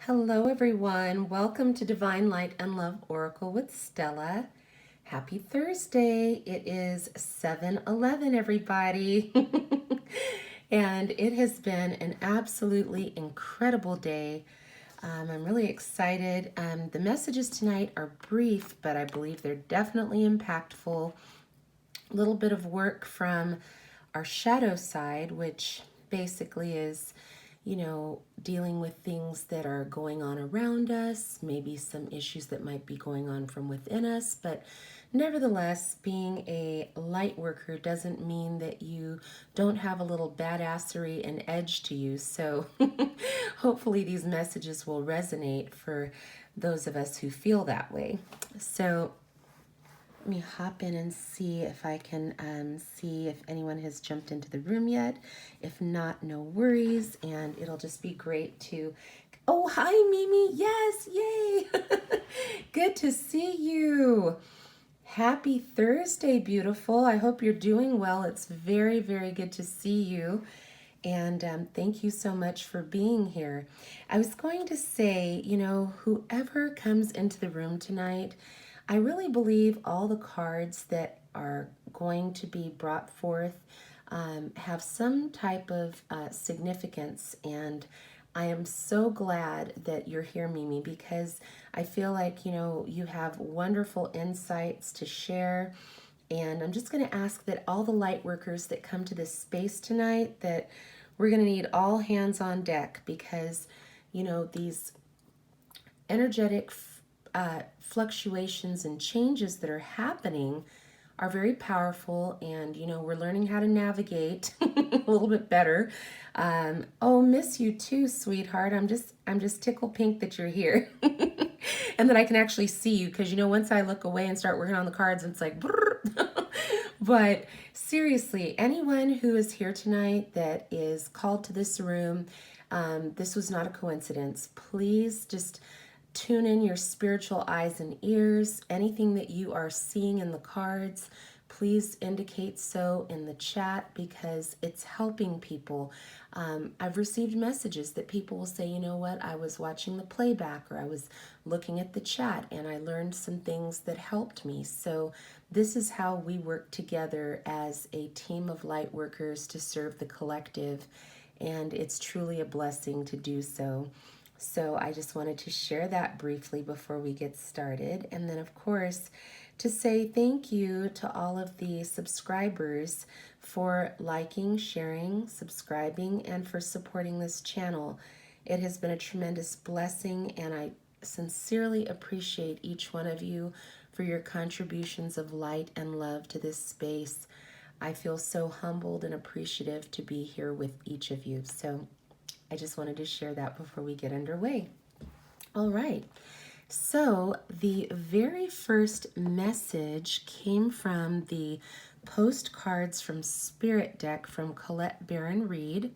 Hello, everyone. Welcome to Divine Light and Love Oracle with Stella. Happy Thursday. It is 7:11, everybody. And it has been an absolutely incredible day. I'm really excited. The messages tonight are brief, but I believe they're definitely impactful. A little bit of work from our shadow side, which basically is, dealing with things that are going on around us, maybe some issues that might be going on from within us. But nevertheless, being a light worker doesn't mean that you don't have a little badassery and edge to you. So hopefully these messages will resonate for those of us who feel that way. So let me hop in and see if I can see if anyone has jumped into the room yet. If not, no worries. And it'll just be great to... Oh, hi, Mimi. Yes, yay. Good to see you. Happy Thursday, beautiful. I hope you're doing well. It's very, very good to see you. And thank you so much for being here. I was going to say, whoever comes into the room tonight, I really believe all the cards that are going to be brought forth have some type of significance. And I am so glad that you're here, Mimi, because I feel like, you have wonderful insights to share. And I'm just going to ask that all the light workers that come to this space tonight, that we're going to need all hands on deck because, these energetic fluctuations and changes that are happening are very powerful, and we're learning how to navigate a little bit better. Oh, miss you too, sweetheart. I'm just tickled pink that you're here. And that I can actually see you, because once I look away and start working on the cards, it's like but seriously, anyone who is here tonight that is called to this room, this was not a coincidence. Please just tune in your spiritual eyes and ears. Anything that you are seeing in the cards, please indicate so in the chat, because it's helping people. I've received messages that people will say, you know what, I was watching the playback or I was looking at the chat and I learned some things that helped me. So this is how we work together as a team of light workers to serve the collective, and it's truly a blessing to do so. So I just wanted to share that briefly before we get started. And then, of course, to say thank you to all of the subscribers for liking, sharing, subscribing, and for supporting this channel. It has been a tremendous blessing, and I sincerely appreciate each one of you for your contributions of light and love to this space. I feel so humbled and appreciative to be here with each of you. So I just wanted to share that before we get underway. All right. So the very first message came from the postcards from Spirit deck from Colette Baron Reed.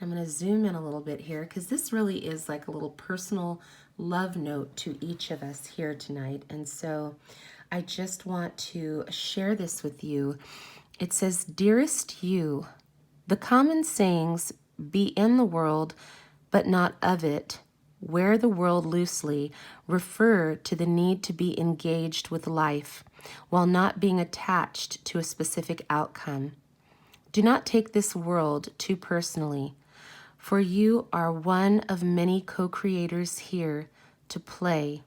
I'm going to zoom in a little bit here because this really is like a little personal love note to each of us here tonight. And so I just want to share this with you. It says, "Dearest you, the common sayings, be in the world, but not of it, wear the world loosely, refer to the need to be engaged with life while not being attached to a specific outcome. Do not take this world too personally, for you are one of many co-creators here to play,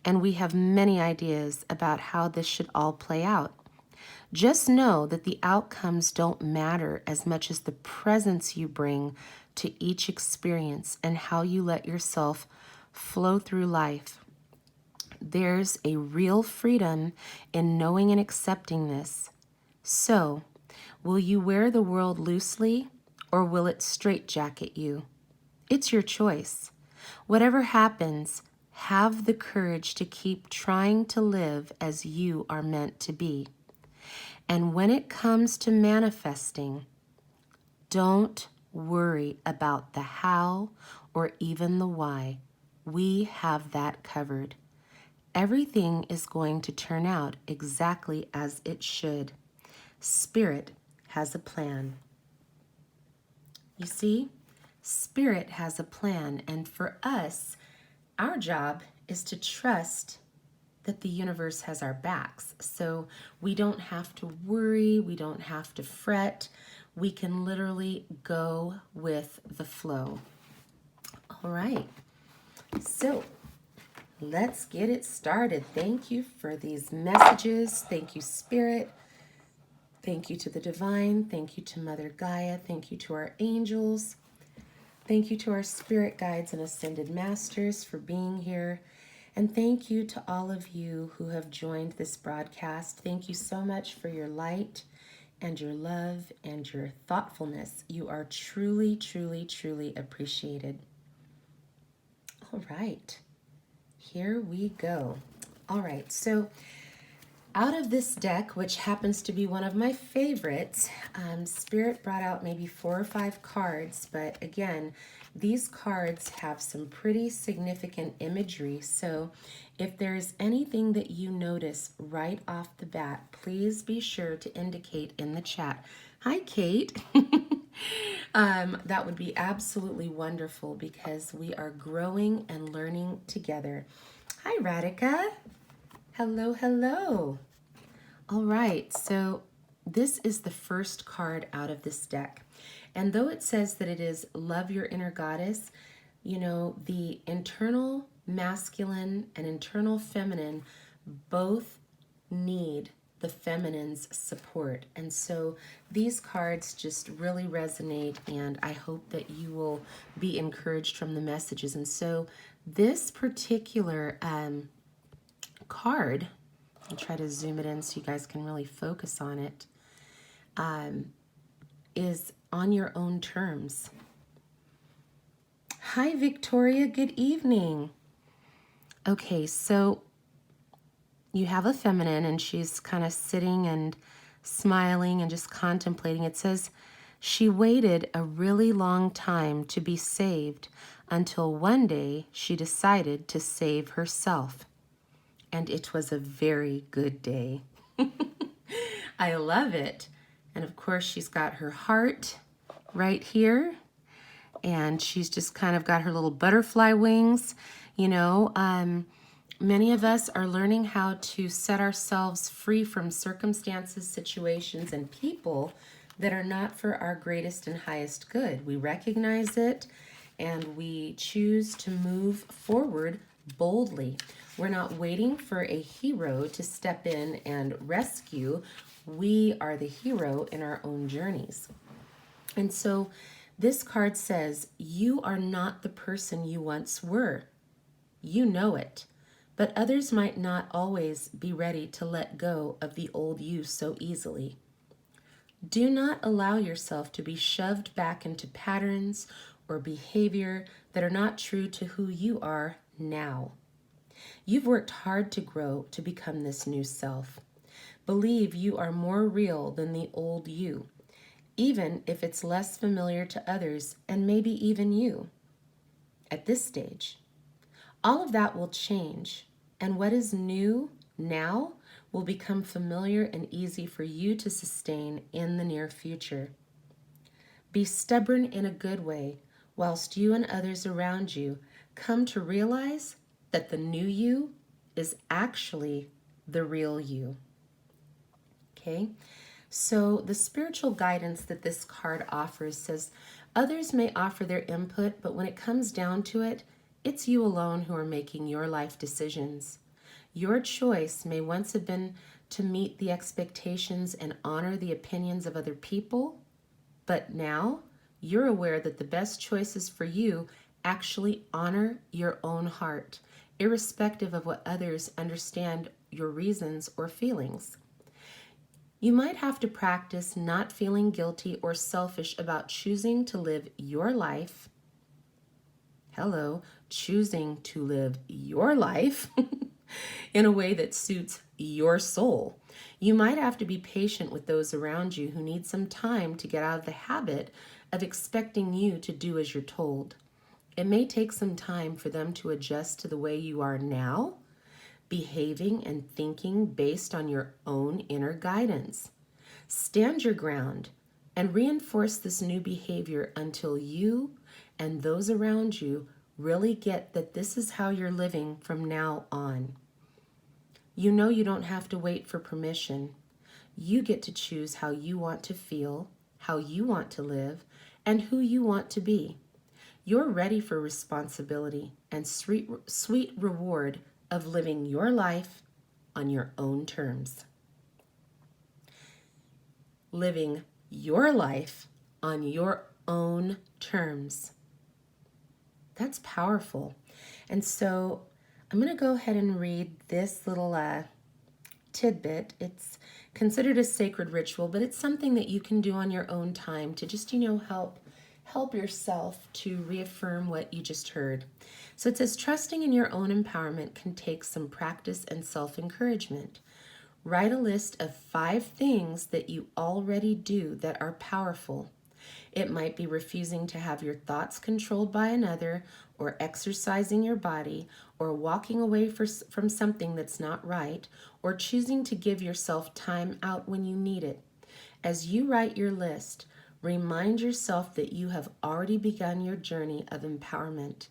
and we have many ideas about how this should all play out. Just know that the outcomes don't matter as much as the presence you bring to each experience and how you let yourself flow through life. There's a real freedom in knowing and accepting this. So, will you wear the world loosely, or will it straitjacket you? It's your choice. Whatever happens, have the courage to keep trying to live as you are meant to be. And when it comes to manifesting, don't worry about the how or even the why. We have that covered. Everything is going to turn out exactly as it should. Spirit has a plan." You see, Spirit has a plan, and for us Our job is to trust that the universe has our backs. So we don't have to worry, we don't have to fret. We can literally go with the flow. All right, so let's get it started. Thank you for these messages. Thank you, Spirit. Thank you to the divine. Thank you to Mother Gaia. Thank you to our angels. Thank you to our spirit guides and ascended masters for being here. And thank you to all of you who have joined this broadcast. Thank you so much for your light and your love and your thoughtfulness. You are truly, truly, truly appreciated. All right, here we go. All right, so out of this deck, which happens to be one of my favorites, Spirit brought out maybe 4 or 5 cards, but again, these cards have some pretty significant imagery. So if there's anything that you notice right off the bat, please be sure to indicate in the chat. Hi, Kate. That would be absolutely wonderful because we are growing and learning together. Hi, Radhika. Hello, hello. All right, so this is the first card out of this deck. And though it says that it is love your inner goddess, you know, the internal masculine and internal feminine both need the feminine's support. And so these cards just really resonate, and I hope that you will be encouraged from the messages. And so this particular card, I'll try to zoom it in so you guys can really focus on it, is on your own terms. Hi, Victoria. Good evening. Okay, so you have a feminine, and she's kind of sitting and smiling and just contemplating. It says, she waited a really long time to be saved until one day she decided to save herself. And it was a very good day. I love it. And of course, she's got her heart right here. And she's just kind of got her little butterfly wings. You know, many of us are learning how to set ourselves free from circumstances, situations, and people that are not for our greatest and highest good. We recognize it and we choose to move forward boldly. We're not waiting for a hero to step in and rescue. We are the hero in our own journeys. And so this card says, you are not the person you once were. You know it. But others might not always be ready to let go of the old you so easily. Do not allow yourself to be shoved back into patterns or behavior that are not true to who you are now. You've worked hard to grow to become this new self. Believe you are more real than the old you, even if it's less familiar to others and maybe even you at this stage. All of that will change, and what is new now will become familiar and easy for you to sustain in the near future. Be stubborn in a good way, whilst you and others around you come to realize that the new you is actually the real you. Okay? So the spiritual guidance that this card offers says, others may offer their input, but when it comes down to it, it's you alone who are making your life decisions. Your choice may once have been to meet the expectations and honor the opinions of other people, but now you're aware that the best choices for you actually honor your own heart, irrespective of what others understand your reasons or feelings. You might have to practice not feeling guilty or selfish about choosing to live your life. Hello, choosing to live your life in a way that suits your soul. You might have to be patient with those around you who need some time to get out of the habit of expecting you to do as you're told. It may take some time for them to adjust to the way you are now, behaving and thinking based on your own inner guidance. Stand your ground and reinforce this new behavior until you and those around you Really get that this is how you're living from now on. You know you don't have to wait for permission. You get to choose how you want to feel, how you want to live, and who you want to be. You're ready for responsibility and sweet reward of living your life on your own terms. Living your life on your own terms. That's powerful. And so I'm going to go ahead and read this little tidbit. It's considered a sacred ritual, but it's something that you can do on your own time to just, help yourself to reaffirm what you just heard. So it says, trusting in your own empowerment can take some practice and self-encouragement. Write a list of 5 things that you already do that are powerful. It might be refusing to have your thoughts controlled by another, or exercising your body, or walking away from something that's not right, or choosing to give yourself time out when you need it. As you write your list, remind yourself that you have already begun your journey of empowerment.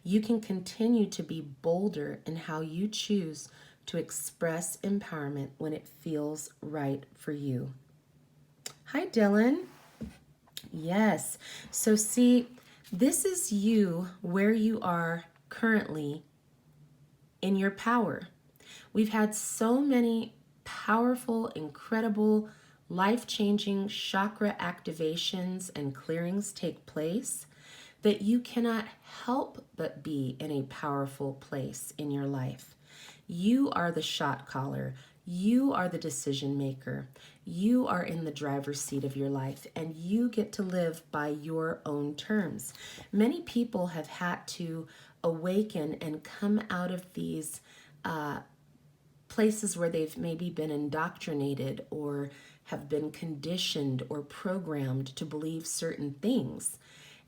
You can continue to be bolder in how you choose to express empowerment when it feels right for you. Hi, Dylan. Yes. So see, this is you where you are currently in your power. We've had so many powerful, incredible, life-changing chakra activations and clearings take place that you cannot help but be in a powerful place in your life. You are the shot caller. You are the decision maker. You are in the driver's seat of your life, and you get to live by your own terms. Many people have had to awaken and come out of these places where they've maybe been indoctrinated or have been conditioned or programmed to believe certain things.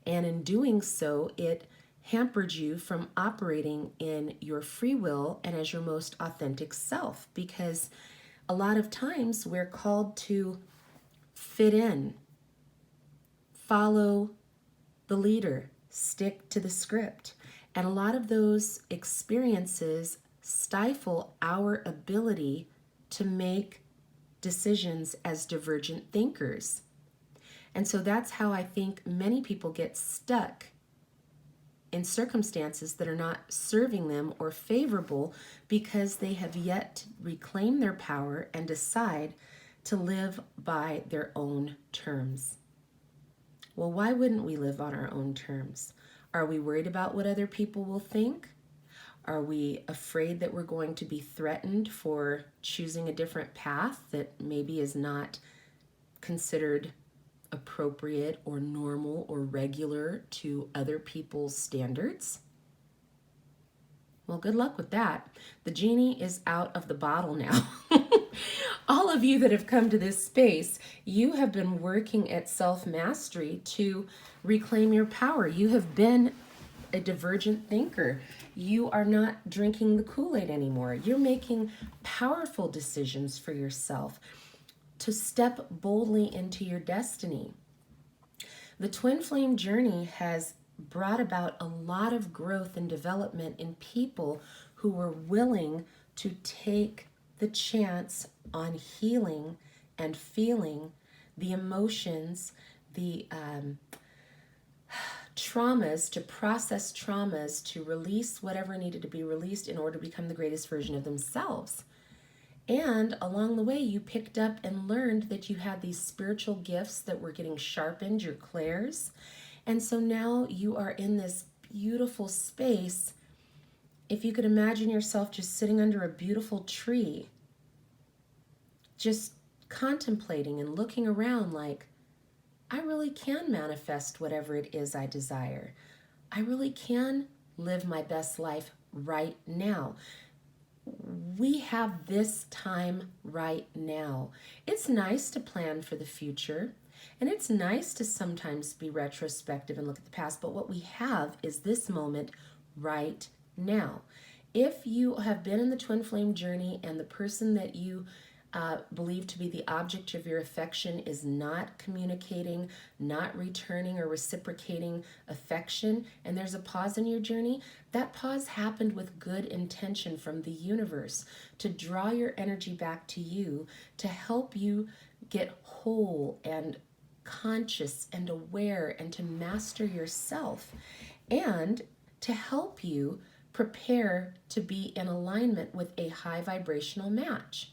And in doing so, it hampered you from operating in your free will and as your most authentic self, because a lot of times we're called to fit in, follow the leader, stick to the script. And a lot of those experiences stifle our ability to make decisions as divergent thinkers. And so that's how I think many people get stuck in circumstances that are not serving them or favorable because they have yet to reclaim their power and decide to live by their own terms. Well, why wouldn't we live on our own terms? Are we worried about what other people will think? Are we afraid that we're going to be threatened for choosing a different path that maybe is not considered appropriate or normal or regular to other people's standards? Well, good luck with that. The genie is out of the bottle now. All of you that have come to this space, you have been working at self-mastery to reclaim your power. You have been a divergent thinker. You are not drinking the Kool-Aid anymore. You're making powerful decisions for yourself to step boldly into your destiny. The twin flame journey has brought about a lot of growth and development in people who were willing to take the chance on healing and feeling the emotions, the traumas, to process traumas, to release whatever needed to be released in order to become the greatest version of themselves. And along the way, you picked up and learned that you had these spiritual gifts that were getting sharpened, your clairs. And so now you are in this beautiful space. If you could imagine yourself just sitting under a beautiful tree, just contemplating and looking around like, I really can manifest whatever it is I desire. I really can live my best life right now. We have this time right now. It's nice to plan for the future, and it's nice to sometimes be retrospective and look at the past, but what we have is this moment right now. If you have been in the twin flame journey and the person that you believed to be the object of your affection is not communicating, not returning or reciprocating affection, and there's a pause in your journey, that pause happened with good intention from the universe to draw your energy back to you, to help you get whole and conscious and aware and to master yourself, and to help you prepare to be in alignment with a high vibrational match.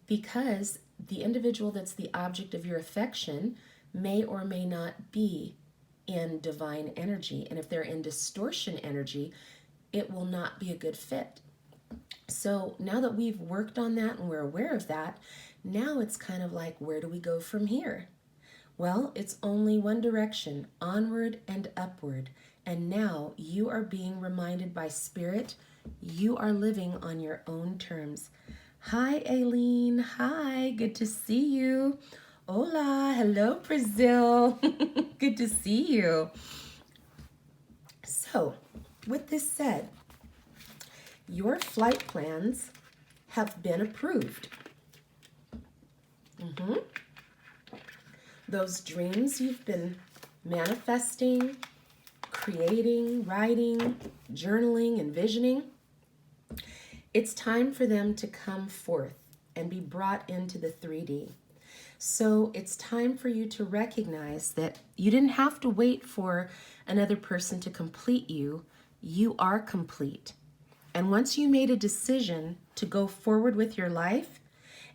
Because the individual that's the object of your affection may or may not be in divine energy. And if they're in distortion energy, it will not be a good fit. So now that we've worked on that and we're aware of that, now it's kind of like, where do we go from here? Well, it's only one direction, onward and upward. And now you are being reminded by Spirit, you are living on your own terms. Hi, Aileen. Hi, good to see you. Hola, hello, Brazil. Good to see you. So, with this said, your flight plans have been approved. Those dreams you've been manifesting, creating, writing, journaling, envisioning, it's time for them to come forth and be brought into the 3D. So it's time for you to recognize that you didn't have to wait for another person to complete you. You are complete. And once you made a decision to go forward with your life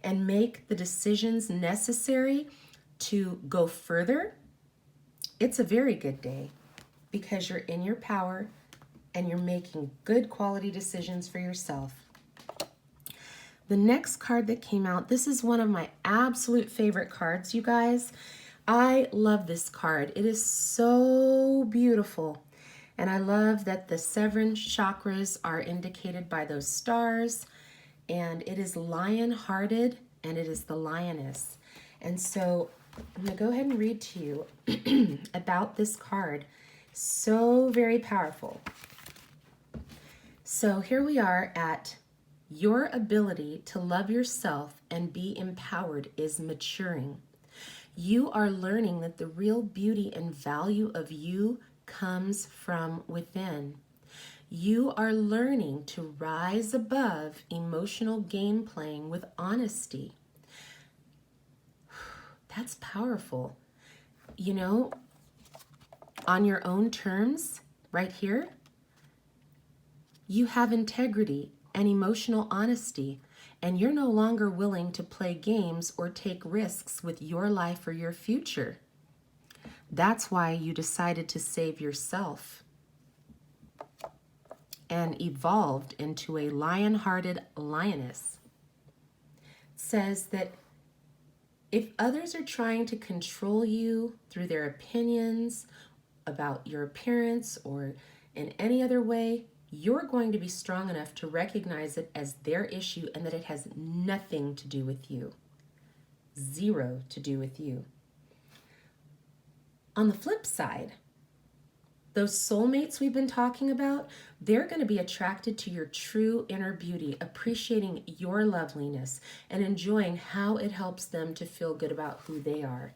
and make the decisions necessary to go further, it's a very good day because you're in your power and you're making good quality decisions for yourself. The next card that came out, this is one of my absolute favorite cards, you guys. I love this card. It is so beautiful. And I love that the 7 chakras are indicated by those stars. And it is lion-hearted, and it is the lioness. And so I'm going to go ahead and read to you about this card. So very powerful. So here we are at your ability to love yourself and be empowered is maturing. You are learning that the real beauty and value of you comes from within. You are learning to rise above emotional game playing with honesty. That's powerful. You know, on your own terms, right here, you have integrity and emotional honesty, and you're no longer willing to play games or take risks with your life or your future. That's why you decided to save yourself and evolved into a lion-hearted lioness. It says that if others are trying to control you through their opinions about your appearance or in any other way, you're going to be strong enough to recognize it as their issue and that it has nothing to do with you. Zero to do with you. On the flip side, those soulmates we've been talking about, they're going to be attracted to your true inner beauty, appreciating your loveliness and enjoying how it helps them to feel good about who they are.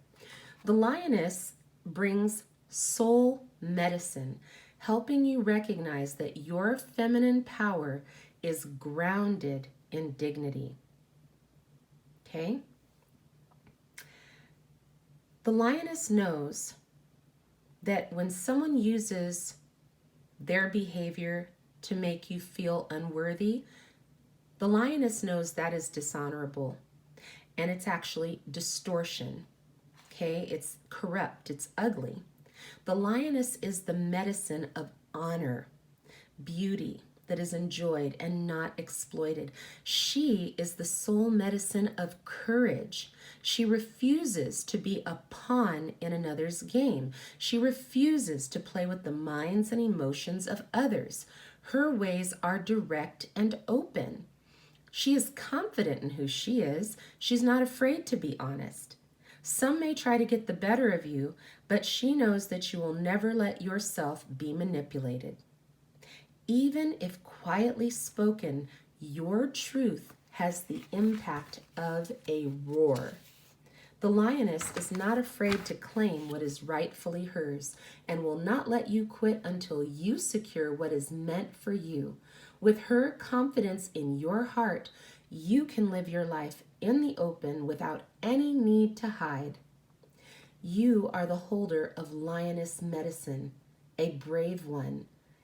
The lioness brings soul medicine, helping you recognize that your feminine power is grounded in dignity. Okay? The lioness knows that when someone uses their behavior to make you feel unworthy, the lioness knows that is dishonorable, and it's actually distortion. Okay? It's corrupt, it's ugly. The lioness is the medicine of honor, beauty that is enjoyed and not exploited. She is the soul medicine of courage. She refuses to be a pawn in another's game. She refuses to play with the minds and emotions of others. Her ways are direct and open. She is confident in who she is. She's not afraid to be honest. Some may try to get the better of you, but she knows that you will never let yourself be manipulated. Even if quietly spoken, your truth has the impact of a roar. The lioness is not afraid to claim what is rightfully hers and will not let you quit until you secure what is meant for you. With her confidence in your heart, you can live your life in the open without any need to hide. You are the holder of lioness medicine, a brave one,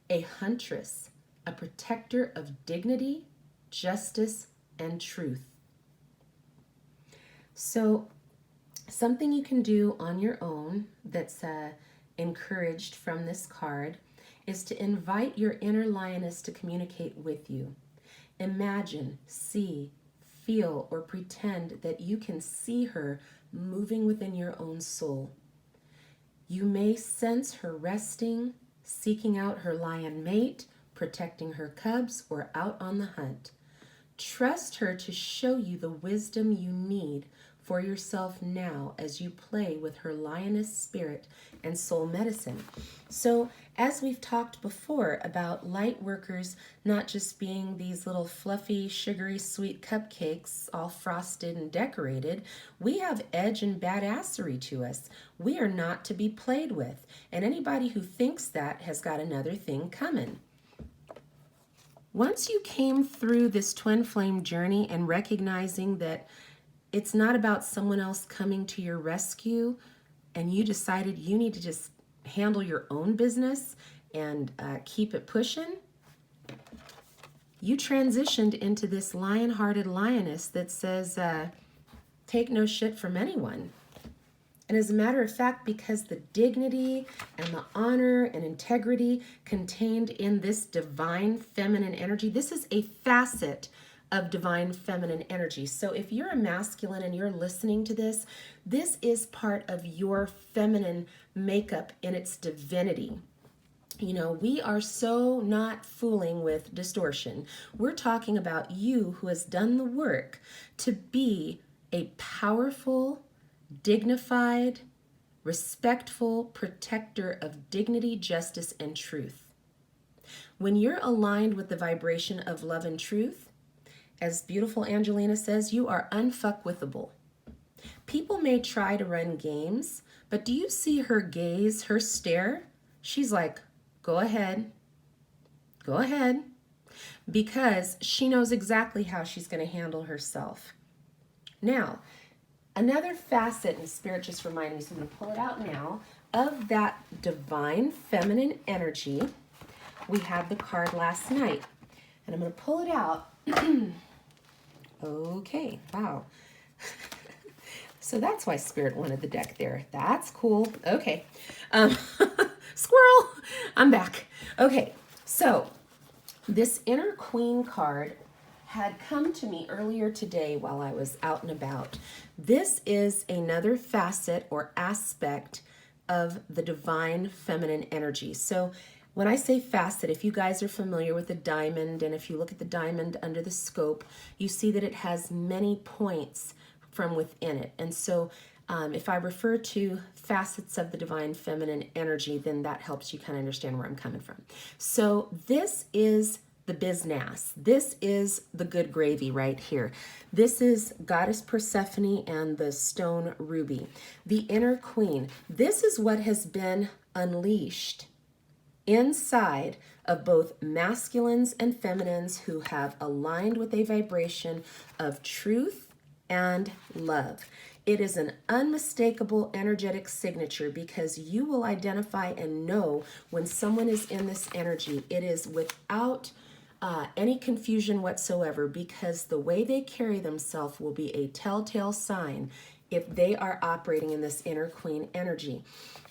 a huntress, a protector of dignity, justice, and truth. So, something you can do on your own that's encouraged from this card is to invite your inner lioness to communicate with you. Imagine, see, feel, or pretend that you can see her moving within your own soul. You may sense her resting, seeking out her lion mate, protecting her cubs, or out on the hunt. Trust her to show you the wisdom you need for yourself now as you play with her lioness spirit and soul medicine. So, as we've talked before about light workers not just being these little fluffy, sugary, sweet cupcakes all frosted and decorated, we have edge and badassery to us. We are not to be played with, and anybody who thinks that has got another thing coming. Once you came through this twin flame journey and recognizing that it's not about someone else coming to your rescue, and you decided you need to just handle your own business and keep it pushing, you transitioned into this lion-hearted lioness that says, take no shit from anyone. And as a matter of fact, because the dignity and the honor and integrity contained in this divine feminine energy, this is a facet of divine feminine energy. So if you're a masculine and you're listening to this, this is part of your feminine makeup in its divinity. You know, we are so not fooling with distortion. We're talking about you who has done the work to be a powerful, dignified, respectful protector of dignity, justice, and truth. When you're aligned with the vibration of love and truth, as beautiful Angelina says, you are unfuckwithable. People may try to run games, but do you see her gaze, her stare? She's like, go ahead, because she knows exactly how she's going to handle herself. Now, another facet, and Spirit just reminded me, so I'm going to pull it out now, of that divine feminine energy. We had the card last night, and I'm going to pull it out. Okay, wow. So that's why Spirit wanted the deck there. That's cool. Okay. Squirrel, I'm back. Okay, so this Inner Queen card had come to me earlier today while I was out and about. This is another facet or aspect of the divine feminine energy. So when I say facet, if you guys are familiar with the diamond, and if you look at the diamond under the scope, you see that it has many points from within it. And so if I refer to facets of the divine feminine energy, then that helps you kind of understand where I'm coming from. So this is the biznass. This is the good gravy right here. This is Goddess Persephone and the stone ruby. The Inner Queen. This is what has been unleashed inside of both masculines and feminines who have aligned with a vibration of truth and love. It is an unmistakable energetic signature because you will identify and know when someone is in this energy. It is without any confusion whatsoever, because the way they carry themselves will be a telltale sign if they are operating in this Inner Queen energy.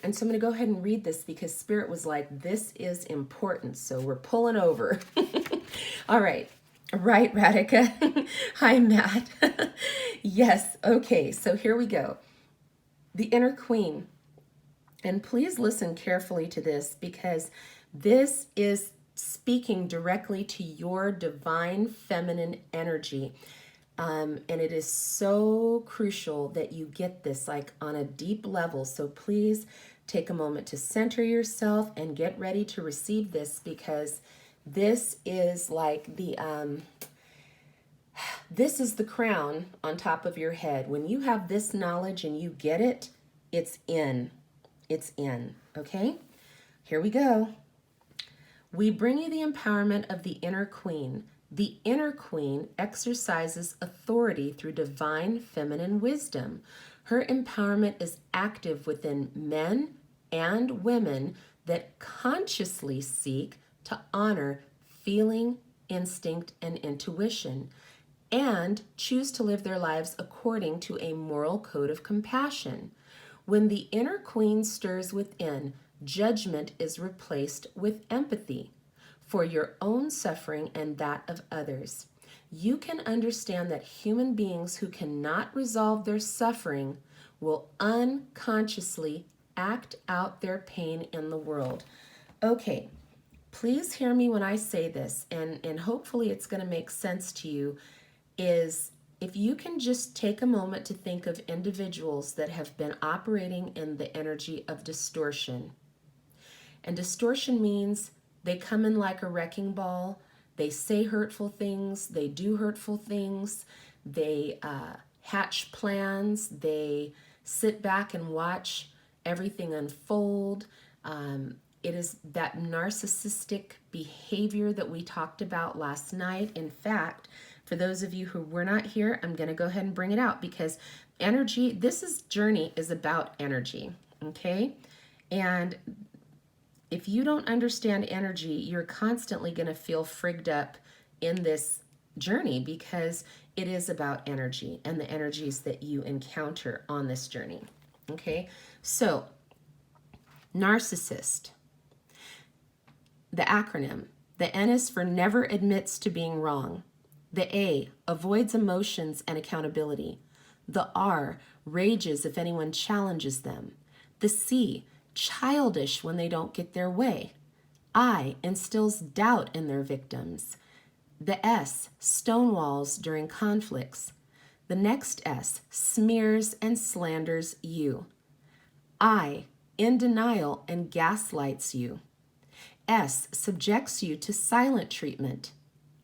And so I'm going to go ahead and read this because Spirit was like, this is important. So we're pulling over. All right. Right, Radhika. Hi, Matt. Yes. Okay. So here we go. The Inner Queen. And please listen carefully to this because this is speaking directly to your divine feminine energy. And it is so crucial that you get this like on a deep level. So please take a moment to center yourself and get ready to receive this, because this is like the This is the crown on top of your head. When you have this knowledge and you get it, it's in. It's in. Okay? Here we go. We bring you the empowerment of the inner queen. The inner queen exercises authority through divine feminine wisdom. Her empowerment is active within men and women that consciously seek to honor feeling, instinct, and intuition, and choose to live their lives according to a moral code of compassion. When the inner queen stirs within, judgment is replaced with empathy for your own suffering and that of others. You can understand that human beings who cannot resolve their suffering will unconsciously act out their pain in the world. Okay, please hear me when I say this, and hopefully it's going to make sense to you, is if you can just take a moment to think of individuals that have been operating in the energy of distortion. And distortion means they come in like a wrecking ball. They say hurtful things. They do hurtful things. They hatch plans. They sit back and watch everything unfold. It is that narcissistic behavior that we talked about last night. In fact, for those of you who were not here, I'm going to go ahead and bring it out because energy, journey is about energy, okay? And if you don't understand energy, you're constantly going to feel frigged up in this journey because it is about energy and the energies that you encounter on this journey. Okay, so narcissist, the acronym, the N is for never admits to being wrong. The A avoids emotions and accountability. The R rages if anyone challenges them. The C, childish when they don't get their way. I instills doubt in their victims. The S stonewalls during conflicts. The next S smears and slanders you. I in denial and gaslights you. S subjects you to silent treatment.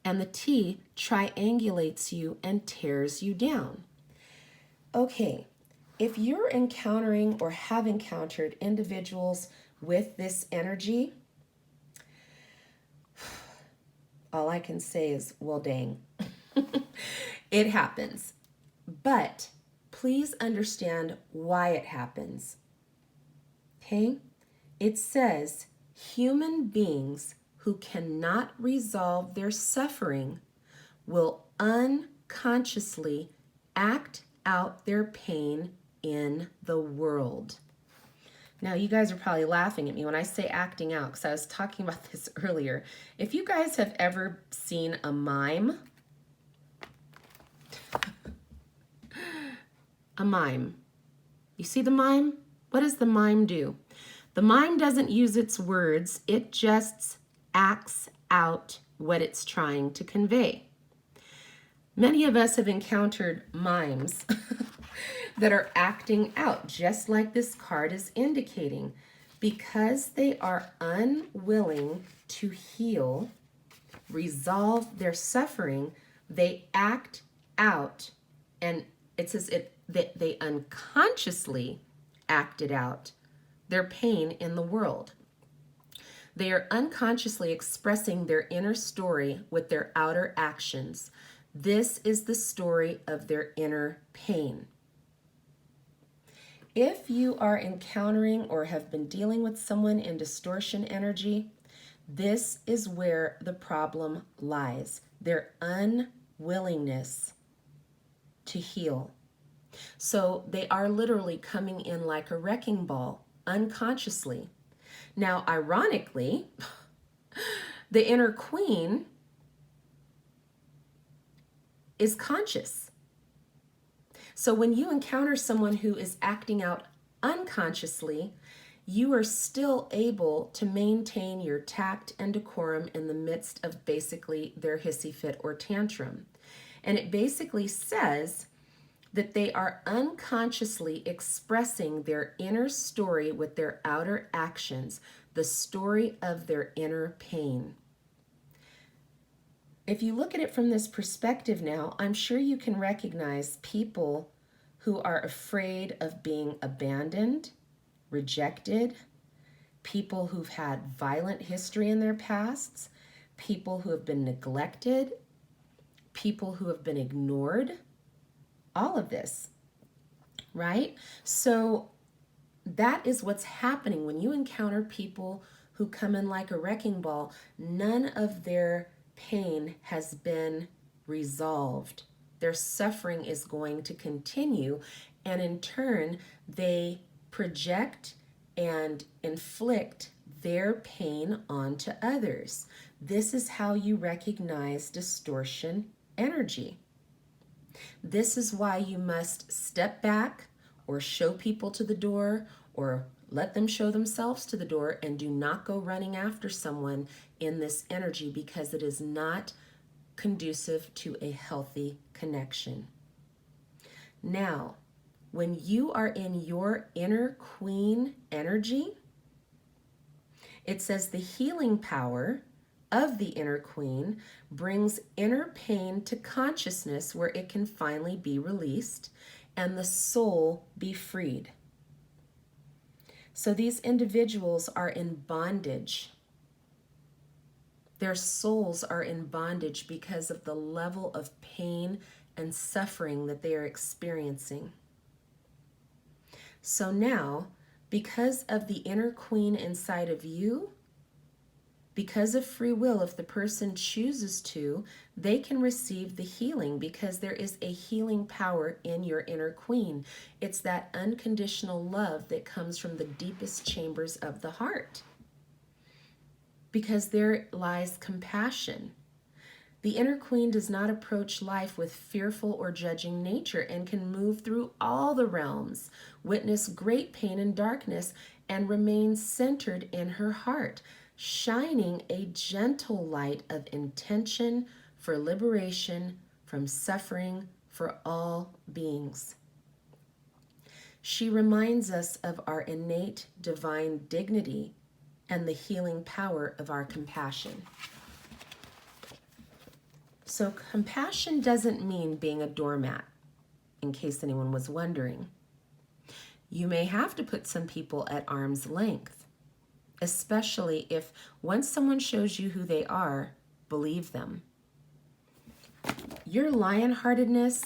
And the T triangulates you and tears you down. Okay, if you're encountering or have encountered individuals with this energy, all I can say is, well, dang. It happens. But please understand why it happens. Okay? It says human beings who cannot resolve their suffering will unconsciously act out their pain in the world. Now, you guys are probably laughing at me when I say acting out because I was talking about this earlier. If you guys have ever seen a mime, you see the mime? What does the mime do? The mime doesn't use its words, it just acts out what it's trying to convey. Many of us have encountered mimes that are acting out, just like this card is indicating. Because they are unwilling to heal, resolve their suffering, they act out, and it says that they unconsciously acted out their pain in the world. They are unconsciously expressing their inner story with their outer actions. This is the story of their inner pain. If you are encountering or have been dealing with someone in distortion energy, this is where the problem lies. Their unwillingness to heal. So they are literally coming in like a wrecking ball, unconsciously. Now, ironically, the inner queen is conscious. So when you encounter someone who is acting out unconsciously, you are still able to maintain your tact and decorum in the midst of basically their hissy fit or tantrum. And it basically says that they are unconsciously expressing their inner story with their outer actions, the story of their inner pain. if you look at it from this perspective now, I'm sure you can recognize people who are afraid of being abandoned, rejected, people who've had violent history in their pasts, people who have been neglected, people who have been ignored, all of this, right? So that is what's happening when you encounter people who come in like a wrecking ball. None of their pain has been resolved. Their suffering is going to continue, and in turn, they project and inflict their pain onto others. This is how you recognize distortion energy. This is why you must step back or show people to the door or let them show themselves to the door, and do not go running after someone in this energy, because it is not conducive to a healthy connection. Now, when you are in your inner queen energy, it says the healing power of the inner queen brings inner pain to consciousness, where it can finally be released and the soul be freed. So these individuals are in bondage. Their souls are in bondage because of the level of pain and suffering that they are experiencing. So now, because of the inner queen inside of you, because of free will, if the person chooses to, they can receive the healing, because there is a healing power in your inner queen. It's that unconditional love that comes from the deepest chambers of the heart, because there lies compassion. The inner queen does not approach life with fearful or judging nature, and can move through all the realms, witness great pain and darkness, and remain centered in her heart, shining a gentle light of intention for liberation from suffering for all beings. She reminds us of our innate divine dignity and the healing power of our compassion. So compassion doesn't mean being a doormat, in case anyone was wondering. You may have to put some people at arm's length, especially if once someone shows you who they are, believe them. Your lion-heartedness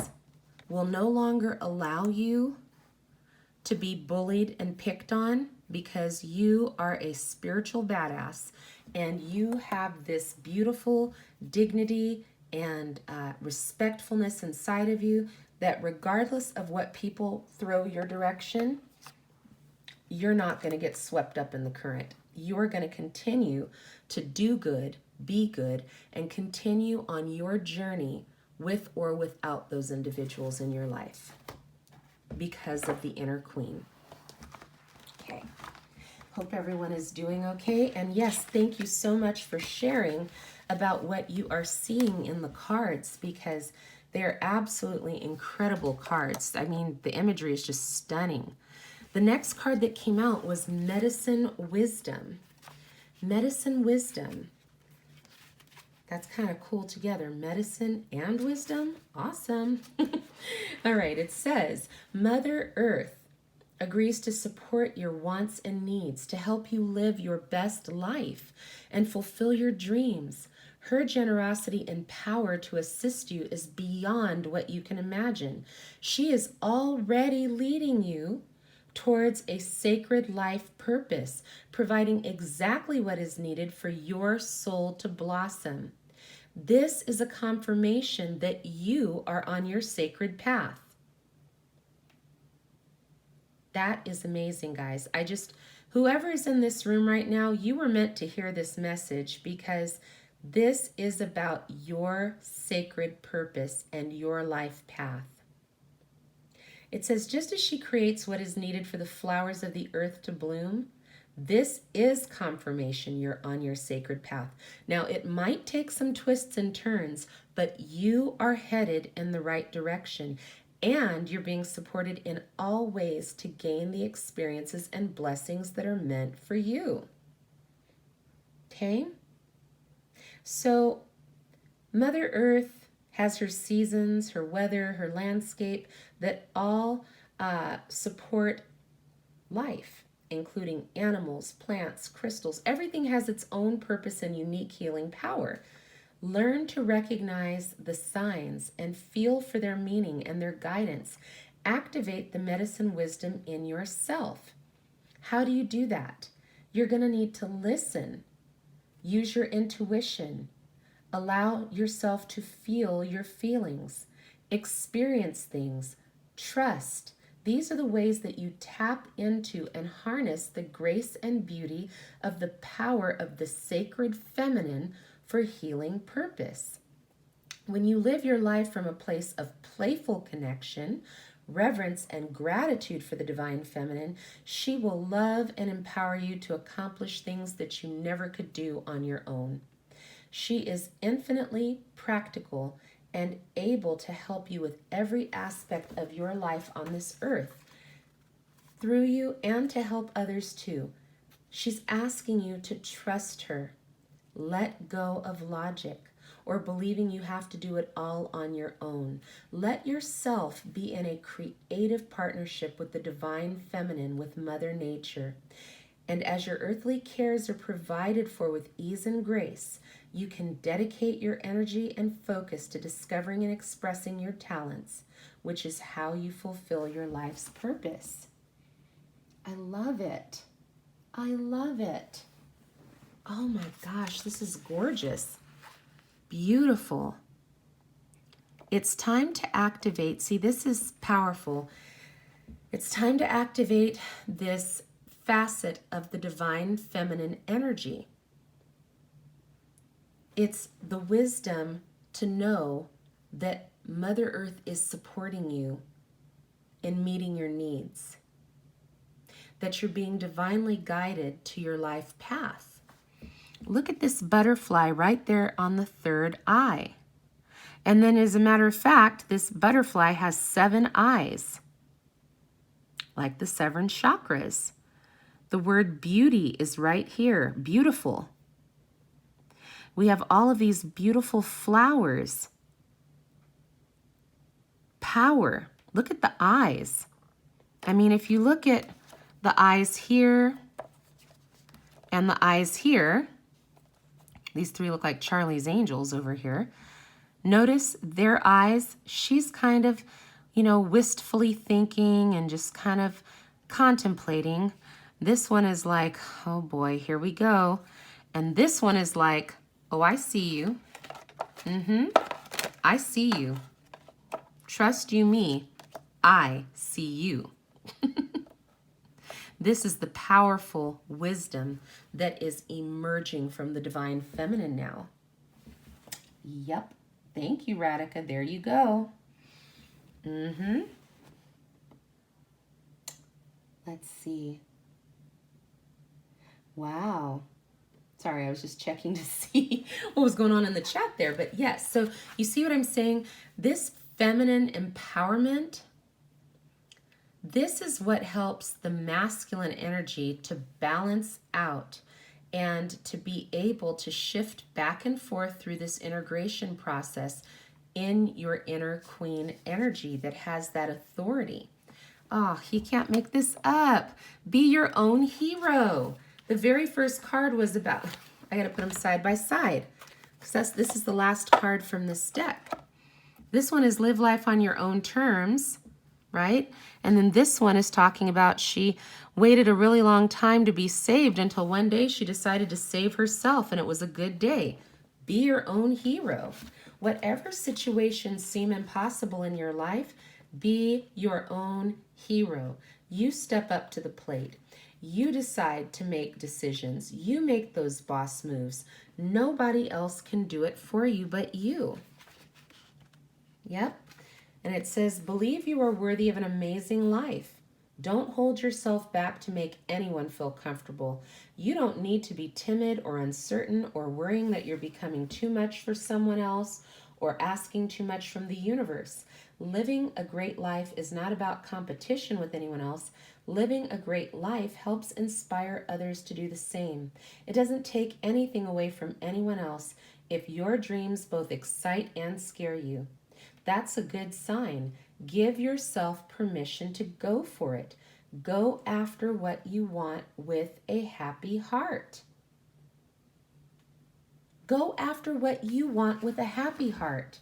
will no longer allow you to be bullied and picked on, because you are a spiritual badass and you have this beautiful dignity and respectfulness inside of you, that regardless of what people throw your direction, you're not going to get swept up in the current. You're going to continue to do good, be good, and continue on your journey with or without those individuals in your life, because of the inner queen. Okay. Hope everyone is doing okay. And yes, thank you so much for sharing about what you are seeing in the cards, because they're absolutely incredible cards. I mean, the imagery is just stunning. The next card that came out was Medicine Wisdom. Medicine Wisdom. That's kind of cool together. Medicine and wisdom. Awesome. All right, it says, Mother Earth agrees to support your wants and needs to help you live your best life and fulfill your dreams. Her generosity and power to assist you is beyond what you can imagine. She is already leading you towards a sacred life purpose, providing exactly what is needed for your soul to blossom. This is a confirmation that you are on your sacred path. That is amazing, guys. Whoever is in this room right now, you were meant to hear this message, because this is about your sacred purpose and your life path. It says, just as she creates what is needed for the flowers of the earth to bloom, this is confirmation you're on your sacred path. Now, it might take some twists and turns, but you are headed in the right direction, and you're being supported in all ways to gain the experiences and blessings that are meant for you. Okay? So, Mother Earth has her seasons, her weather, her landscape that all support life, including animals, plants, crystals. Everything has its own purpose and unique healing power. Learn to recognize the signs and feel for their meaning and their guidance. Activate the medicine wisdom in yourself. How do you do that? You're going to need to listen, use your intuition, allow yourself to feel your feelings, experience things, trust. These are the ways that you tap into and harness the grace and beauty of the power of the sacred feminine for healing purpose. When you live your life from a place of playful connection, reverence, and gratitude for the divine feminine, she will love and empower you to accomplish things that you never could do on your own. She is infinitely practical and able to help you with every aspect of your life on this earth, through you, and to help others too. She's asking you to trust her. Let go of logic or believing you have to do it all on your own. Let yourself be in a creative partnership with the divine feminine, with Mother Nature. And as your earthly cares are provided for with ease and grace, you can dedicate your energy and focus to discovering and expressing your talents, which is how you fulfill your life's purpose. I love it. I love it. Oh my gosh, this is gorgeous. Beautiful. It's time to activate. See, this is powerful. It's time to activate this facet of the divine feminine energy. It's the wisdom to know that Mother Earth is supporting you in meeting your needs, that you're being divinely guided to your life path. Look at this butterfly right there on the third eye. And then, as a matter of fact, this butterfly has 7 eyes, like the 7 chakras. The word beauty is right here, beautiful. We have all of these beautiful flowers. Power. Look at the eyes. I mean, if you look at the eyes here and the eyes here, these 3 look like Charlie's Angels over here. Notice their eyes. She's kind of, wistfully thinking and just kind of contemplating. This one is like, oh boy, here we go. And this one is like, oh, I see you. I see you. Trust you me. I see you. This is the powerful wisdom that is emerging from the divine feminine now. Yep. Thank you, Radhika. There you go. Let's see. Wow. Sorry, I was just checking to see what was going on in the chat there. But yes, so you see what I'm saying? This feminine empowerment, this is what helps the masculine energy to balance out and to be able to shift back and forth through this integration process in your inner queen energy that has that authority. Oh, he can't make this up. Be your own hero. The very first card was about, I got to put them side by side because this is the last card from this deck. This one is live life on your own terms, right? And then this one is talking about she waited a really long time to be saved until one day she decided to save herself and it was a good day. Be your own hero. Whatever situations seem impossible in your life, be your own hero. You step up to the plate. You decide to make decisions. You make those boss moves. Nobody else can do it for you but you. Yep. And it says, believe you are worthy of an amazing life. Don't hold yourself back to make anyone feel comfortable. You don't need to be timid or uncertain or worrying that you're becoming too much for someone else or asking too much from the universe. Living a great life is not about competition with anyone else. Living a great life helps inspire others to do the same. It doesn't take anything away from anyone else. If your dreams both excite and scare you, that's a good sign. Give yourself permission to go for it. Go after what you want with a happy heart. Go after what you want with a happy heart.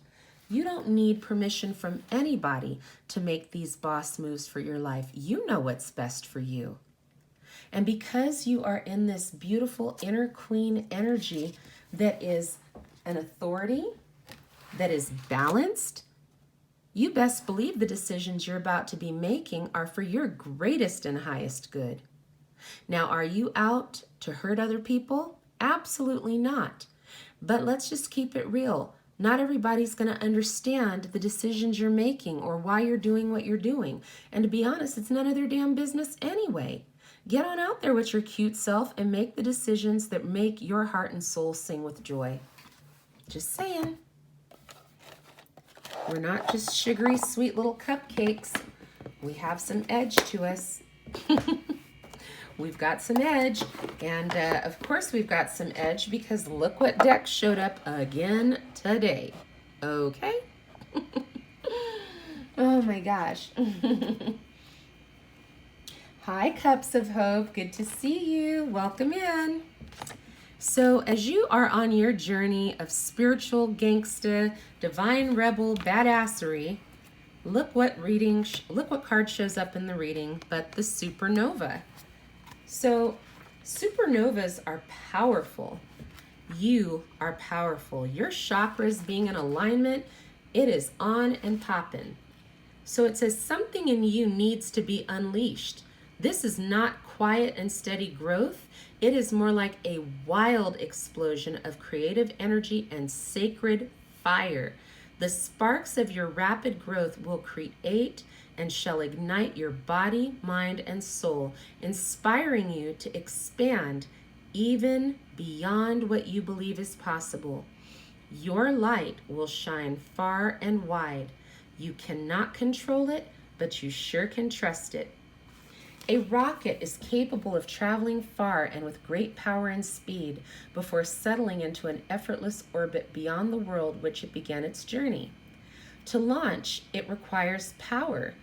You don't need permission from anybody to make these boss moves for your life. You know what's best for you. And because you are in this beautiful inner queen energy that is an authority, that is balanced, you best believe the decisions you're about to be making are for your greatest and highest good. Now, are you out to hurt other people? Absolutely not. But let's just keep it real. Not everybody's going to understand the decisions you're making or why you're doing what you're doing. And to be honest, it's none of their damn business anyway. Get on out there with your cute self and make the decisions that make your heart and soul sing with joy. Just saying. We're not just sugary, sweet little cupcakes. We have some edge to us. We've got some edge. And of course we've got some edge because look what deck showed up again today. Okay? Oh my gosh. Hi, Cups of Hope. Good to see you. Welcome in. So as you are on your journey of spiritual gangsta, divine rebel, badassery, look what card shows up in the reading, but the supernova. So supernovas are powerful. You are powerful. Your chakras being in alignment, it is on and popping. So it says something in you needs to be unleashed. This is not quiet and steady growth. It is more like a wild explosion of creative energy and sacred fire. The sparks of your rapid growth will create and shall ignite your body, mind, and soul, inspiring you to expand even beyond what you believe is possible. Your light will shine far and wide. You cannot control it, but you sure can trust it. A rocket is capable of traveling far and with great power and speed before settling into an effortless orbit beyond the world which it began its journey. To launch, it requires power.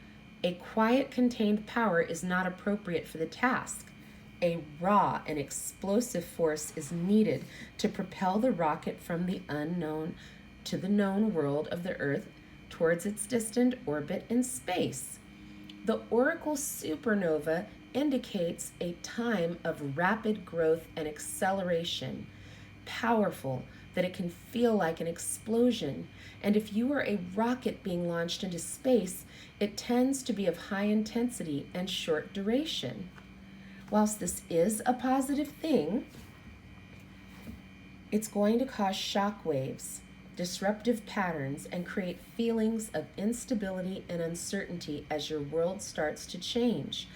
A quiet, contained power is not appropriate for the task. A raw and explosive force is needed to propel the rocket from the unknown to the known world of the Earth towards its distant orbit in space. The oracle supernova indicates a time of rapid growth and acceleration, powerful that it can feel like an explosion. And if you are a rocket being launched into space, it tends to be of high intensity and short duration. Whilst this is a positive thing, it's going to cause shock waves, disruptive patterns, and create feelings of instability and uncertainty as your world starts to change.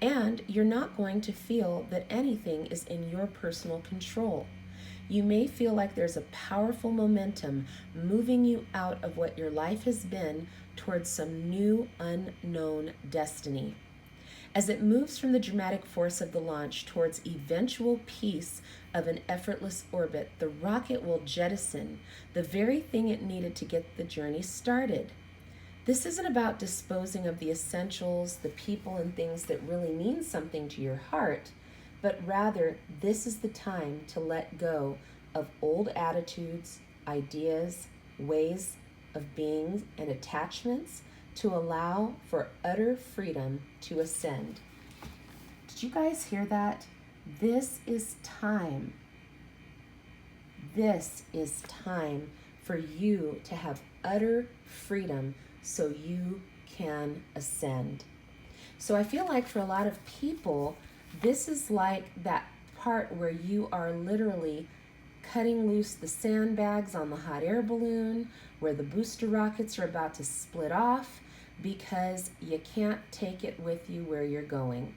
And you're not going to feel that anything is in your personal control. You may feel like there's a powerful momentum moving you out of what your life has been towards some new unknown destiny. As it moves from the dramatic force of the launch towards eventual peace of an effortless orbit, the rocket will jettison the very thing it needed to get the journey started. This isn't about disposing of the essentials, the people and things that really mean something to your heart, but rather this is the time to let go of old attitudes, ideas, ways of being, and attachments to allow for utter freedom to ascend. Did you guys hear that? This is time. This is time for you to have utter freedom so you can ascend. So I feel like for a lot of people, this is like that part where you are literally cutting loose the sandbags on the hot air balloon, where the booster rockets are about to split off because you can't take it with you where you're going.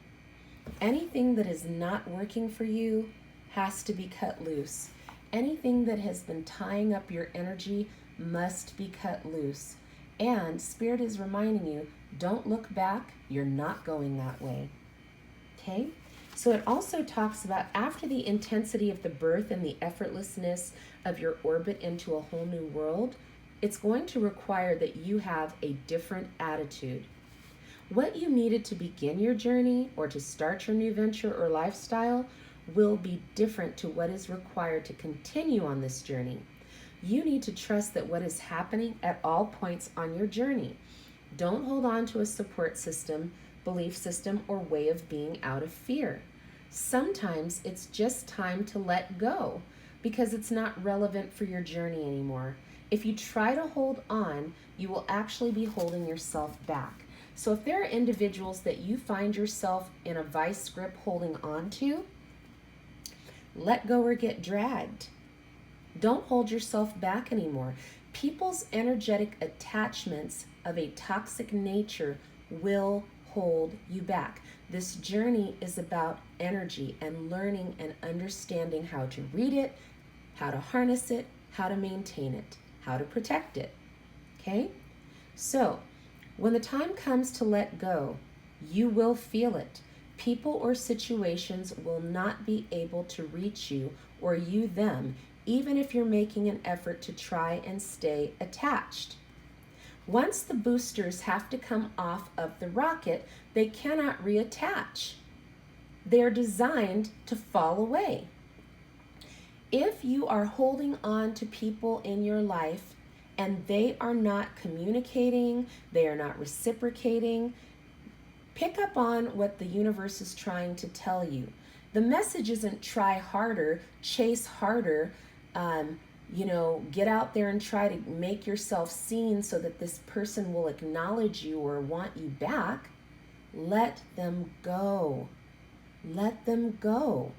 Anything that is not working for you has to be cut loose. Anything that has been tying up your energy must be cut loose. And Spirit is reminding you, don't look back, you're not going that way. Okay? So it also talks about after the intensity of the birth and the effortlessness of your orbit into a whole new world, it's going to require that you have a different attitude. What you needed to begin your journey or to start your new venture or lifestyle will be different to what is required to continue on this journey. You need to trust that what is happening at all points on your journey. Don't hold on to a support system, belief system, or way of being out of fear. Sometimes it's just time to let go because it's not relevant for your journey anymore. If you try to hold on, you will actually be holding yourself back. So if there are individuals that you find yourself in a vice grip holding on to, let go or get dragged. Don't hold yourself back anymore. People's energetic attachments of a toxic nature will hold you back. This journey is about energy and learning and understanding how to read it, how to harness it, how to maintain it, how to protect it. Okay? So, when the time comes to let go, you will feel it. People or situations will not be able to reach you or you them, even if you're making an effort to try and stay attached. Once the boosters have to come off of the rocket, they cannot reattach. They're designed to fall away. If you are holding on to people in your life and they are not communicating, they are not reciprocating, pick up on what the universe is trying to tell you. The message isn't try harder, chase harder, get out there and try to make yourself seen so that this person will acknowledge you or want you back. Let them go. Let them go.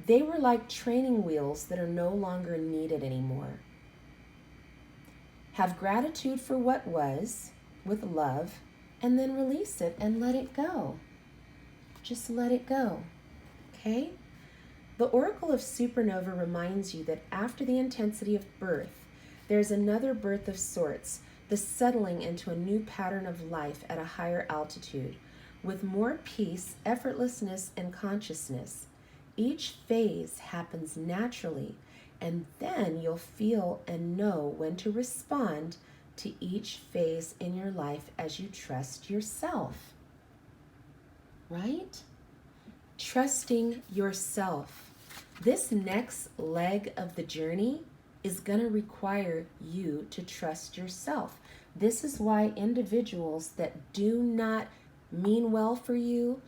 They were like training wheels that are no longer needed anymore. Have gratitude for what was with love, and then release it and let it go. Just let it go. Okay? The Oracle of Supernova reminds you that after the intensity of birth, there's another birth of sorts, the settling into a new pattern of life at a higher altitude, with more peace, effortlessness, and consciousness. Each phase happens naturally, and then you'll feel and know when to respond to each phase in your life as you trust yourself. Right? Trusting yourself. This next leg of the journey is going to require you to trust yourself. This is why individuals that do not mean well for you,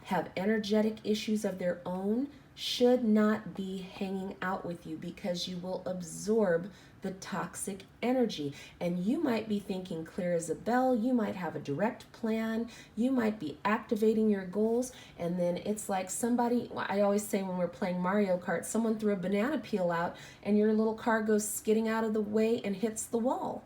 have energetic issues of their own, should not be hanging out with you because you will absorb the toxic energy. And you might be thinking clear as a bell, you might have a direct plan, you might be activating your goals, and then it's like somebody, I always say when we're playing Mario Kart, someone threw a banana peel out and your little car goes skidding out of the way and hits the wall.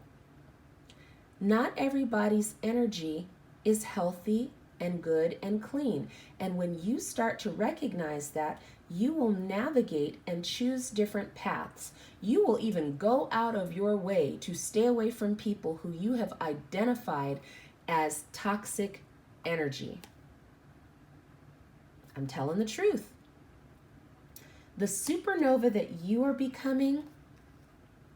Not everybody's energy is healthy and good and clean. And when you start to recognize that, you will navigate and choose different paths. You will even go out of your way to stay away from people who you have identified as toxic energy. I'm telling the truth. The supernova that you are becoming,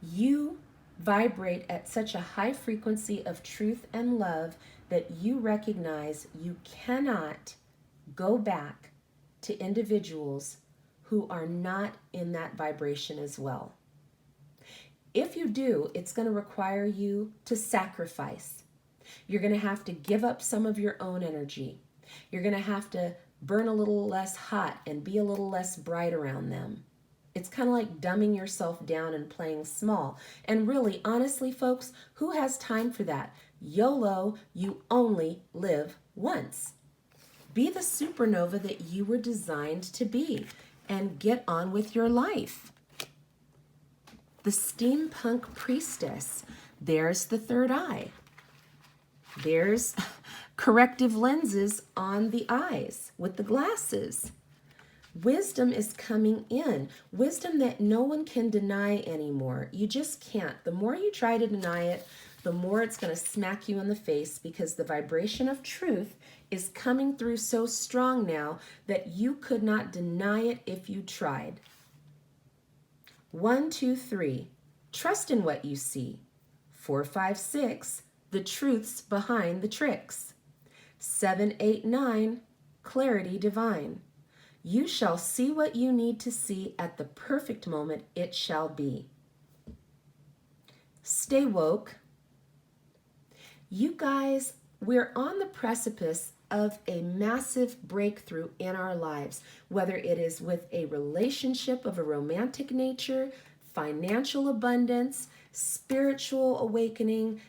you vibrate at such a high frequency of truth and love that you recognize you cannot go back to individuals who are not in that vibration as well. If you do, it's going to require you to sacrifice. You're going to have to give up some of your own energy. You're going to have to burn a little less hot and be a little less bright around them. It's kind of like dumbing yourself down and playing small. And really, honestly, folks, who has time for that? YOLO, you only live once. Be the supernova that you were designed to be and get on with your life. The steampunk priestess, there's the third eye. There's corrective lenses on the eyes with the glasses. Wisdom is coming in. Wisdom that no one can deny anymore. You just can't. The more you try to deny it, the more it's going to smack you in the face because the vibration of truth is coming through so strong now that you could not deny it if you tried. 1, 2, 3, trust in what you see. 4, 5, 6, the truths behind the tricks. 7, 8, 9, clarity divine. You shall see what you need to see at the perfect moment it shall be. Stay woke. You guys, we're on the precipice of a massive breakthrough in our lives, whether it is with a relationship of a romantic nature, financial abundance, spiritual awakening,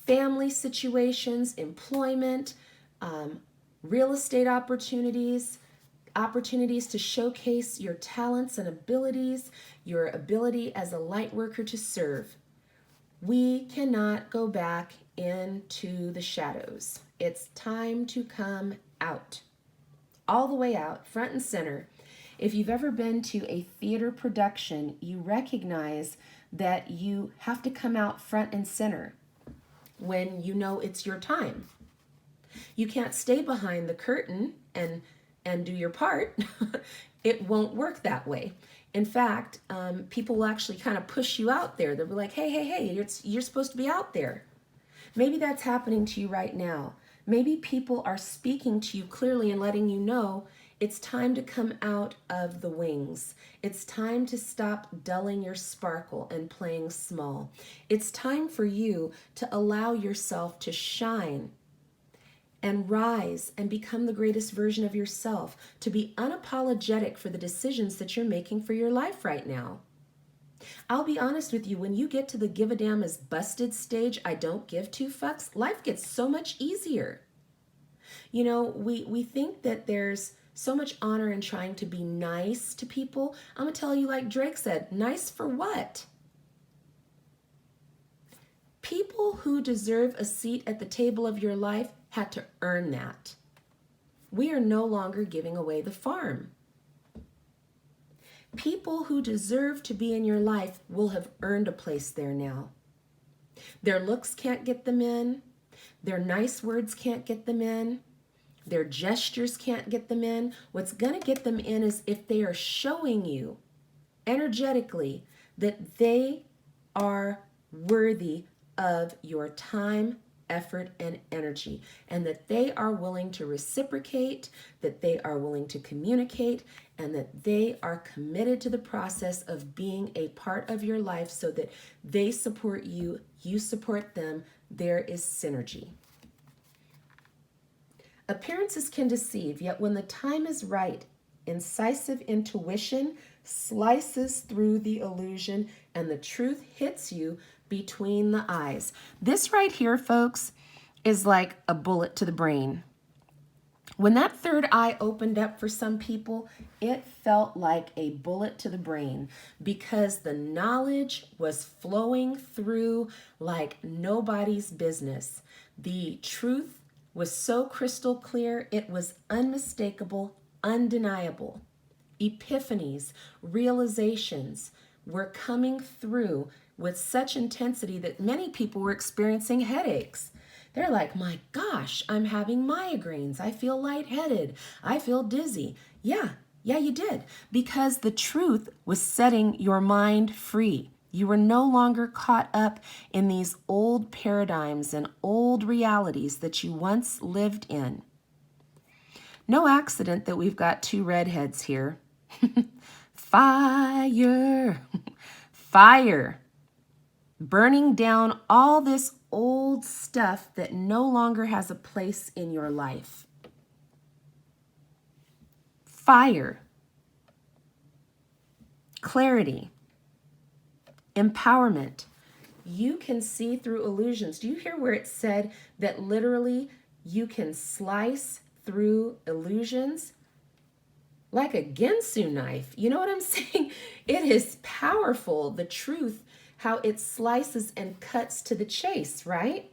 family situations, employment, real estate opportunities to showcase your talents and abilities, your ability as a light worker to serve. We cannot go back into the shadows. It's time to come out, all the way out, front and center. If you've ever been to a theater production, you recognize that you have to come out front and center when you know it's your time. You can't stay behind the curtain and do your part. It won't work that way. In fact, people will actually kind of push you out there. They'll be like, hey, you're supposed to be out there. Maybe that's happening to you right now. Maybe people are speaking to you clearly and letting you know it's time to come out of the wings. It's time to stop dulling your sparkle and playing small. It's time for you to allow yourself to shine and rise and become the greatest version of yourself, to be unapologetic for the decisions that you're making for your life right now. I'll be honest with you, when you get to the give a damn is busted stage, I don't give two fucks, life gets so much easier. You know, we think that there's so much honor in trying to be nice to people. I'm gonna tell you, like Drake said, nice for what? People who deserve a seat at the table of your life had to earn that. We are no longer giving away the farm. People who deserve to be in your life will have earned a place there now. Their looks can't get them in. Their nice words can't get them in. Their gestures can't get them in. What's going to get them in is if they are showing you energetically that they are worthy of your time, effort, and energy, and that they are willing to reciprocate, that they are willing to communicate, and that they are committed to the process of being a part of your life so that they support you, you support them. There is synergy. Appearances can deceive, yet when the time is right, incisive intuition slices through the illusion and the truth hits you between the eyes. This right here, folks, is like a bullet to the brain. When that third eye opened up for some people, it felt like a bullet to the brain because the knowledge was flowing through like nobody's business. The truth was so crystal clear, it was unmistakable, undeniable. Epiphanies, realizations were coming through with such intensity that many people were experiencing headaches. They're like, my gosh, I'm having migraines. I feel lightheaded. I feel dizzy. Yeah, you did. Because the truth was setting your mind free. You were no longer caught up in these old paradigms and old realities that you once lived in. No accident that we've got two redheads here. Fire, fire, burning down all this old stuff that no longer has a place in your life. Fire, clarity, empowerment. You can see through illusions. Do you hear where it said that literally you can slice through illusions like a Ginsu knife? You know what I'm saying? It is powerful, the truth, how it slices and cuts to the chase, right?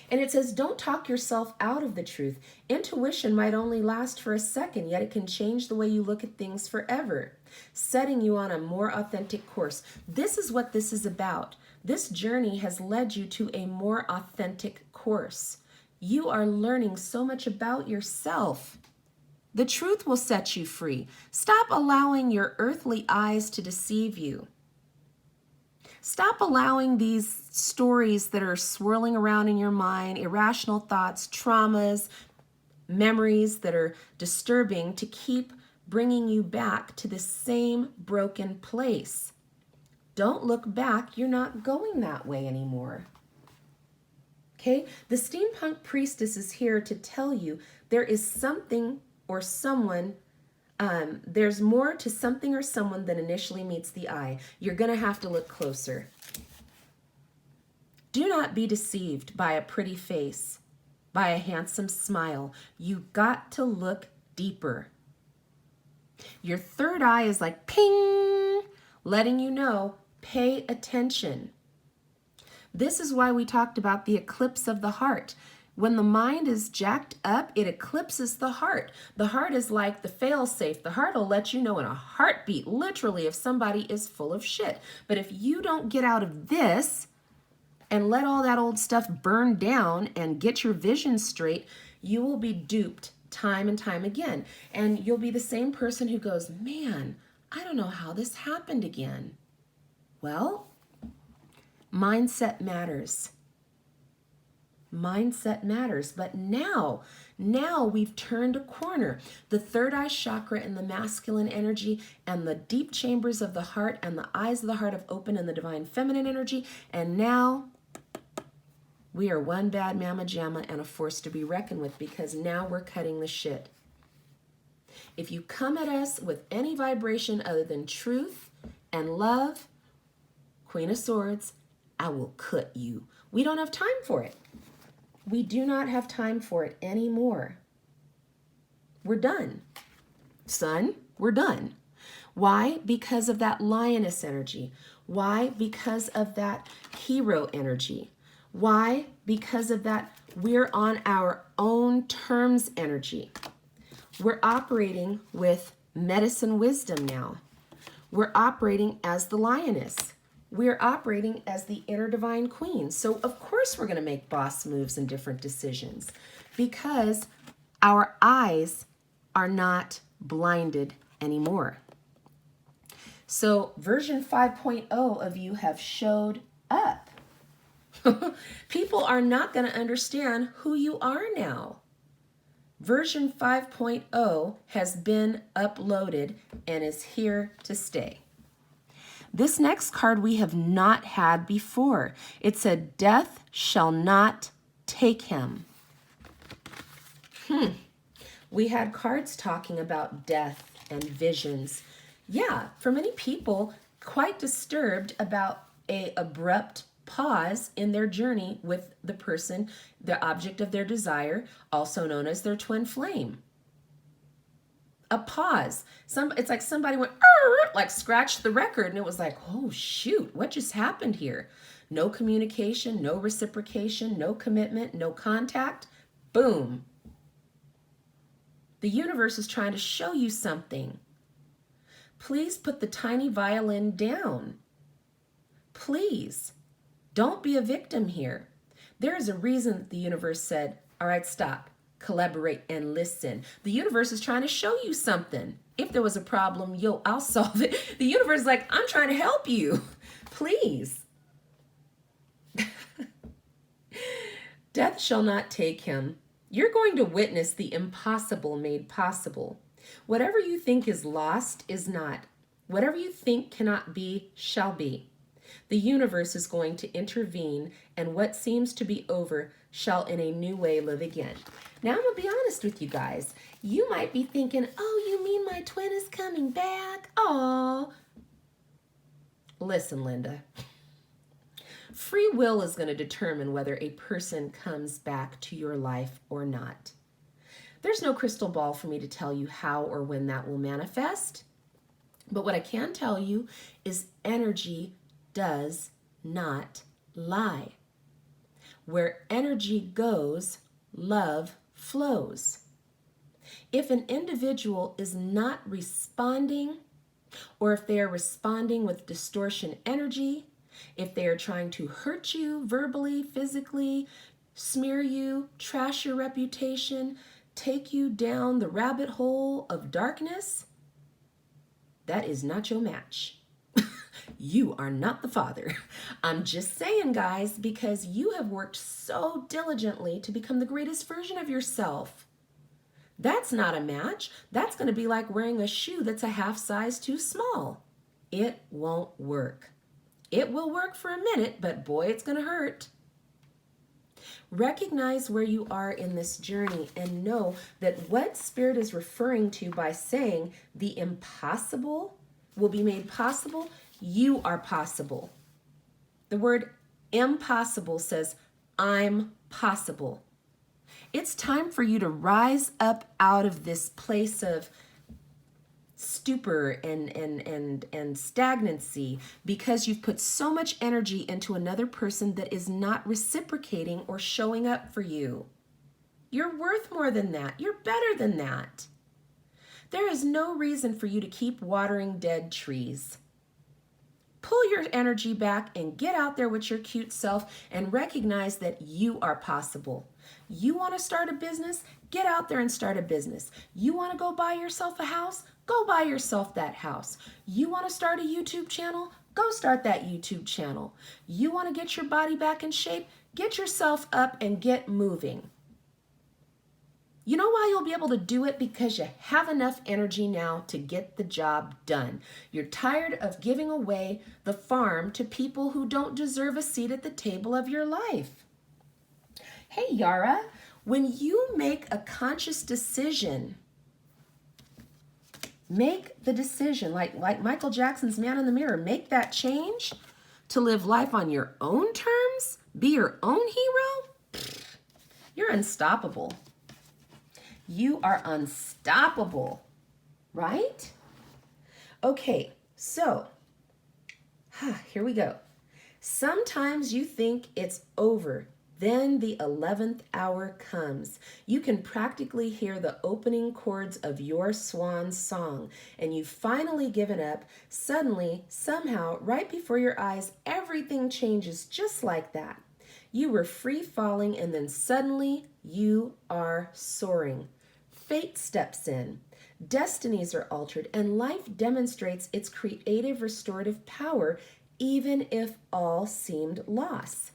And it says, don't talk yourself out of the truth. Intuition might only last for a second, yet it can change the way you look at things forever, setting you on a more authentic course. This is what this is about. This journey has led you to a more authentic course. You are learning so much about yourself. The truth will set you free. Stop allowing your earthly eyes to deceive you. Stop allowing these stories that are swirling around in your mind, irrational thoughts, traumas, memories that are disturbing, to keep bringing you back to the same broken place. Don't look back. You're not going that way anymore. Okay? The steampunk priestess is here to tell you there is something or someone, there's more to something or someone than initially meets the eye. You're going to have to look closer. Do not be deceived by a pretty face, by a handsome smile. You got to look deeper. Your third eye is like ping, letting you know, pay attention. This is why we talked about the eclipse of the heart. When the mind is jacked up, it eclipses the heart. The heart is like the fail-safe. The heart will let you know in a heartbeat, literally, if somebody is full of shit. But if you don't get out of this and let all that old stuff burn down and get your vision straight, you will be duped time and time again. And you'll be the same person who goes, man, I don't know how this happened again. Well, mindset matters. Mindset matters. But now we've turned a corner. The third eye chakra and the masculine energy and the deep chambers of the heart and the eyes of the heart have opened in the divine feminine energy. And now we are one bad mama jamma and a force to be reckoned with, because now we're cutting the shit. If you come at us with any vibration other than truth and love, Queen of Swords, I will cut you. We don't have time for it. We do not have time for it anymore. We're done. Son, we're done. Why? Because of that lioness energy. Why? Because of that hero energy. Why? Because of that we're on our own terms energy. We're operating with medicine wisdom now. We're operating as the lioness. We're operating as the inner divine queen. So of course we're going to make boss moves and different decisions, because our eyes are not blinded anymore. So version 5.0 of you have showed up. People are not going to understand who you are now. Version 5.0 has been uploaded and is here to stay. This next card we have not had before. It said, death shall not take him. We had cards talking about death and visions. Yeah, for many people, quite disturbed about an abrupt pause in their journey with the person, the object of their desire, also known as their twin flame. A pause. It's like somebody went, like scratched the record, and it was like, oh shoot, what just happened here? No communication, no reciprocation, no commitment, no contact. Boom. The universe is trying to show you something. Please put the tiny violin down. Please. Don't be a victim here. There is a reason that the universe said, all right, stop, collaborate, and listen. The universe is trying to show you something. If there was a problem, I'll solve it. The universe is like, I'm trying to help you. Please. Death shall not take him. You're going to witness the impossible made possible. Whatever you think is lost is not. Whatever you think cannot be, shall be. The universe is going to intervene, and what seems to be over shall in a new way live again. Now, I'm going to be honest with you guys. You might be thinking, oh, you mean my twin is coming back? Oh. Listen, Linda. Free will is going to determine whether a person comes back to your life or not. There's no crystal ball for me to tell you how or when that will manifest. But what I can tell you is energy does not lie. Where energy goes, love flows. If an individual is not responding, or if they are responding with distortion energy, if they are trying to hurt you verbally, physically, smear you, trash your reputation, take you down the rabbit hole of darkness, that is not your match. You are not the father. I'm just saying, guys, because you have worked so diligently to become the greatest version of yourself. That's not a match. That's going to be like wearing a shoe that's a half size too small. It won't work. It will work for a minute, but boy, it's going to hurt. Recognize where you are in this journey and know that what Spirit is referring to by saying the impossible will be made possible, you are possible. The word impossible says, I'm possible. It's time for you to rise up out of this place of stupor and stagnancy because you've put so much energy into another person that is not reciprocating or showing up for you. You're worth more than that. You're better than that. There is no reason for you to keep watering dead trees. Pull your energy back and get out there with your cute self and recognize that you are possible. You want to start a business? Get out there and start a business. You want to go buy yourself a house? Go buy yourself that house. You want to start a YouTube channel? Go start that YouTube channel. You want to get your body back in shape? Get yourself up and get moving. You know why you'll be able to do it? Because you have enough energy now to get the job done. You're tired of giving away the farm to people who don't deserve a seat at the table of your life. Hey, Yara, when you make a conscious decision, make the decision, like Michael Jackson's Man in the Mirror, make that change to live life on your own terms, be your own hero, you're unstoppable. You are unstoppable, right? Okay, so here we go. Sometimes you think it's over. Then the 11th hour comes. You can practically hear the opening chords of your swan song, and you've finally given up. Suddenly, somehow, right before your eyes, everything changes just like that. You were free falling, and then suddenly you are soaring. Fate steps in. Destinies are altered, and life demonstrates its creative restorative power, even if all seemed lost.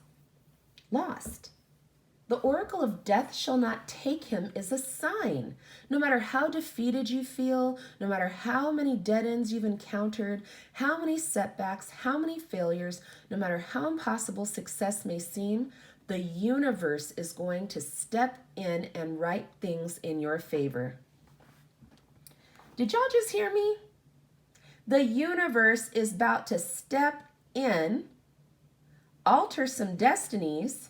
The oracle of death shall not take him is a sign. No matter how defeated you feel, no matter how many dead ends you've encountered, how many setbacks, how many failures, no matter how impossible success may seem, the universe is going to step in and write things in your favor. Did y'all just hear me? The universe is about to step in, alter some destinies,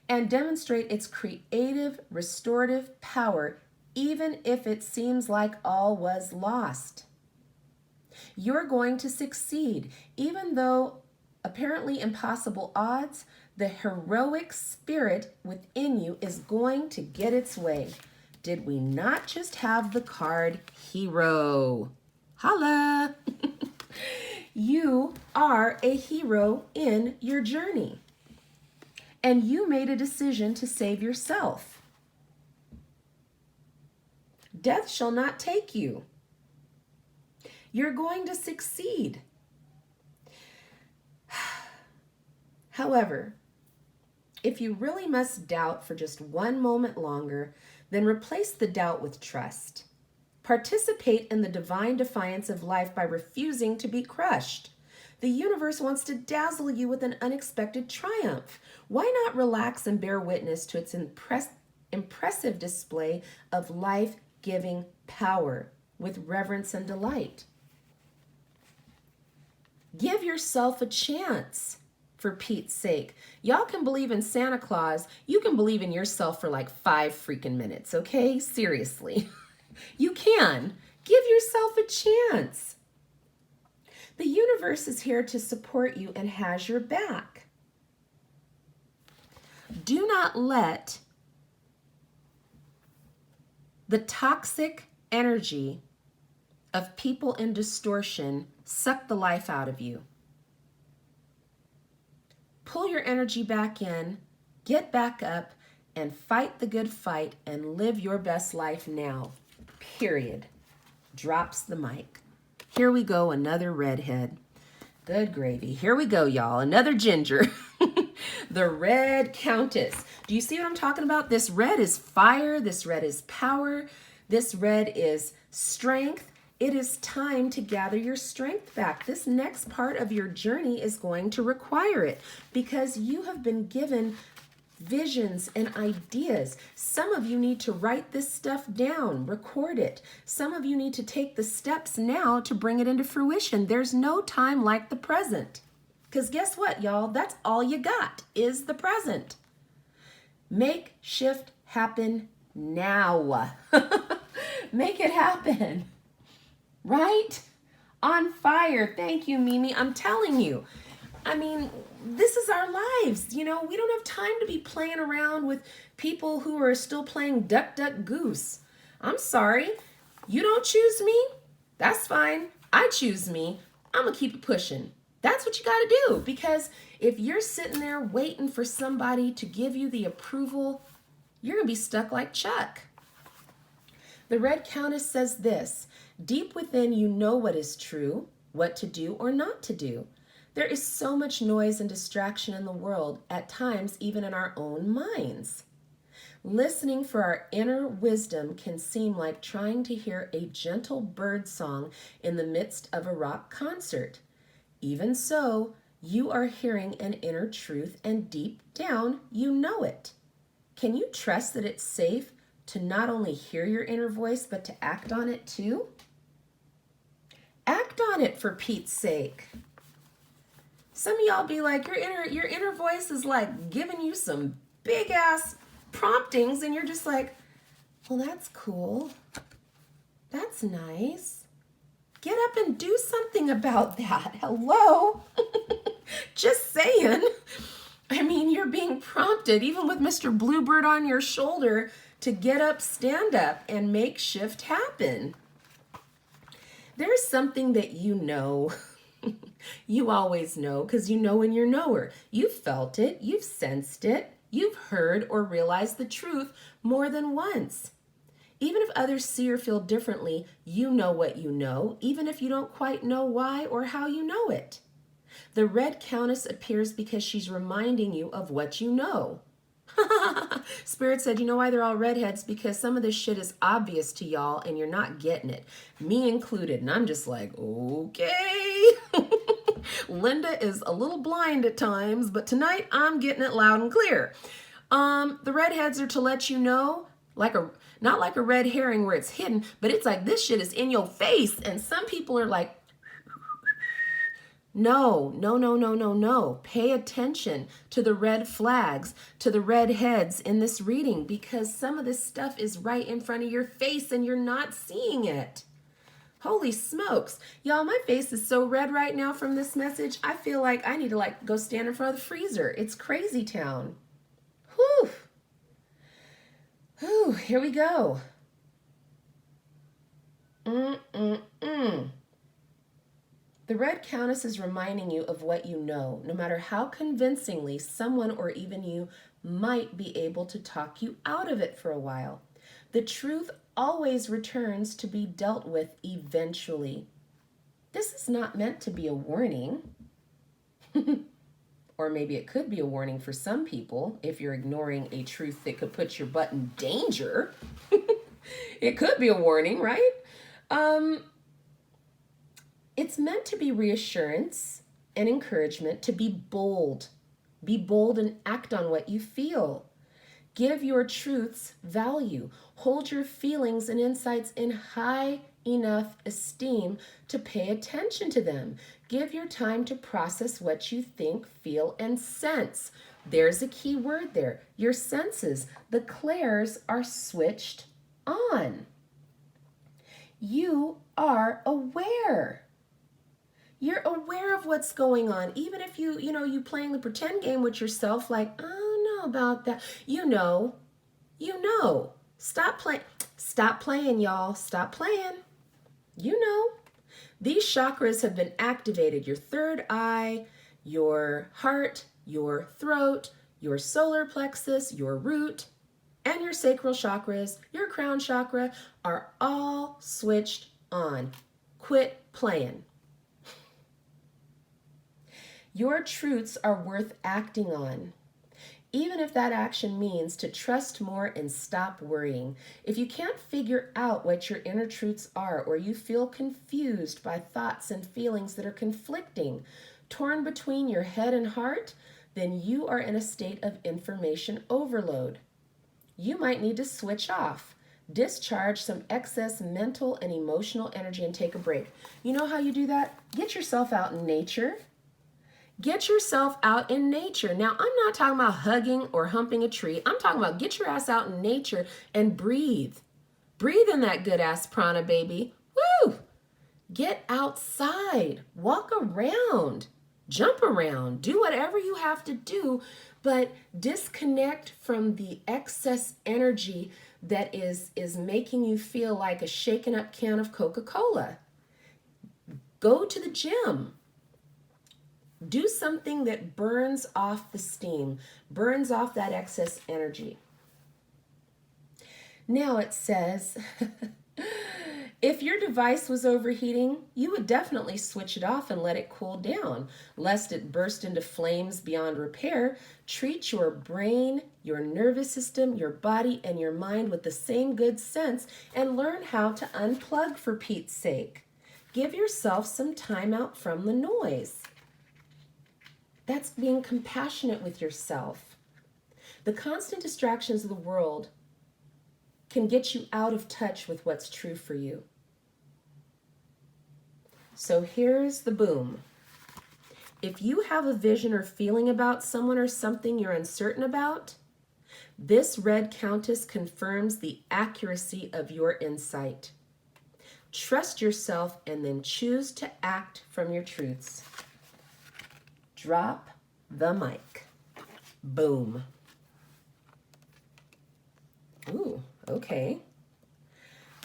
and demonstrate its creative, restorative power, even if it seems like all was lost. You're going to succeed, even though apparently impossible odds, the heroic spirit within you is going to get its way. Did we not just have the card hero? Holla! You are a hero in your journey. And you made a decision to save yourself. Death shall not take you. You're going to succeed. However, if you really must doubt for just one moment longer, then replace the doubt with trust. Participate in the divine defiance of life by refusing to be crushed. The universe wants to dazzle you with an unexpected triumph. Why not relax and bear witness to its impressive display of life-giving power with reverence and delight? Give yourself a chance, for Pete's sake. Y'all can believe in Santa Claus. You can believe in yourself for like 5 freaking minutes, okay? Seriously. You can. Give yourself a chance. The universe is here to support you and has your back. Do not let the toxic energy of people in distortion suck the life out of you. Pull your energy back in Get back up and fight the good fight and live your best life now. Period. Drops the mic. Here we go, another redhead. Good gravy. Here we go, y'all. Another ginger. The Red Countess. Do you see what I'm talking about? This red is fire. This red is power. This red is strength. It is time to gather your strength back. This next part of your journey is going to require it because you have been given visions and ideas. Some of you need to write this stuff down, record it. Some of you need to take the steps now to bring it into fruition. There's no time like the present. Because guess what, y'all? That's all you got is the present. Make shift happen now. Make it happen. Right? On fire. Thank you, Mimi. I'm telling you. I mean, this is our lives. You know, we don't have time to be playing around with people who are still playing duck, duck, goose. I'm sorry. You don't choose me? That's fine. I choose me. I'm going to keep it pushing. That's what you got to do, because if you're sitting there waiting for somebody to give you the approval, you're going to be stuck like Chuck. The Red Countess says this: deep within you know what is true, what to do or not to do. There is so much noise and distraction in the world, at times even in our own minds. Listening for our inner wisdom can seem like trying to hear a gentle bird song in the midst of a rock concert. Even so, you are hearing an inner truth, and deep down, you know it. Can you trust that it's safe to not only hear your inner voice, but to act on it too? Act on it, for Pete's sake. Some of y'all be like, your inner voice is like giving you some big ass promptings, and you're just like, well, that's cool. That's nice. Get up and do something about that. Hello? Just saying. I mean, you're being prompted, even with Mr. Bluebird on your shoulder, to get up, stand up, and make shift happen. There's something that you know. You always know, because you know when you're knower. You've felt it, you've sensed it, you've heard or realized the truth more than once. Even if others see or feel differently, you know what you know, even if you don't quite know why or how you know it. The Red Countess appears because she's reminding you of what you know. Spirit said, you know why they're all redheads? Because some of this shit is obvious to y'all and you're not getting it. Me included. And I'm just like, okay. Linda is a little blind at times, but tonight I'm getting it loud and clear. The redheads are to let you know, not like a red herring where it's hidden, but it's like this shit is in your face. And some people are like, no. Pay attention to the red flags, to the red heads in this reading, because some of this stuff is right in front of your face and you're not seeing it. Holy smokes. Y'all, my face is so red right now from this message. I feel like I need to go stand in front of the freezer. It's crazy town. Whew. Whew, here we go. The Red Countess is reminding you of what you know, no matter how convincingly someone or even you might be able to talk you out of it for a while. The truth always returns to be dealt with eventually. This is not meant to be a warning. Or maybe it could be a warning for some people if you're ignoring a truth that could put your butt in danger. It could be a warning, right? It's meant to be reassurance and encouragement to be bold. Be bold and act on what you feel. Give your truths value. Hold your feelings and insights in high enough esteem to pay attention to them. Give your time to process what you think, feel, and sense. There's a key word there. Your senses. The clairs are switched on. You are aware. You're aware of what's going on. Even if you playing the pretend game with yourself, like, I don't know about that. You know. Stop playing, y'all. Stop playing. You know. These chakras have been activated. Your third eye, your heart, your throat, your solar plexus, your root, and your sacral chakras, your crown chakra, are all switched on. Quit playing. Your truths are worth acting on, even if that action means to trust more and stop worrying. If you can't figure out what your inner truths are, or you feel confused by thoughts and feelings that are conflicting, torn between your head and heart, then you are in a state of information overload. You might need to switch off, discharge some excess mental and emotional energy, and take a break. You know how you do that? Get yourself out in nature. Get yourself out in nature. Now, I'm not talking about hugging or humping a tree. I'm talking about get your ass out in nature and breathe. Breathe in that good ass prana, baby. Woo! Get outside. Walk around. Jump around. Do whatever you have to do, but disconnect from the excess energy that is making you feel like a shaken up can of Coca-Cola. Go to the gym. Do something that burns off the steam, burns off that excess energy. Now it says, if your device was overheating, you would definitely switch it off and let it cool down. Lest it burst into flames beyond repair, treat your brain, your nervous system, your body, and your mind with the same good sense and learn how to unplug, for Pete's sake. Give yourself some time out from the noise. That's being compassionate with yourself. The constant distractions of the world can get you out of touch with what's true for you. So here's the boom. If you have a vision or feeling about someone or something you're uncertain about, this red countess confirms the accuracy of your insight. Trust yourself and then choose to act from your truths. Drop the mic. Boom. Ooh, okay.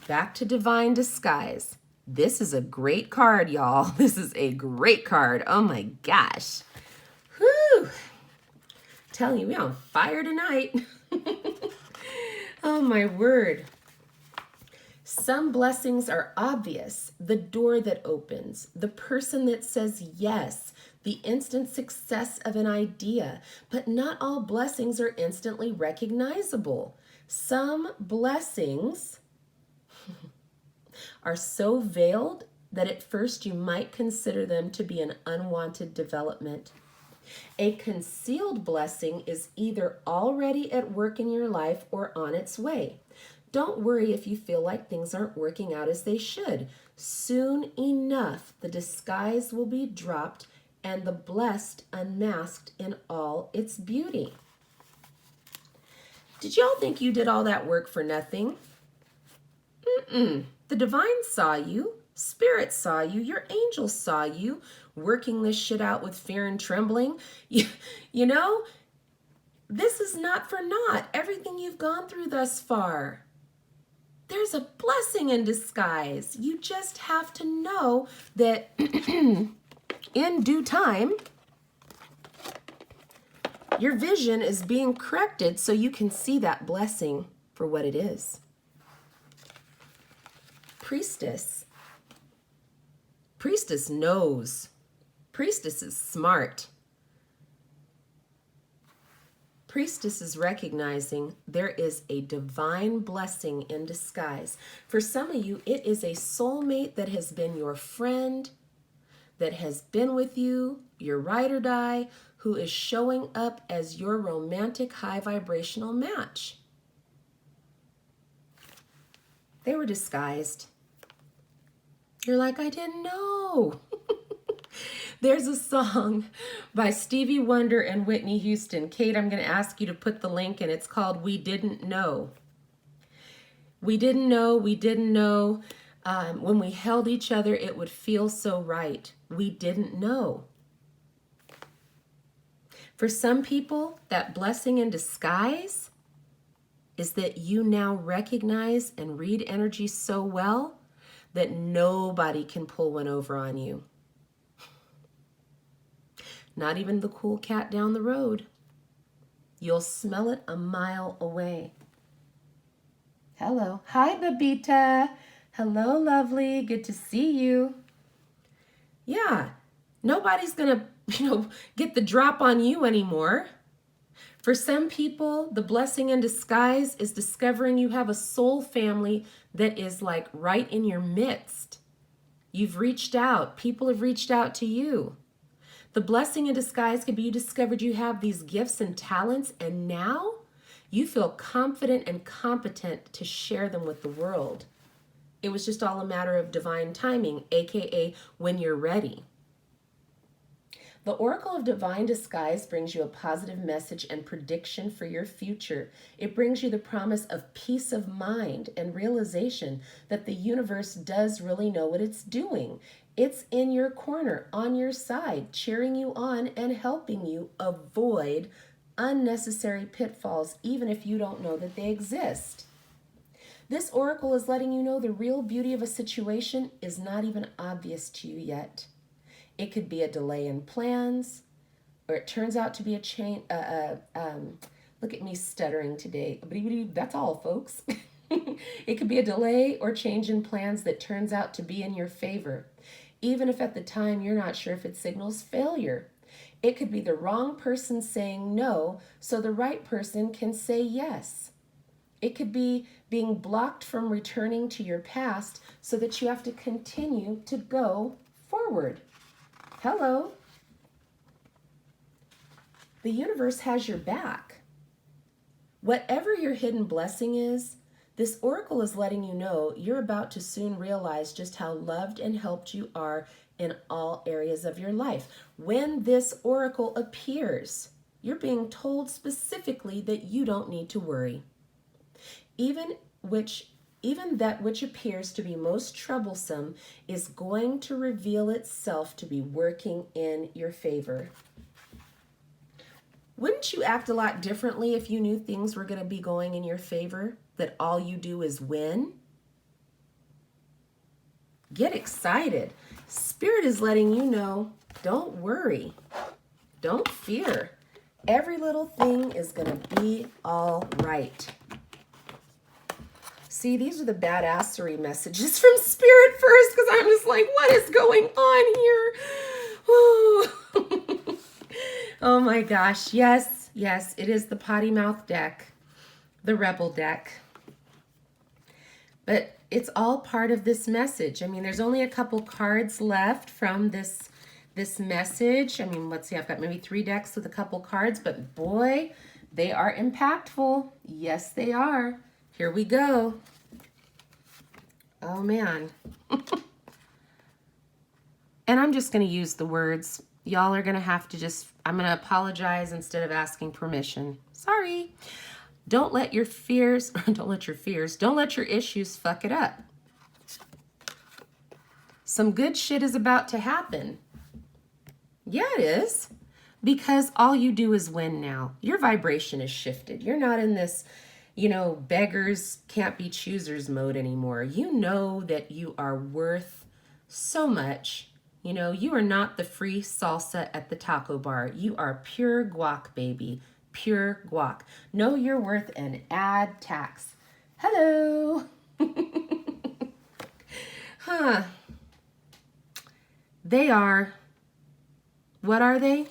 Back to divine disguise. This is a great card, y'all. This is a great card. Oh my gosh. Whew. Telling you, we on fire tonight. Oh my word. Some blessings are obvious. The door that opens, the person that says yes, the instant success of an idea. But not all blessings are instantly recognizable. Some blessings are so veiled that at first you might consider them to be an unwanted development. A concealed blessing is either already at work in your life or on its way. Don't worry if you feel like things aren't working out as they should. Soon enough, the disguise will be dropped and the blessed unmasked in all its beauty. Did y'all think you did all that work for nothing? The divine saw you. Spirit saw you. Your angels saw you working this shit out with fear and trembling. You know, this is not for naught. Everything you've gone through thus far. There's a blessing in disguise. You just have to know that in due time, your vision is being corrected so you can see that blessing for what it is. Priestess. Priestess knows. Priestess is smart. Priestess is recognizing there is a divine blessing in disguise. For some of you, it is a soulmate that has been your friend, that has been with you, your ride or die, who is showing up as your romantic high vibrational match. They were disguised. You're like, I didn't know. There's a song by Stevie Wonder and Whitney Houston. Kate, I'm going to ask you to put the link, and it's called We Didn't Know. We didn't know, we didn't know. When we held each other, it would feel so right. We didn't know. For some people, that blessing in disguise is that you now recognize and read energy so well that nobody can pull one over on you. Not even the cool cat down the road. You'll smell it a mile away. Hello. Hi, Babita. Hello, lovely. Good to see you. Yeah, nobody's going to, get the drop on you anymore. For some people, the blessing in disguise is discovering you have a soul family that is like right in your midst. You've reached out. People have reached out to you. The blessing in disguise could be you discovered you have these gifts and talents, and now you feel confident and competent to share them with the world. It was just all a matter of divine timing, aka when you're ready. The Oracle of Divine Disguise brings you a positive message and prediction for your future. It brings you the promise of peace of mind and realization that the universe does really know what it's doing. It's in your corner, on your side, cheering you on and helping you avoid unnecessary pitfalls, even if you don't know that they exist. This oracle is letting you know the real beauty of a situation is not even obvious to you yet. It could be a delay in plans, or it turns out to be a change. Look at me stuttering today. That's all, folks. It could be a delay or change in plans that turns out to be in your favor, even if at the time you're not sure if it signals failure. It could be the wrong person saying no, so the right person can say yes. It could be being blocked from returning to your past so that you have to continue to go forward. Hello. The universe has your back. Whatever your hidden blessing is, this oracle is letting you know you're about to soon realize just how loved and helped you are in all areas of your life. When this oracle appears, you're being told specifically that you don't need to worry. Even that which appears to be most troublesome is going to reveal itself to be working in your favor. Wouldn't you act a lot differently if you knew things were going to be going in your favor, that all you do is win? Get excited. Spirit is letting you know, don't worry. Don't fear. Every little thing is going to be all right. See, these are the badassery messages from Spirit first, because I'm just like, what is going on here? Oh my gosh. Yes, it is the potty mouth deck, the rebel deck. But it's all part of this message. I mean, there's only a couple cards left from this message. I mean, let's see, I've got maybe 3 decks with a couple cards, but boy, they are impactful. Yes, they are. Here we go. Oh, man. And I'm just going to use the words. Y'all are going to have to I'm going to apologize instead of asking permission. Sorry. Don't let your issues fuck it up. Some good shit is about to happen. Yeah, it is. Because all you do is win now. Your vibration is shifted. You're not in this, beggars can't be choosers mode anymore. You know that you are worth so much. You are not the free salsa at the taco bar. You are pure guac, baby. Pure guac. Know you're worth an ad tax. Hello. Huh. They are. What are they?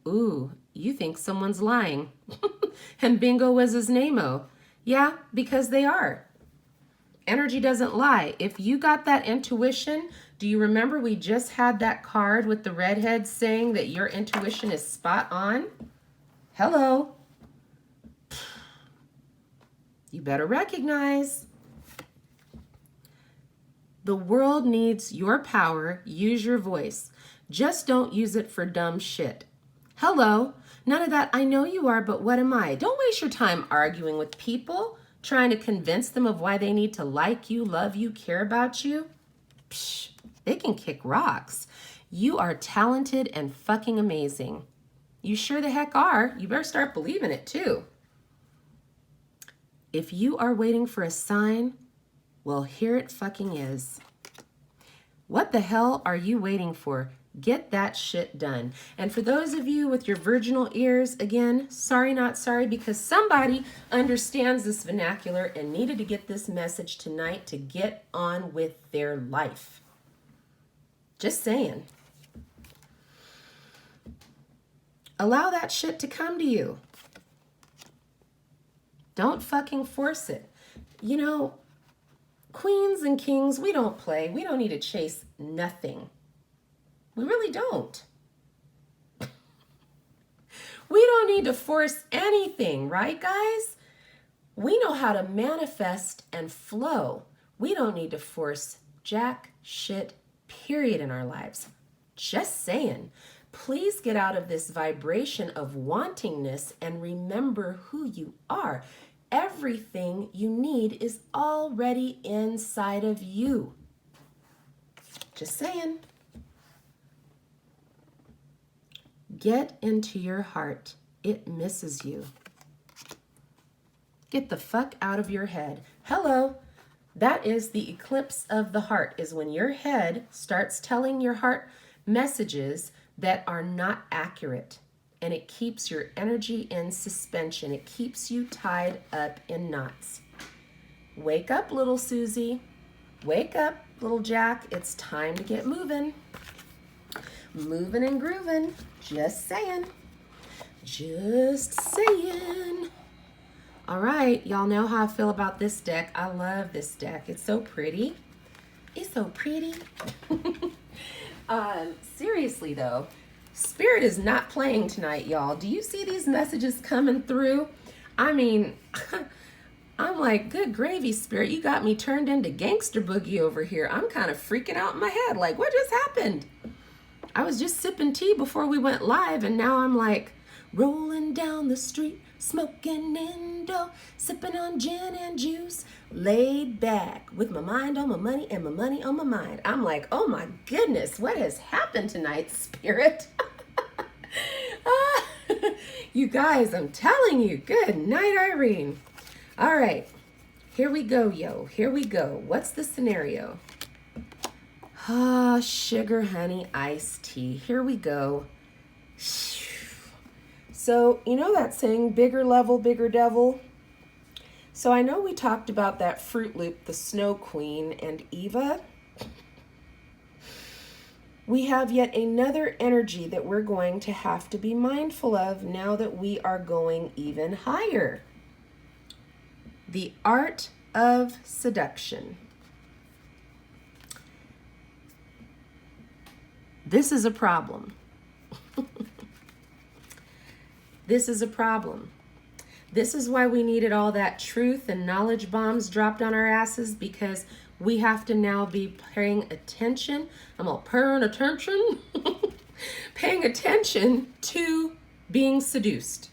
Ooh, you think someone's lying. And bingo was his name-o. Yeah, because they are. Energy doesn't lie. If you got that intuition, do you remember we just had that card with the redhead saying that your intuition is spot on? Hello. You better recognize. The world needs your power. Use your voice. Just don't use it for dumb shit. Hello. None of that, I know you are, but what am I? Don't waste your time arguing with people, trying to convince them of why they need to like you, love you, care about you. Psh, they can kick rocks. You are talented and fucking amazing. You sure the heck are. You better start believing it too. If you are waiting for a sign, well, here it fucking is. What the hell are you waiting for? Get that shit done. And for those of you with your virginal ears, again, sorry, not sorry, because somebody understands this vernacular and needed to get this message tonight to get on with their life. Just saying. Allow that shit to come to you. Don't fucking force it. You know, queens and kings, we don't play. We don't need to chase nothing. We really don't. We don't need to force anything, right, guys? We know how to manifest and flow. We don't need to force jack shit, period, in our lives. Just saying. Please get out of this vibration of wantingness and remember who you are. Everything you need is already inside of you. Just saying. Get into your heart. It misses you. Get the fuck out of your head. Hello. That is the eclipse of the heart, is when your head starts telling your heart messages that are not accurate. And it keeps your energy in suspension. It keeps you tied up in knots. Wake up, little Susie. Wake up, little Jack. It's time to get moving. Moving and grooving. Just saying. Just saying. All right, y'all know how I feel about this deck. I love this deck. It's so pretty. It's so pretty. Seriously though, Spirit is not playing tonight, y'all. Do you see these messages coming through? I mean, I'm like, good gravy, Spirit. You got me turned into Gangster Boogie over here. I'm kind of freaking out in my head. Like, what just happened? I was just sipping tea before we went live, and now I'm like rolling down the street, smoking Indo, sipping on gin and juice, laid back with my mind on my money and my money on my mind. I'm like, oh my goodness, what has happened tonight, Spirit? You guys, I'm telling you, good night, Irene. All right, here we go, yo. Here we go. What's the scenario? Sugar, honey, iced tea. Here we go. So, you know that saying, bigger level, bigger devil? So I know we talked about that Fruit Loop, the Snow Queen, and Eva. We have yet another energy that we're going to have to be mindful of now that we are going even higher. The art of seduction. This is a problem. This is a problem. This is why we needed all that truth and knowledge bombs dropped on our asses, because we have to now be paying attention. I'm all paying attention. Paying attention to being seduced.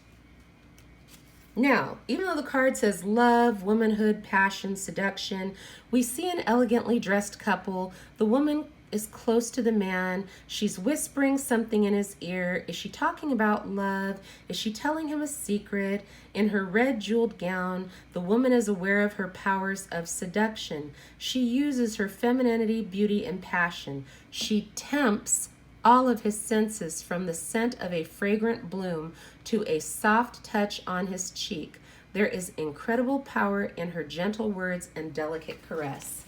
Now, even though the card says love, womanhood, passion, seduction, we see an elegantly dressed couple. The woman is close to the man. She's whispering something in his ear. Is she talking about love? Is she telling him a secret? In her red jeweled gown, the woman is aware of her powers of seduction. She uses her femininity, beauty, and passion. She tempts all of his senses, from the scent of a fragrant bloom to a soft touch on his cheek. There is incredible power in her gentle words and delicate caress.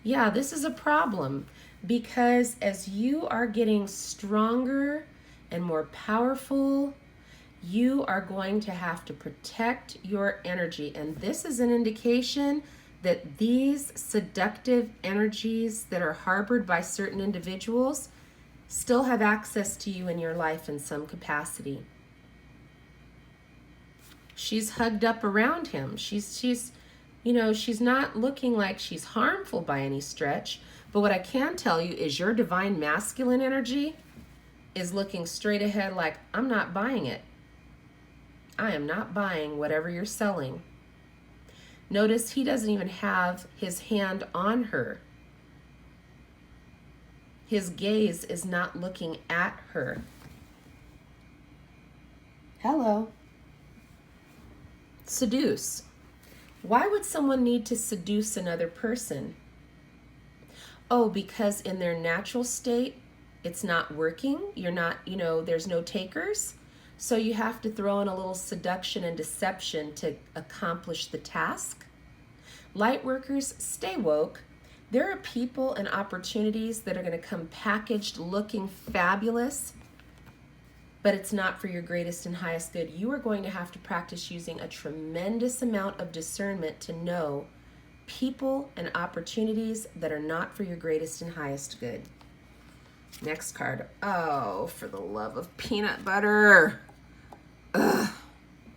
Yeah, this is a problem, because as you are getting stronger and more powerful, you are going to have to protect your energy. And this is an indication that these seductive energies that are harbored by certain individuals still have access to you in your life in some capacity. She's hugged up around him. She's not looking like she's harmful by any stretch. But what I can tell you is your divine masculine energy is looking straight ahead like, I'm not buying it. I am not buying whatever you're selling. Notice he doesn't even have his hand on her. His gaze is not looking at her. Hello. Seduce. Why would someone need to seduce another person? Oh, because in their natural state, it's not working. You're not, there's no takers. So you have to throw in a little seduction and deception to accomplish the task. Light workers, stay woke. There are people and opportunities that are going to come packaged looking fabulous, but it's not for your greatest and highest good. You are going to have to practice using a tremendous amount of discernment to know people and opportunities that are not for your greatest and highest good. Next card. Oh, for the love of peanut butter. Ugh,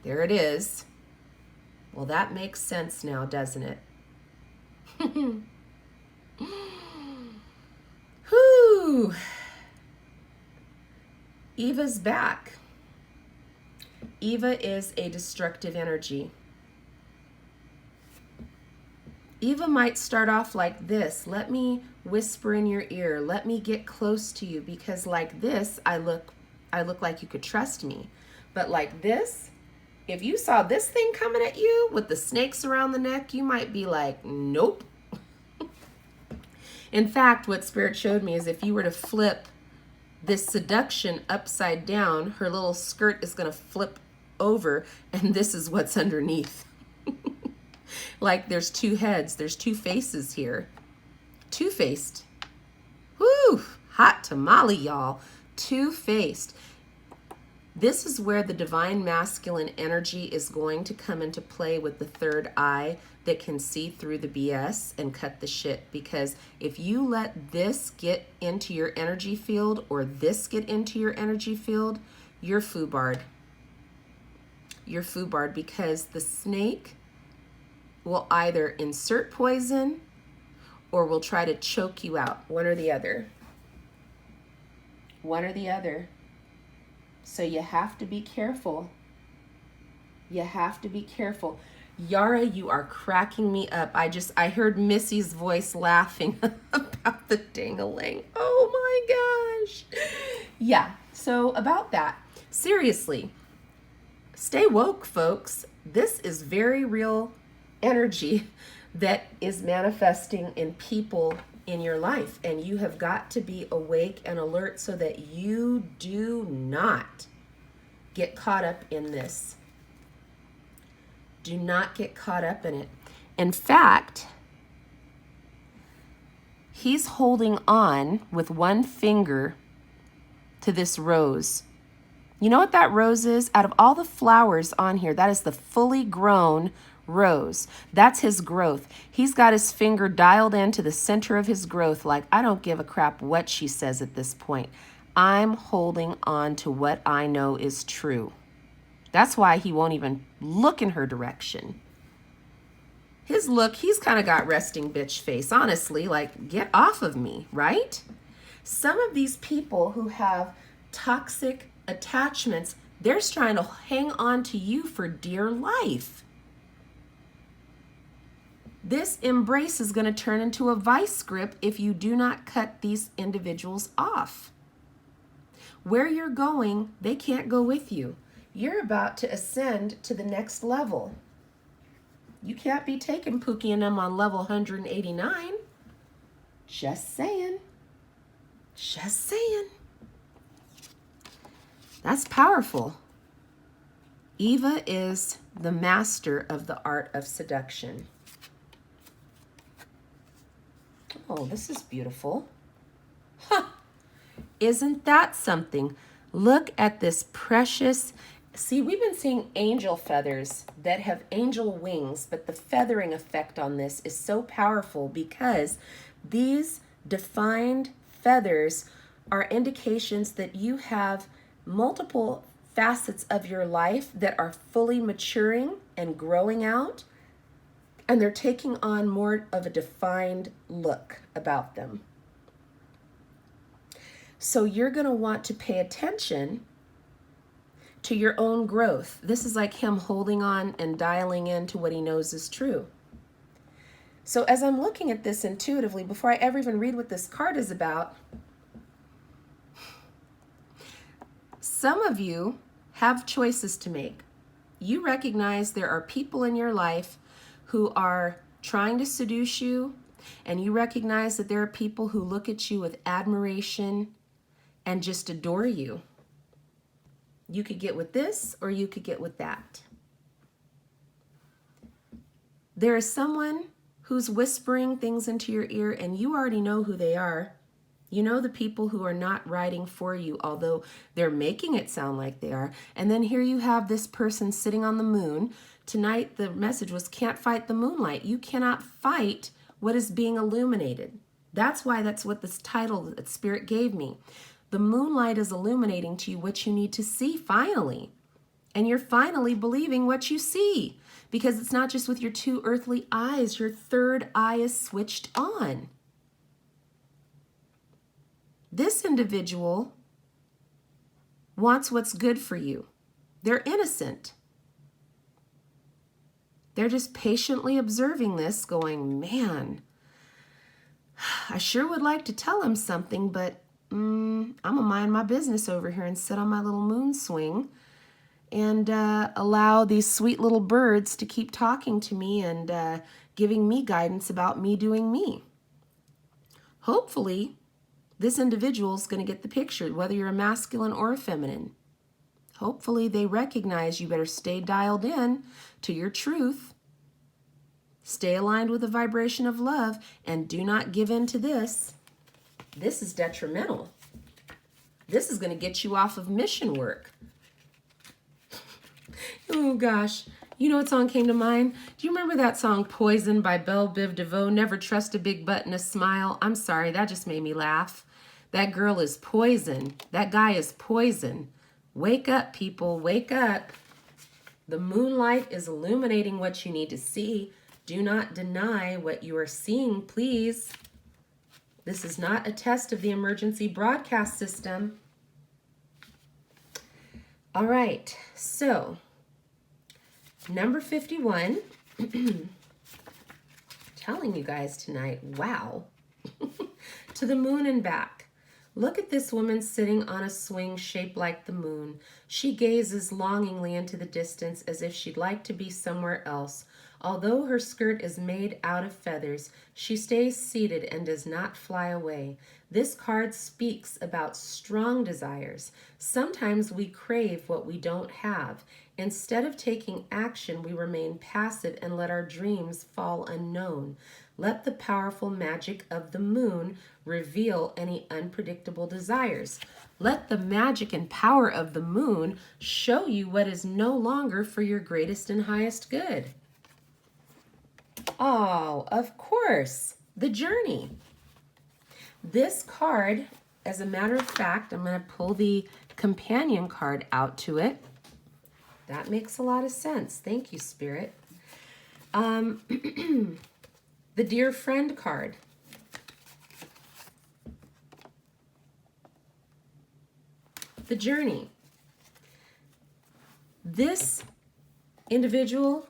there it is. Well, that makes sense now, doesn't it? Whew. Eva's back. Eva is a destructive energy. Eva might start off like this. Let me whisper in your ear. Let me get close to you, because like this, I look like you could trust me. But like this, if you saw this thing coming at you with the snakes around the neck, you might be like, nope. In fact, what Spirit showed me is if you were to flip this seduction upside down, her little skirt is going to flip over, and this is what's underneath. Like there's two heads, there's two faces here. Two-faced. Whoo! Hot tamale, y'all. Two-faced. This is where the divine masculine energy is going to come into play with the third eye that can see through the BS and cut the shit. Because if you let this get into your energy field or this get into your energy field, you're foobarred. You're foobarred, because the snake will either insert poison or will try to choke you out. One or the other. One or the other. So you have to be careful. You have to be careful. Yara, you are cracking me up. I heard Missy's voice laughing about the ding-a-ling. Oh my gosh. Yeah, so about that. Seriously, stay woke, folks. This is very real energy that is manifesting in people in your life, and you have got to be awake and alert so that you do not get caught up in this. Do not get caught up in it. In fact, he's holding on with one finger to this rose. You know what that rose is? Out of all the flowers on here, that is the fully grown rose. That's his growth. He's got his finger dialed into the center of his growth, like, I don't give a crap what she says at this point. I'm holding on to what I know is true. That's why he won't even look in her direction. His look, he's kind of got resting bitch face, honestly, like, get off of me, right? Some of these people who have toxic attachments, they're trying to hang on to you for dear life. This embrace is going to turn into a vice grip if you do not cut these individuals off. Where you're going, they can't go with you. You're about to ascend to the next level. You can't be taking Pookie and them on level 189. Just saying. Just saying. That's powerful. Eva is the master of the art of seduction. Oh, this is beautiful. Huh. Isn't that something? Look at this precious... See, we've been seeing angel feathers that have angel wings, but the feathering effect on this is so powerful because these defined feathers are indications that you have multiple facets of your life that are fully maturing and growing out, and they're taking on more of a defined look about them. So you're going to want to pay attention to your own growth. This is like him holding on and dialing into what he knows is true. So as I'm looking at this intuitively, before I ever even read what this card is about, some of you have choices to make. You recognize there are people in your life who are trying to seduce you, And you recognize that there are people who look at you with admiration and just adore you. You could get with this or you could get with that. There is someone who's whispering things into your ear and you already know who they are. You know the people who are not writing for you, although they're making it sound like they are. And then here you have this person sitting on the moon. Tonight the message was, can't fight the moonlight. You cannot fight what is being illuminated. That's why that's what this title that Spirit gave me. The moonlight is illuminating to you what you need to see finally. And you're finally believing what you see. Because it's not just with your two earthly eyes. Your third eye is switched on. This individual wants what's good for you. They're innocent. They're just patiently observing this, going, man, I sure would like to tell him something, but I'm going to mind my business over here and sit on my little moon swing and allow these sweet little birds to keep talking to me and giving me guidance about me doing me. Hopefully, this individual is going to get the picture, whether you're a masculine or a feminine. Hopefully they recognize you better stay dialed in to your truth. Stay aligned with the vibration of love and do not give in to this. This is detrimental. This is going to get you off of mission work. Oh gosh. You know what song came to mind? Do you remember that song Poison by Belle Biv DeVoe? Never trust a big butt and a smile. I'm sorry, that just made me laugh. That girl is poison. That guy is poison. Wake up, people, wake up. The moonlight is illuminating what you need to see. Do not deny what you are seeing, please. This is not a test of the emergency broadcast system. All right, so number 51. Telling you guys tonight, wow. To the moon and back. Look at this woman sitting on a swing shaped like the moon. She gazes longingly into the distance as if she'd like to be somewhere else. Although her skirt is made out of feathers, she stays seated and does not fly away. This card speaks about strong desires. Sometimes we crave what we don't have. Instead of taking action, we remain passive and let our dreams fall unknown. Let the powerful magic of the moon reveal any unpredictable desires. Let the magic and power of the moon show you what is no longer for your greatest and highest good. Oh, of course, the journey. This card, as a matter of fact, I'm going to pull the companion card out to it. That makes a lot of sense. Thank you, Spirit. The Dear Friend card. The journey. This individual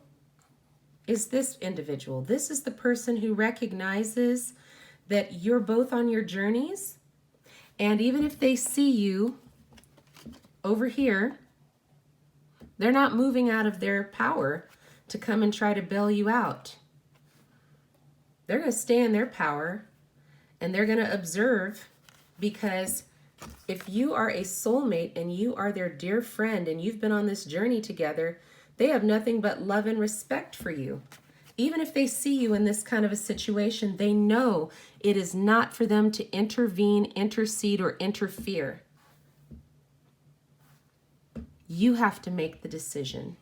is this individual. This is the person who recognizes that you're both on your journeys. And even if they see you over here, they're not moving out of their power to come and try to bail you out. They're going to stay in their power and they're going to observe, because if you are a soulmate and you are their dear friend and you've been on this journey together, they have nothing but love and respect for you. Even if they see you in this kind of a situation, they know it is not for them to intervene, intercede, or interfere. You have to make the decision.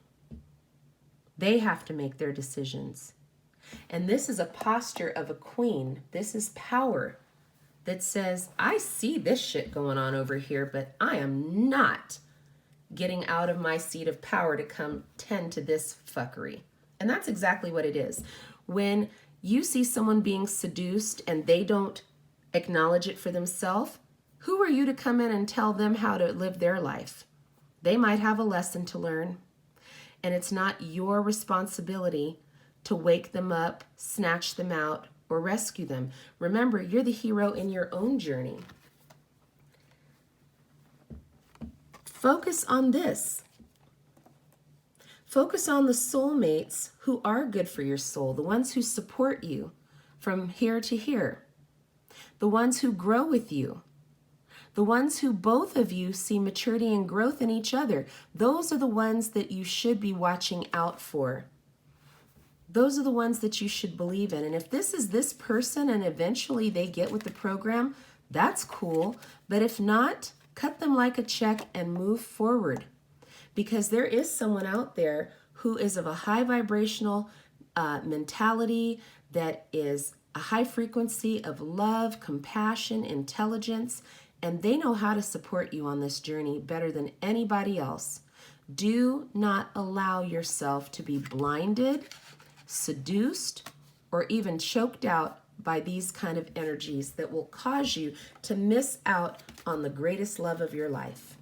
They have to make their decisions. And this is a posture of a queen. This is power that says, I see this shit going on over here, but I am not getting out of my seat of power to come tend to this fuckery. And that's exactly what it is. When you see someone being seduced and they don't acknowledge it for themselves, who are you to come in and tell them how to live their life? They might have a lesson to learn, and it's not your responsibility to wake them up, snatch them out, or rescue them. Remember, you're the hero in your own journey. Focus on this. Focus on the soulmates who are good for your soul, the ones who support you, from here to here, the ones who grow with you, the ones who both of you see maturity and growth in each other. Those are the ones that you should be watching out for. Those are the ones that you should believe in. And if this is this person and eventually they get with the program, that's cool. But if not, cut them like a check and move forward. Because there is someone out there who is of a high vibrational mentality, that is a high frequency of love, compassion, intelligence, and they know how to support you on this journey better than anybody else. Do not allow yourself to be blinded, seduced, or even choked out by these kind of energies that will cause you to miss out on the greatest love of your life.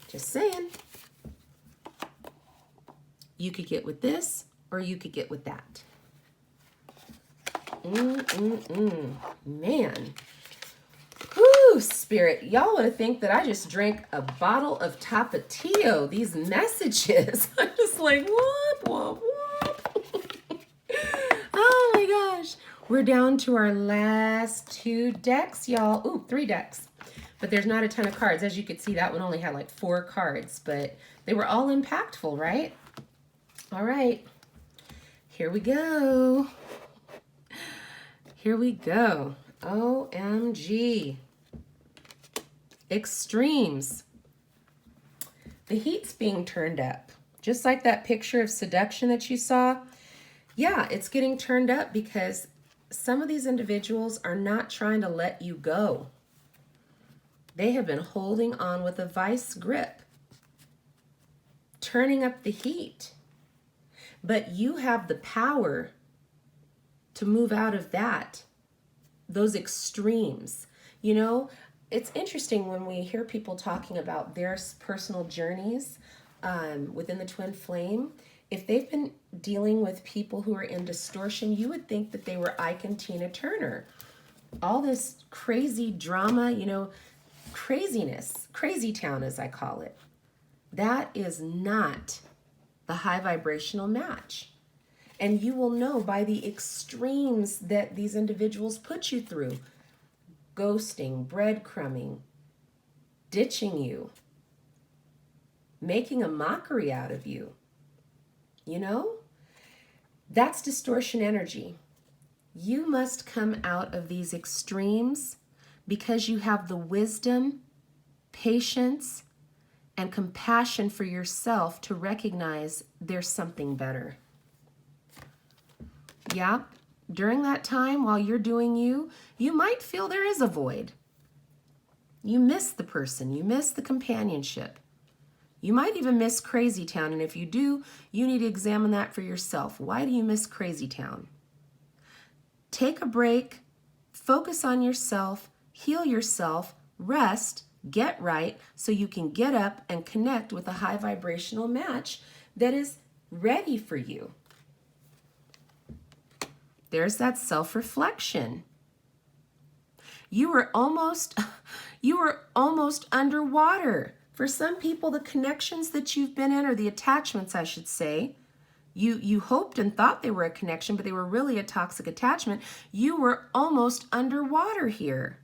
Just saying. You could get with this, or you could get with that. Man. Whew, Spirit. Y'all would think that I just drank a bottle of Tapatio. These messages. I'm just like, whoop, whoop, whoop. Oh my gosh. We're down to our last 2 decks, y'all. Ooh, 3 decks. But there's not a ton of cards. As you could see, that one only had like 4 cards. But they were all impactful, right? All right. Here we go. Here we go. OMG. Extremes. The heat's being turned up. Just like that picture of seduction that you saw. Yeah, it's getting turned up because some of these individuals are not trying to let you go. They have been holding on with a vice grip, turning up the heat. But you have the power to move out of that, those extremes. You know, it's interesting when we hear people talking about their personal journeys within the twin flame. If they've been dealing with people who are in distortion, you would think that they were Ike and Tina Turner. All this crazy drama, you know, craziness, crazy town as I call it. That is not the high vibrational match. And you will know by the extremes that these individuals put you through. Ghosting, breadcrumbing, ditching you, making a mockery out of you. You know? That's distortion energy. You must come out of these extremes because you have the wisdom, patience, and compassion for yourself to recognize there's something better. Yeah, during that time while you're doing you, you might feel there is a void. You miss the person, you miss the companionship. You might even miss Crazy Town, and if you do, you need to examine that for yourself. Why do you miss Crazy Town? Take a break, focus on yourself, heal yourself, rest, get right, so you can get up and connect with a high vibrational match that is ready for you. There's that self-reflection. You were almost underwater. For some people, the connections that you've been in, or the attachments, I should say, you hoped and thought they were a connection, but they were really a toxic attachment. You were almost underwater here.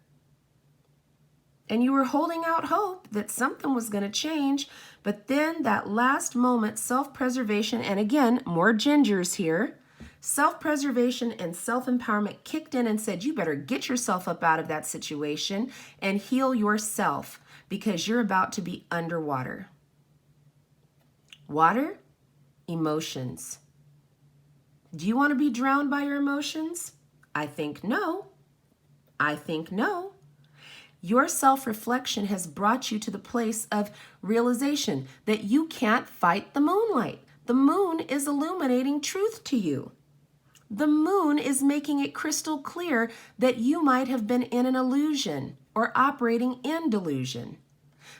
And you were holding out hope that something was going to change. But then that last moment, self-preservation, and again, more gingers here, self-preservation and self-empowerment kicked in and said, you better get yourself up out of that situation and heal yourself because you're about to be underwater. Water, emotions. Do you want to be drowned by your emotions? I think no. I think no. Your self-reflection has brought you to the place of realization that you can't fight the moonlight. The moon is illuminating truth to you. The moon is making it crystal clear that you might have been in an illusion or operating in delusion.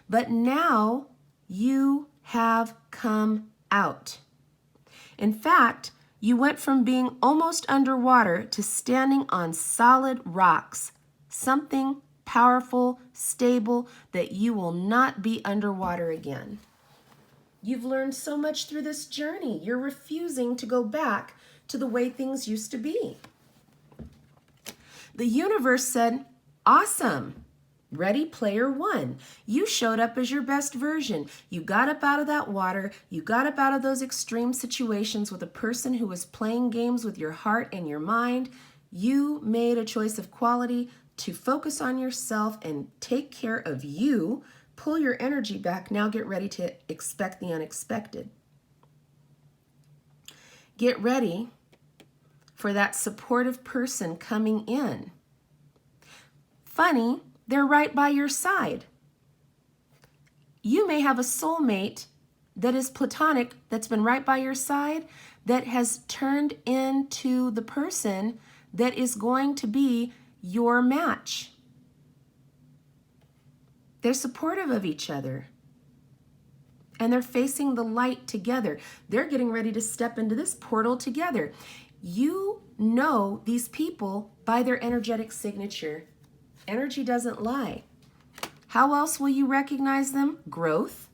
But now you have come out. In fact, you went from being almost underwater to standing on solid rocks, something powerful, stable, that you will not be underwater again. You've learned so much through this journey. You're refusing to go back to the way things used to be. The universe said, awesome. Ready Player One. You showed up as your best version. You got up out of that water. You got up out of those extreme situations with a person who was playing games with your heart and your mind. You made a choice of quality to focus on yourself and take care of you. Pull your energy back. Now get ready to expect the unexpected. Get ready for that supportive person coming in. Funny, they're right by your side. You may have a soulmate that is platonic, that's been right by your side, that has turned into the person that is going to be your match. They're supportive of each other. And they're facing the light together. They're getting ready to step into this portal together. You know these people by their energetic signature. Energy doesn't lie. How else will you recognize them? Growth.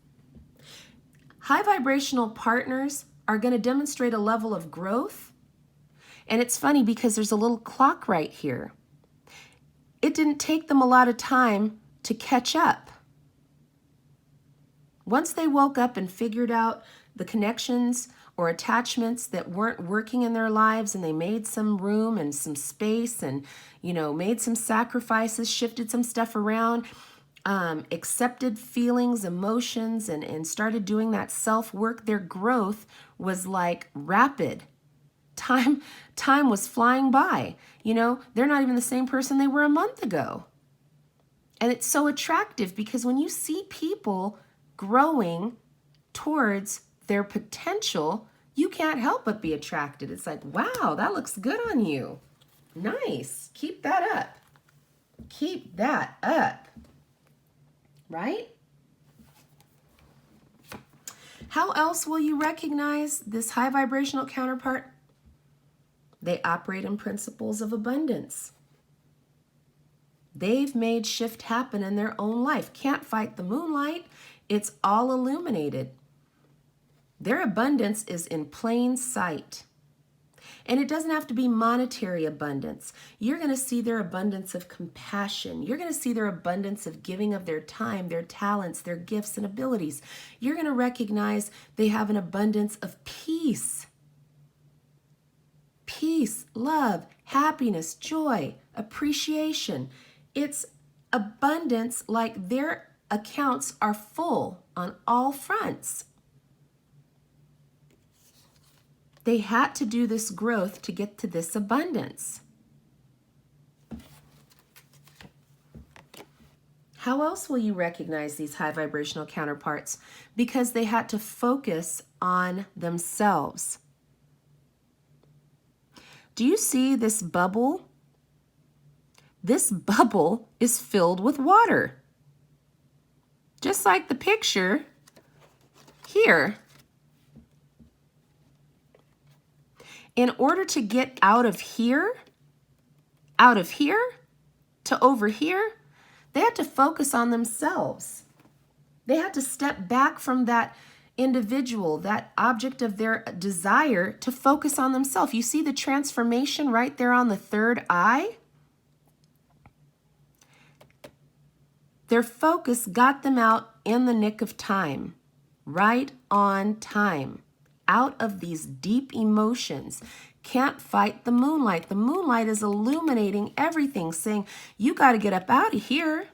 High vibrational partners are going to demonstrate a level of growth. And it's funny because there's a little clock right here. It didn't take them a lot of time to catch up. Once they woke up and figured out the connections or attachments that weren't working in their lives, and they made some room and some space and, made some sacrifices, shifted some stuff around, accepted feelings, emotions, and started doing that self-work, their growth was like rapid. Time was flying by. They're not even the same person they were a month ago. And it's so attractive because when you see people growing towards their potential, you can't help but be attracted. It's like, wow, that looks good on you. Nice. Keep that up. Keep that up. Right? How else will you recognize this high vibrational counterpart? They operate in principles of abundance. They've made shift happen in their own life. Can't fight the moonlight. It's all illuminated. Their abundance is in plain sight. And it doesn't have to be monetary abundance. You're going to see their abundance of compassion. You're going to see their abundance of giving of their time, their talents, their gifts and abilities. You're going to recognize they have an abundance of peace. Peace, love, happiness, joy, appreciation. It's abundance like their accounts are full on all fronts. They had to do this growth to get to this abundance. How else will you recognize these high vibrational counterparts? Because they had to focus on themselves. Do you see this bubble? This bubble is filled with water. Just like the picture here. In order to get out of here to over here, they had to focus on themselves. They had to step back from that individual, that object of their desire, to focus on themselves. You see the transformation right there on the third eye? Their focus got them out in the nick of time, right on time. Out of these deep emotions. Can't fight the moonlight. The moonlight is illuminating everything, saying, you got to get up out of here.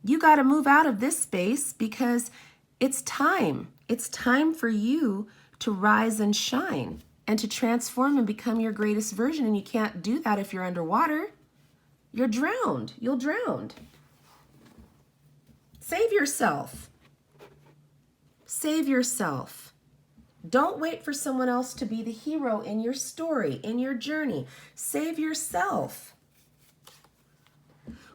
You got to move out of this space because it's time. It's time for you to rise and shine and to transform and become your greatest version. And you can't do that if you're underwater. You're drowned. You'll drown. Save yourself. Save yourself. Don't wait for someone else to be the hero in your story, in your journey. Save yourself.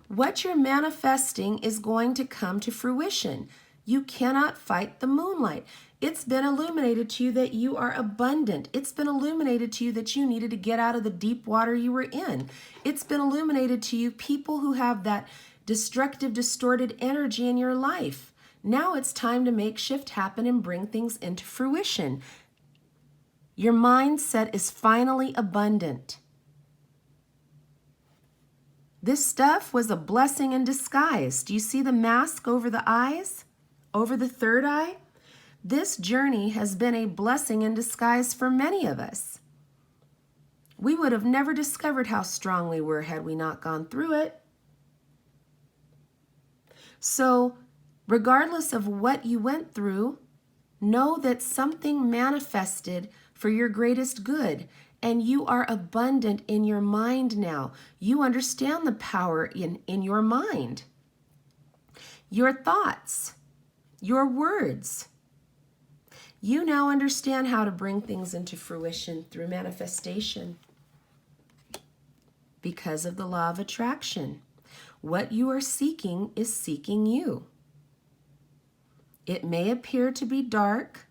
What you're manifesting is going to come to fruition. You cannot fight the moonlight. It's been illuminated to you that you are abundant. It's been illuminated to you that you needed to get out of the deep water you were in. It's been illuminated to you people who have that destructive, distorted energy in your life. Now it's time to make shift happen and bring things into fruition. Your mindset is finally abundant. This stuff was a blessing in disguise. Do you see the mask over the eyes? Over the third eye? This journey has been a blessing in disguise for many of us. We would have never discovered how strong we were had we not gone through it. So, regardless of what you went through, know that something manifested for your greatest good, and you are abundant in your mind now. You understand the power in your mind, your thoughts, your words. You now understand how to bring things into fruition through manifestation because of the law of attraction. What you are seeking is seeking you. It may appear to be dark.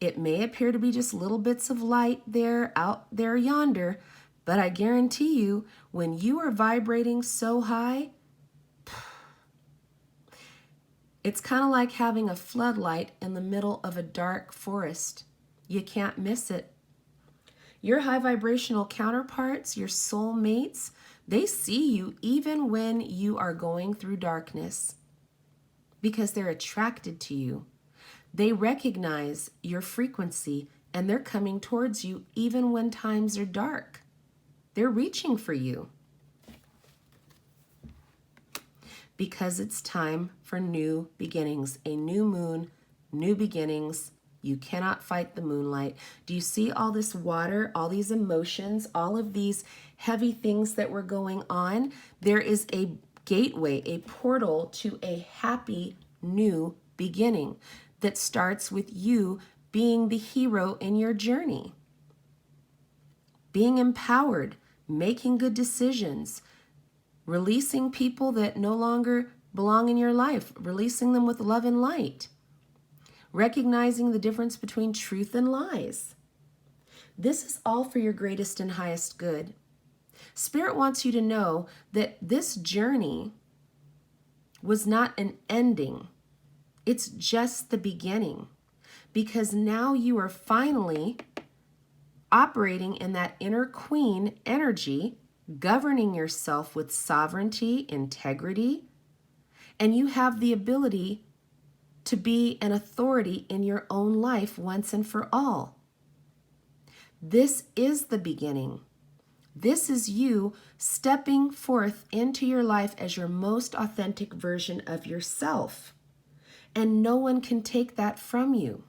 It may appear to be just little bits of light there, out there yonder, but I guarantee you, when you are vibrating so high, it's kind of like having a floodlight in the middle of a dark forest. You can't miss it. Your high vibrational counterparts, your soul mates, they see you even when you are going through darkness because they're attracted to you. They recognize your frequency and they're coming towards you even when times are dark. They're reaching for you because it's time for new beginnings. A new moon, new beginnings. You cannot fight the moonlight. Do you see all this water, all these emotions, all of these heavy things that were going on? There is a gateway, a portal to a happy new beginning that starts with you being the hero in your journey. Being empowered, making good decisions, releasing people that no longer belong in your life, releasing them with love and light. Recognizing the difference between truth and lies. This is all for your greatest and highest good. Spirit wants you to know that this journey was not an ending. It's just the beginning. Because now you are finally operating in that inner queen energy, governing yourself with sovereignty, integrity, and you have the ability to be an authority in your own life once and for all. This is the beginning. This is you stepping forth into your life as your most authentic version of yourself. And no one can take that from you.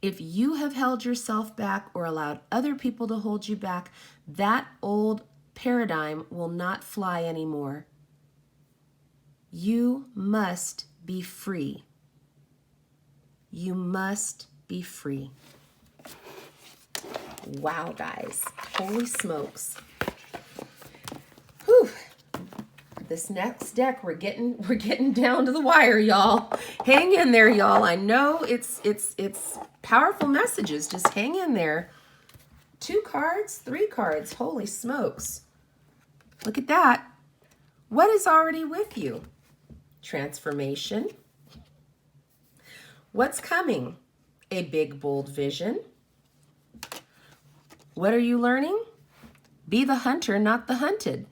If you have held yourself back or allowed other people to hold you back, that old paradigm will not fly anymore. You must be free. You must be free. Wow, guys. Holy smokes. Whew. This next deck, we're getting down to the wire, y'all. Hang in there, y'all. I know it's powerful messages. Just hang in there. 2 cards, 3 cards. Holy smokes. Look at that. What is already with you? Transformation. What's coming? A big, bold vision. What are you learning? Be the hunter, not the hunted.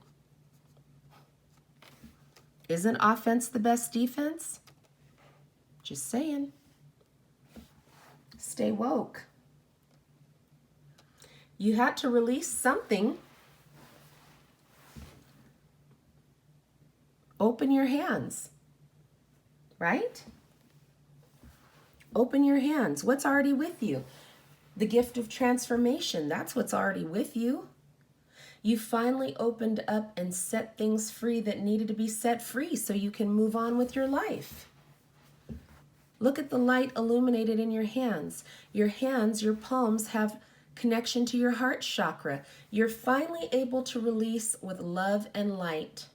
Isn't offense the best defense? Just saying. Stay woke. You had to release something. Open your hands. Right? Open your hands. What's already with you? The gift of transformation. That's what's already with you. You finally opened up and set things free that needed to be set free so you can move on with your life. Look at the light illuminated in your hands. Your hands, your palms have connection to your heart chakra. You're finally able to release with love and light.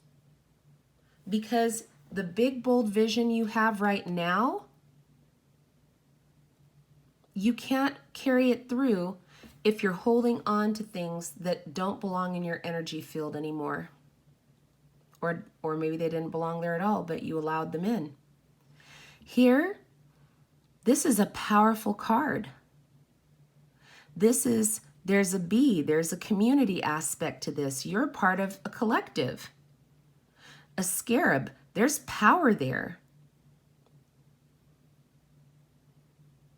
Because the big, bold vision you have right now, you can't carry it through if you're holding on to things that don't belong in your energy field anymore. Or maybe they didn't belong there at all, but you allowed them in. Here, this is a powerful card. There's a bee, there's a community aspect to this. You're part of a collective. A scarab, there's power there.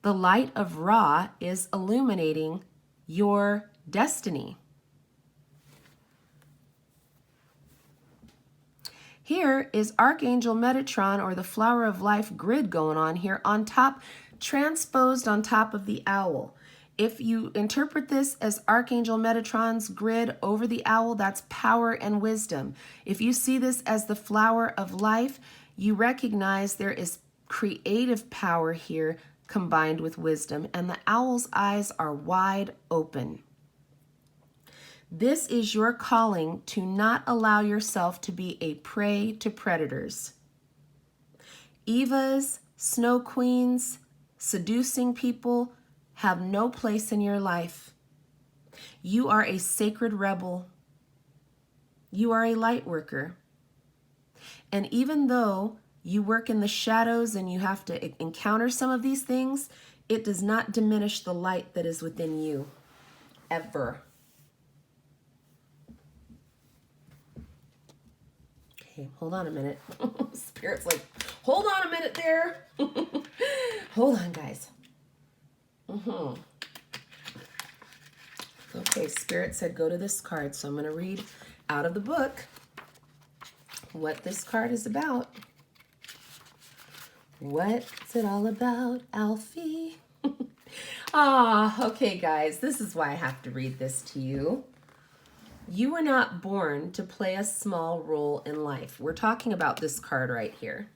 The light of Ra is illuminating your destiny. Here is Archangel Metatron, or the Flower of Life grid going on here on top, transposed on top of the owl. If you interpret this as Archangel Metatron's grid over the owl, that's power and wisdom. If you see this as the Flower of Life, you recognize there is creative power here combined with wisdom, and the owl's eyes are wide open. This is your calling to not allow yourself to be a prey to predators. Evas, snow queens, seducing people have no place in your life. You are a sacred rebel. You are a light worker. And even though you work in the shadows and you have to encounter some of these things, it does not diminish the light that is within you, ever. Okay, hold on a minute. Spirit's like, hold on a minute there. Hold on, guys. Okay, Spirit said go to this card, so I'm going to read out of the book what this card is about. What's it all about, Alfie? Okay, guys, this is why I have to read this to you. You were not born to play a small role in life. We're talking about this card right here.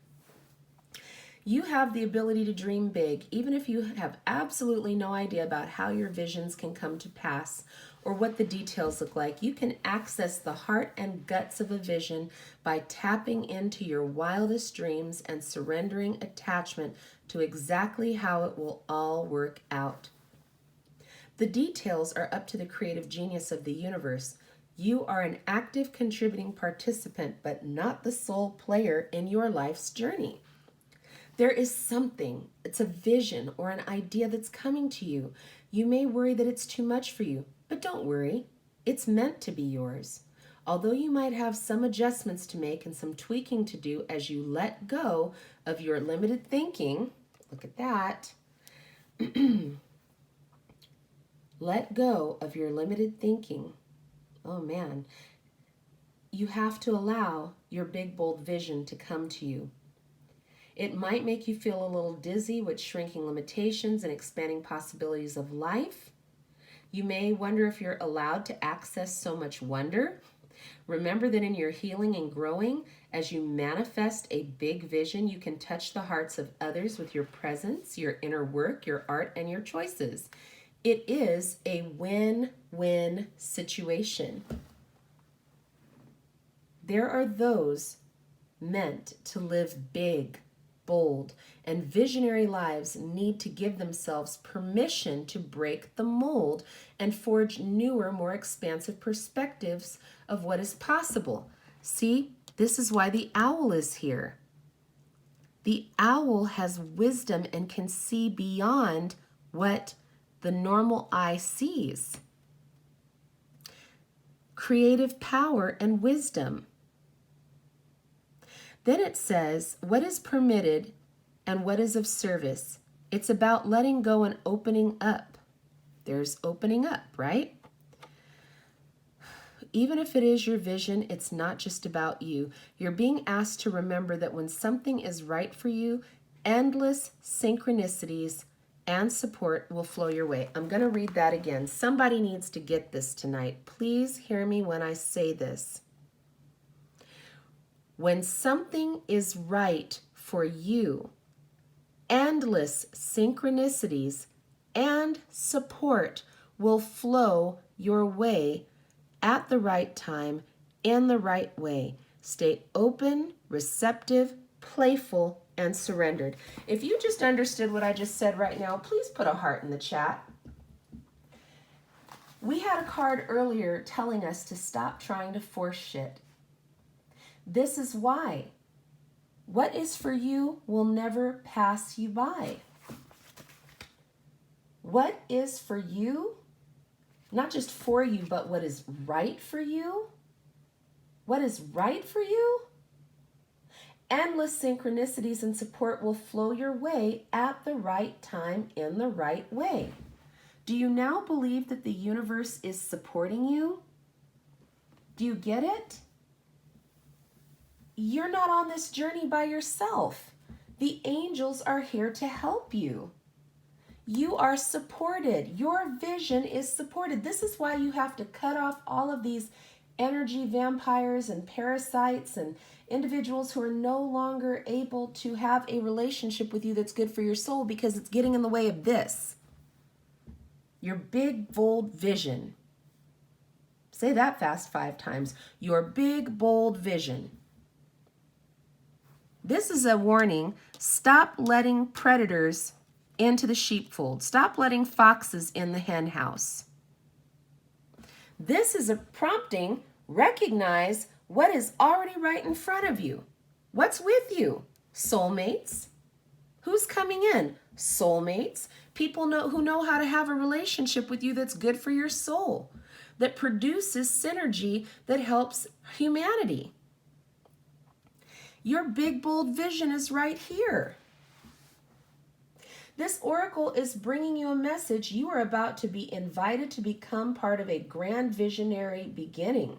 You have the ability to dream big, even if you have absolutely no idea about how your visions can come to pass or what the details look like. You can access the heart and guts of a vision by tapping into your wildest dreams and surrendering attachment to exactly how it will all work out. The details are up to the creative genius of the universe. You are an active contributing participant, but not the sole player in your life's journey. There is something, it's a vision or an idea that's coming to you. You may worry that it's too much for you, but don't worry. It's meant to be yours. Although you might have some adjustments to make and some tweaking to do as you let go of your limited thinking, look at that. Let go of your limited thinking. Oh man, you have to allow your big, bold vision to come to you. It might make you feel a little dizzy with shrinking limitations and expanding possibilities of life. You may wonder if you're allowed to access so much wonder. Remember that in your healing and growing, as you manifest a big vision, you can touch the hearts of others with your presence, your inner work, your art, and your choices. It is a win-win situation. There are those meant to live big, bold, and visionary lives need to give themselves permission to break the mold and forge newer, more expansive perspectives of what is possible. See, this is why the owl is here. The owl has wisdom and can see beyond what the normal eye sees. Creative power and wisdom. Then it says, what is permitted and what is of service? It's about letting go and opening up. There's opening up, right? Even if it is your vision, it's not just about you. You're being asked to remember that when something is right for you, endless synchronicities and support will flow your way. I'm going to read that again. Somebody needs to get this tonight. Please hear me when I say this. When something is right for you, endless synchronicities and support will flow your way at the right time, in the right way. Stay open, receptive, playful, and surrendered. If you just understood what I just said right now, please put a heart in the chat. We had a card earlier telling us to stop trying to force shit. This is why. What is for you will never pass you by. What is for you not just for you, but what is right for you. What is right for you? Endless synchronicities and support will flow your way at the right time in the right way. Do you now believe that the universe is supporting you? Do you get it? You're not on this journey by yourself. The angels are here to help you. You are supported. Your vision is supported. This is why you have to cut off all of these energy vampires and parasites and individuals who are no longer able to have a relationship with you that's good for your soul, because it's getting in the way of this. Your big, bold vision. Say that fast 5 times. Your big, bold vision. This is a warning. Stop letting predators into the sheepfold. Stop letting foxes in the hen house. This is a prompting. Recognize what is already right in front of you. What's with you? Soulmates. Who's coming in? Soulmates. People who know how to have a relationship with you that's good for your soul, that produces synergy that helps humanity. Your big, bold vision is right here. This oracle is bringing you a message. You are about to be invited to become part of a grand visionary beginning.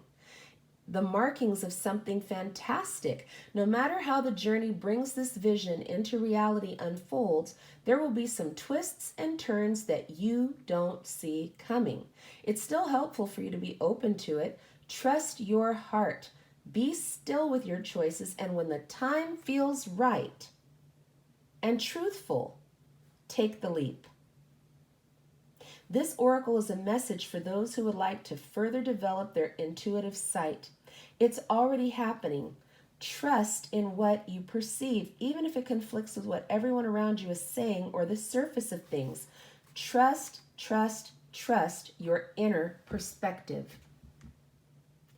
The markings of something fantastic. No matter how the journey brings this vision into reality unfolds, there will be some twists and turns that you don't see coming. It's still helpful for you to be open to it. Trust your heart. Be still with your choices, and when the time feels right and truthful, take the leap. This oracle is a message for those who would like to further develop their intuitive sight. It's already happening. Trust in what you perceive, even if it conflicts with what everyone around you is saying or the surface of things. Trust, trust, trust your inner perspective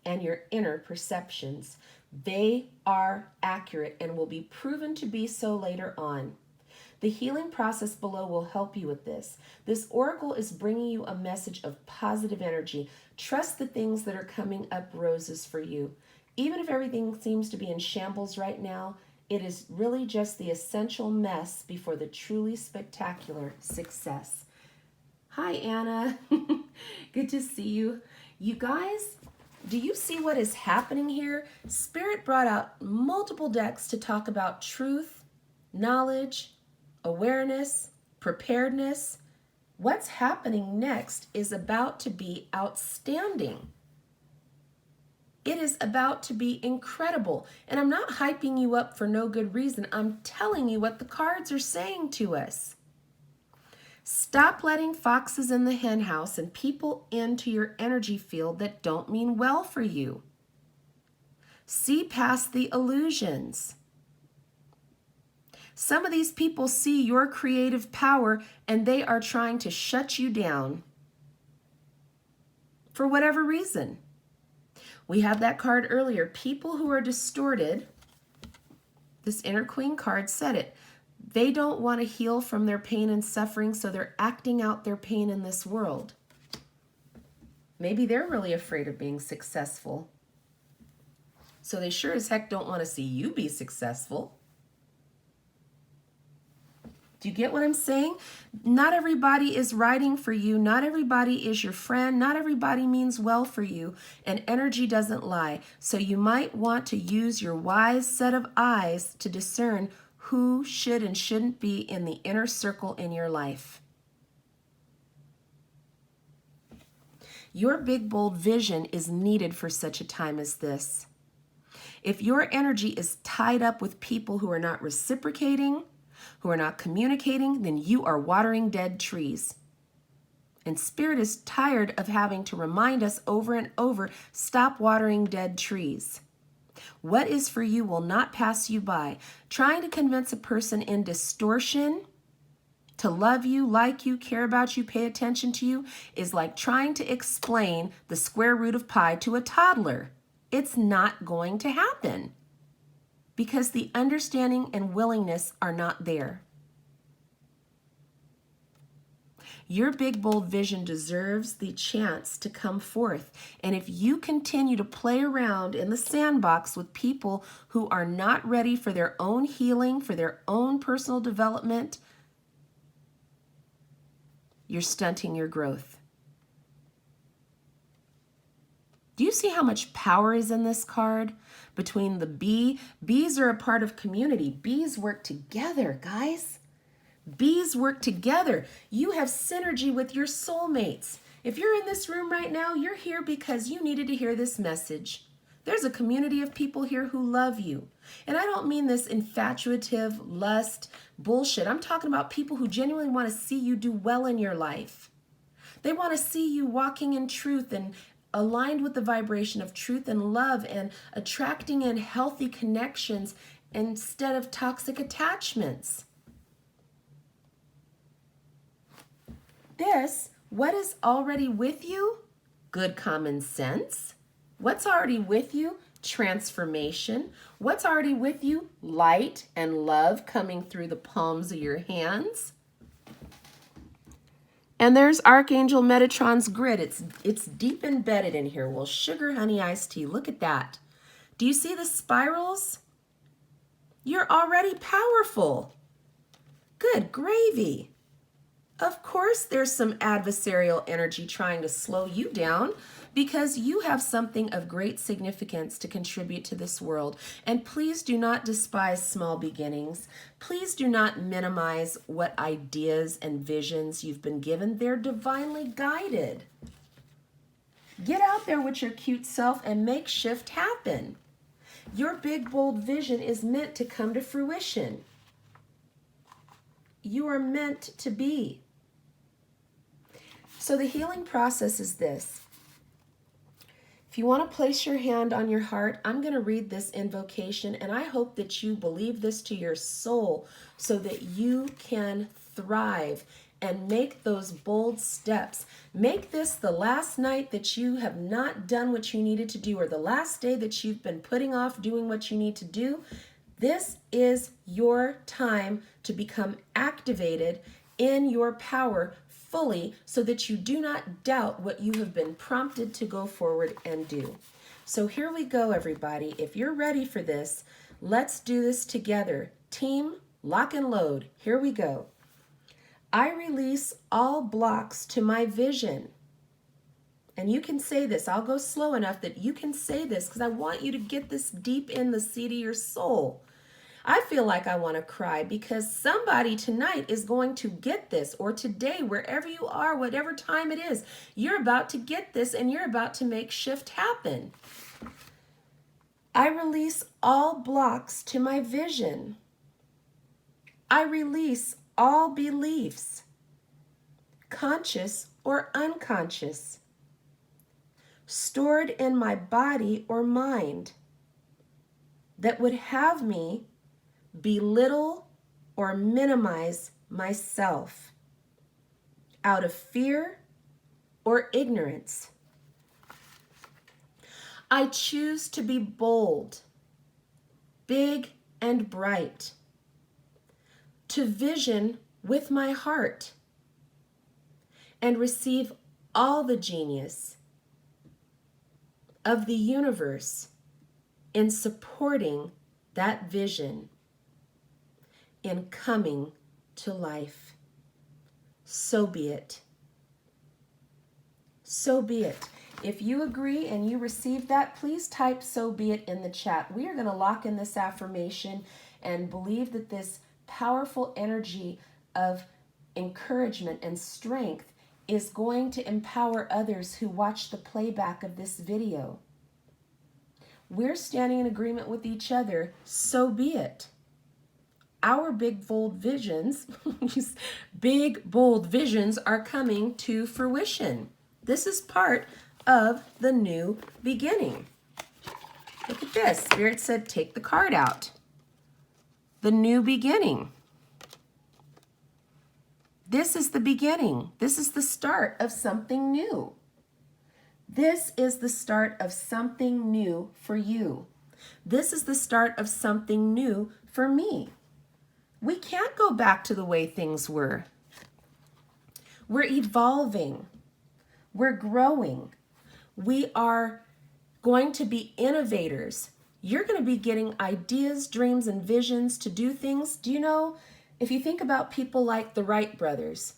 and your inner perceptions. They are accurate and will be proven to be so later on. The healing process below will help you with this. This oracle is bringing you a message of positive energy. Trust the things that are coming up roses for you. Even if everything seems to be in shambles right now, it is really just the essential mess before the truly spectacular success. Hi, Anna. Good to see you. You guys, do you see what is happening here? Spirit brought out multiple decks to talk about truth, knowledge, awareness, preparedness. What's happening next is about to be outstanding. It is about to be incredible. And I'm not hyping you up for no good reason. I'm telling you what the cards are saying to us. Stop letting foxes in the hen house and people into your energy field that don't mean well for you. See past the illusions. Some of these people see your creative power and they are trying to shut you down for whatever reason. We had that card earlier. People who are distorted, this Inner Queen card said it. They don't want to heal from their pain and suffering, so they're acting out their pain in this world. Maybe they're really afraid of being successful. So they sure as heck don't want to see you be successful. Do you get what I'm saying? Not everybody is writing for you. Not everybody is your friend. Not everybody means well for you. And energy doesn't lie. So you might want to use your wise set of eyes to discern who should and shouldn't be in the inner circle in your life. Your big, bold vision is needed for such a time as this. If your energy is tied up with people who are not reciprocating, who are not communicating, then you are watering dead trees. And Spirit is tired of having to remind us over and over, stop watering dead trees. What is for you will not pass you by. Trying to convince a person in distortion to love you, like you, care about you, pay attention to you is like trying to explain the square root of pi to a toddler. It's not going to happen because the understanding and willingness are not there. Your big, bold vision deserves the chance to come forth. And if you continue to play around in the sandbox with people who are not ready for their own healing, for their own personal development, you're stunting your growth. Do you see how much power is in this card? Between the bee, bees are a part of community. Bees work together, guys. Bees work together. You have synergy with your soulmates. If you're in this room right now, you're here because you needed to hear this message. There's a community of people here who love you. And I don't mean this infatuative, lust, bullshit. I'm talking about people who genuinely want to see you do well in your life. They want to see you walking in truth and aligned with the vibration of truth and love and attracting in healthy connections instead of toxic attachments. What is already with you? Good common sense. What's already with you? Transformation. What's already with you? Light and love coming through the palms of your hands. And there's Archangel Metatron's grid. It's deep embedded in here. Well, sugar, honey, iced tea. Look at that. Do you see the spirals? You're already powerful. Good gravy. Of course, there's some adversarial energy trying to slow you down because you have something of great significance to contribute to this world. And please do not despise small beginnings. Please do not minimize what ideas and visions you've been given. They're divinely guided. Get out there with your cute self and make shift happen. Your big, bold vision is meant to come to fruition. You are meant to be. So the healing process is this. If you want to place your hand on your heart, I'm going to read this invocation, and I hope that you believe this to your soul so that you can thrive and make those bold steps. Make this the last night that you have not done what you needed to do, or the last day that you've been putting off doing what you need to do. This is your time to become activated in your power fully so that you do not doubt what you have been prompted to go forward and do. So here we go, everybody. If you're ready for this, let's do this together. Team, lock and load. Here we go. I release all blocks to my vision. And you can say this. I'll go slow enough that you can say this because I want you to get this deep in the seat of your soul. I feel like I want to cry because somebody tonight is going to get this, or today, wherever you are, whatever time it is, you're about to get this and you're about to make shift happen. I release all blocks to my vision. I release all beliefs, conscious or unconscious, stored in my body or mind that would have me belittle or minimize myself out of fear or ignorance. I choose to be bold, big and bright, to vision with my heart and receive all the genius of the universe in supporting that vision in coming to life. So be it. So be it. If you agree and you receive that, please type "so be it" in the chat. We are going to lock in this affirmation and believe that this powerful energy of encouragement and strength is going to empower others who watch the playback of this video. We're standing in agreement with each other. So be it. Our big, bold visions, big, bold visions are coming to fruition. This is part of the new beginning. Look at this. Spirit said, take the card out. The new beginning. This is the beginning. This is the start of something new. This is the start of something new for you. This is the start of something new for me. We can't go back to the way things were. We're evolving. We're growing. We are going to be innovators. You're going to be getting ideas, dreams, and visions to do things. Do you know, if you think about people like the Wright brothers,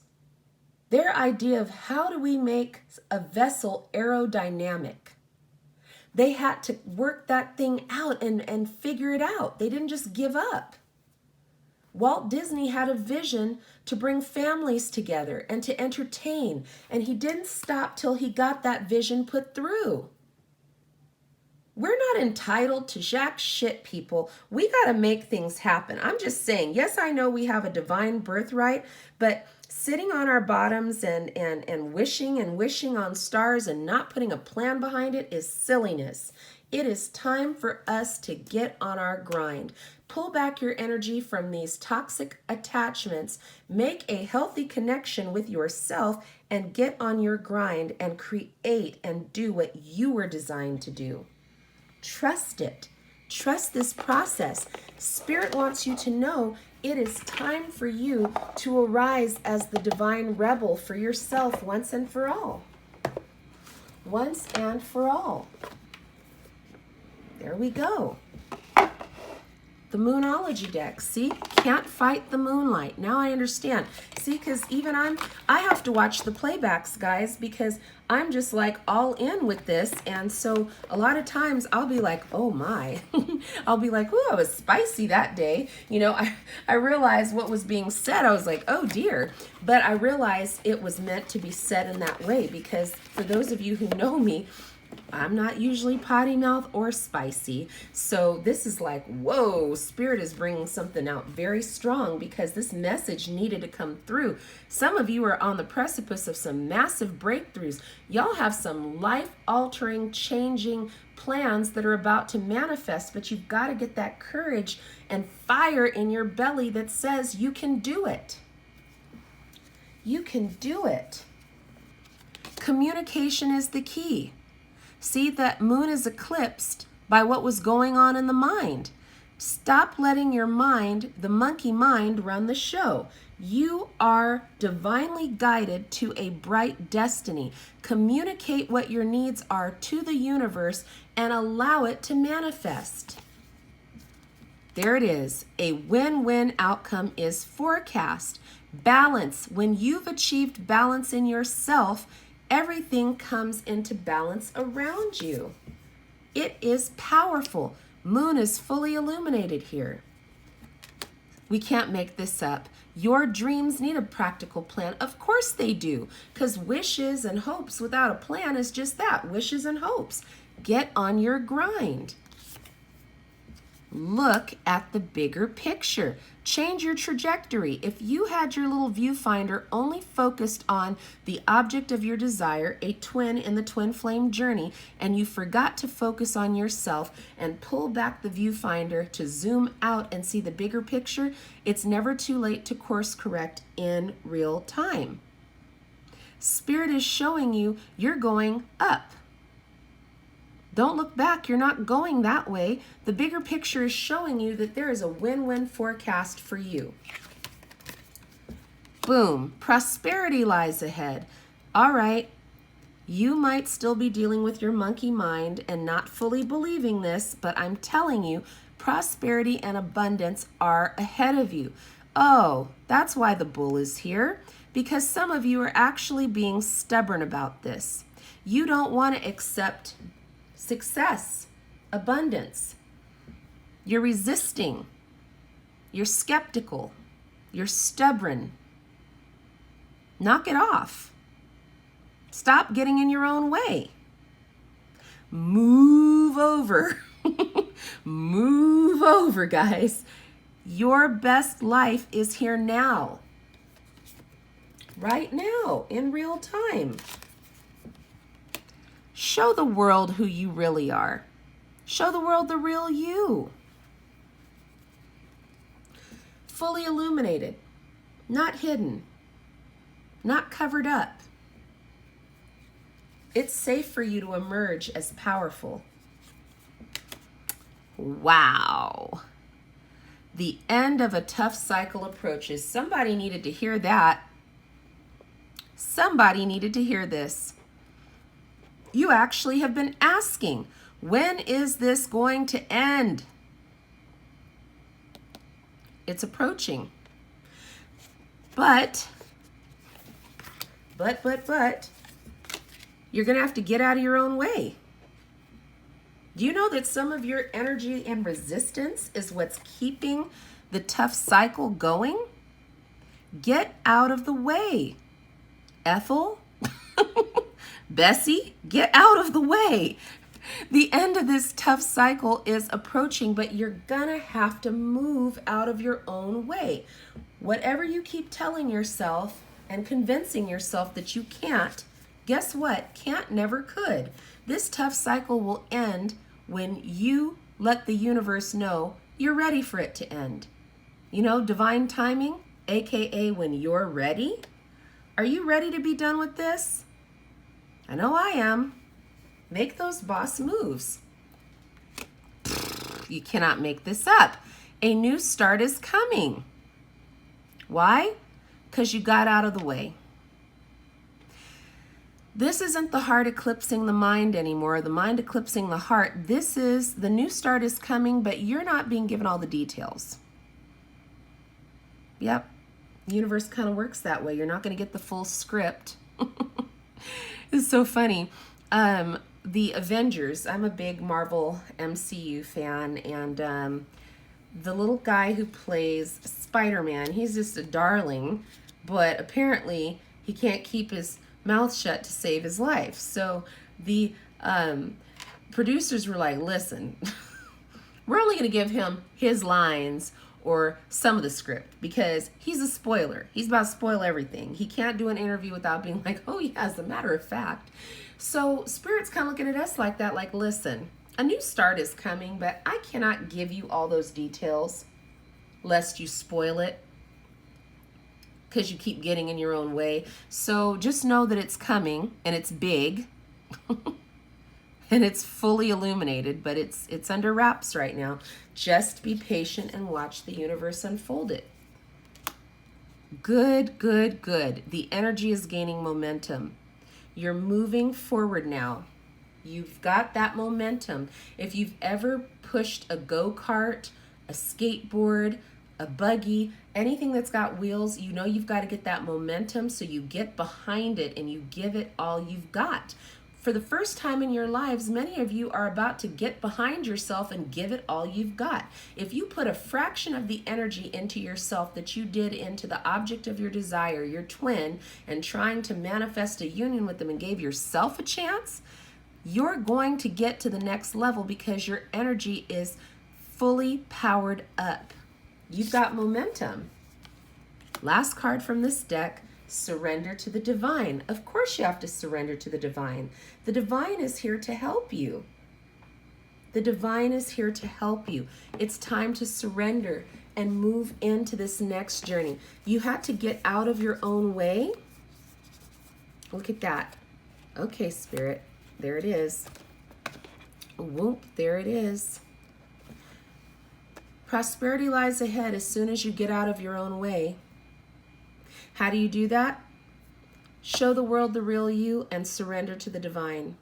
their idea of how do we make a vessel aerodynamic, they had to work that thing out and figure it out. They didn't just give up. Walt Disney had a vision to bring families together and to entertain, and he didn't stop till he got that vision put through. We're not entitled to jack shit, people. We got to make things happen. I'm just saying, yes, I know we have a divine birthright, but sitting on our bottoms and wishing on stars and not putting a plan behind it is silliness. It is time for us to get on our grind. Pull back your energy from these toxic attachments. Make a healthy connection with yourself and get on your grind and create and do what you were designed to do. Trust it. Trust this process. Spirit wants you to know it is time for you to arise as the divine rebel for yourself once and for all. Once and for all. There we go. The Moonology deck. See? Can't fight the moonlight. Now I understand. See, because even I have to watch the playbacks, guys, because I'm just like all in with this. And so a lot of times I'll be like, oh my. I'll be like, oh, I was spicy that day. You know, I realized what was being said. I was like, oh dear. But I realized it was meant to be said in that way, because for those of you who know me, I'm not usually potty mouth or spicy. So this is like, whoa, Spirit is bringing something out very strong because this message needed to come through. Some of you are on the precipice of some massive breakthroughs. Y'all have some life-altering, changing plans that are about to manifest, but you've got to get that courage and fire in your belly that says you can do it. You can do it. Communication is the key. See, that moon is eclipsed by what was going on in the mind. Stop letting your mind, the monkey mind, run the show. You are divinely guided to a bright destiny. Communicate what your needs are to the universe and allow it to manifest. There it is. A win-win outcome is forecast. Balance. When you've achieved balance in yourself, everything comes into balance around you. It is powerful. Moon is fully illuminated here. We can't make this up. Your dreams need a practical plan. Of course they do, because wishes and hopes without a plan is just that, wishes and hopes. Get on your grind. Look at the bigger picture. Change your trajectory. If you had your little viewfinder only focused on the object of your desire, a twin in the twin flame journey, and you forgot to focus on yourself and pull back the viewfinder to zoom out and see the bigger picture, it's never too late to course correct in real time. Spirit is showing you you're going up. Don't look back. You're not going that way. The bigger picture is showing you that there is a win-win forecast for you. Boom. Prosperity lies ahead. All right. You might still be dealing with your monkey mind and not fully believing this, but I'm telling you, prosperity and abundance are ahead of you. Oh, that's why the bull is here, because some of you are actually being stubborn about this. You don't want to accept success, abundance. You're resisting. You're skeptical. You're stubborn. Knock it off. Stop getting in your own way. Move over. Move over, guys. Your best life is here now. Right now, in real time. Show the world who you really are. Show the world the real you. Fully illuminated, not hidden, not covered up. It's safe for you to emerge as powerful. Wow. The end of a tough cycle approaches. Somebody needed to hear that. Somebody needed to hear this. You actually have been asking, when is this going to end? It's approaching. But, you're going to have to get out of your own way. Do you know that some of your energy and resistance is what's keeping the tough cycle going? Get out of the way. Ethel, Bessie, get out of the way. The end of this tough cycle is approaching, but you're gonna have to move out of your own way. Whatever you keep telling yourself and convincing yourself that you can't, guess what? Can't never could. This tough cycle will end when you let the universe know you're ready for it to end. You know, divine timing, aka when you're ready. Are you ready to be done with this? I know I am. Make those boss moves. You cannot make this up. A new start is coming. Why? Because you got out of the way. This isn't the heart eclipsing the mind anymore, the mind eclipsing the heart. This is the new start is coming, but you're not being given all the details. Yep, the universe kind of works that way. You're not going to get the full script. It's so funny. The Avengers, I'm a big Marvel MCU fan, and the little guy who plays Spider-Man, he's just a darling, but apparently he can't keep his mouth shut to save his life. So the producers were like, listen, we're only going to give him his lines or some of the script because he's a spoiler. He's about to spoil everything. He can't do an interview without being like, oh yeah, as a matter of fact. So Spirit's kind of looking at us like that, like, listen, a new start is coming, but I cannot give you all those details lest you spoil it because you keep getting in your own way. So just know that it's coming and it's big and it's fully illuminated, but it's under wraps right now. Just be patient and watch the universe unfold it. Good, good, good. The energy is gaining momentum. You're moving forward now. You've got that momentum. If you've ever pushed a go-kart, a skateboard, a buggy, anything that's got wheels, you know you've got to get that momentum, so you get behind it and you give it all you've got. For the first time in your lives, many of you are about to get behind yourself and give it all you've got. If you put a fraction of the energy into yourself that you did into the object of your desire, your twin, and trying to manifest a union with them and gave yourself a chance, you're going to get to the next level because your energy is fully powered up. You've got momentum. Last card from this deck, surrender to the divine. Of course you have to surrender to the divine. The divine is here to help you. The divine is here to help you. It's time to surrender and move into this next journey. You had to get out of your own way. Look at that. Okay, Spirit, there it is. Whoop, there it is. Prosperity lies ahead as soon as you get out of your own way. How do you do that? Show the world the real you and surrender to the divine.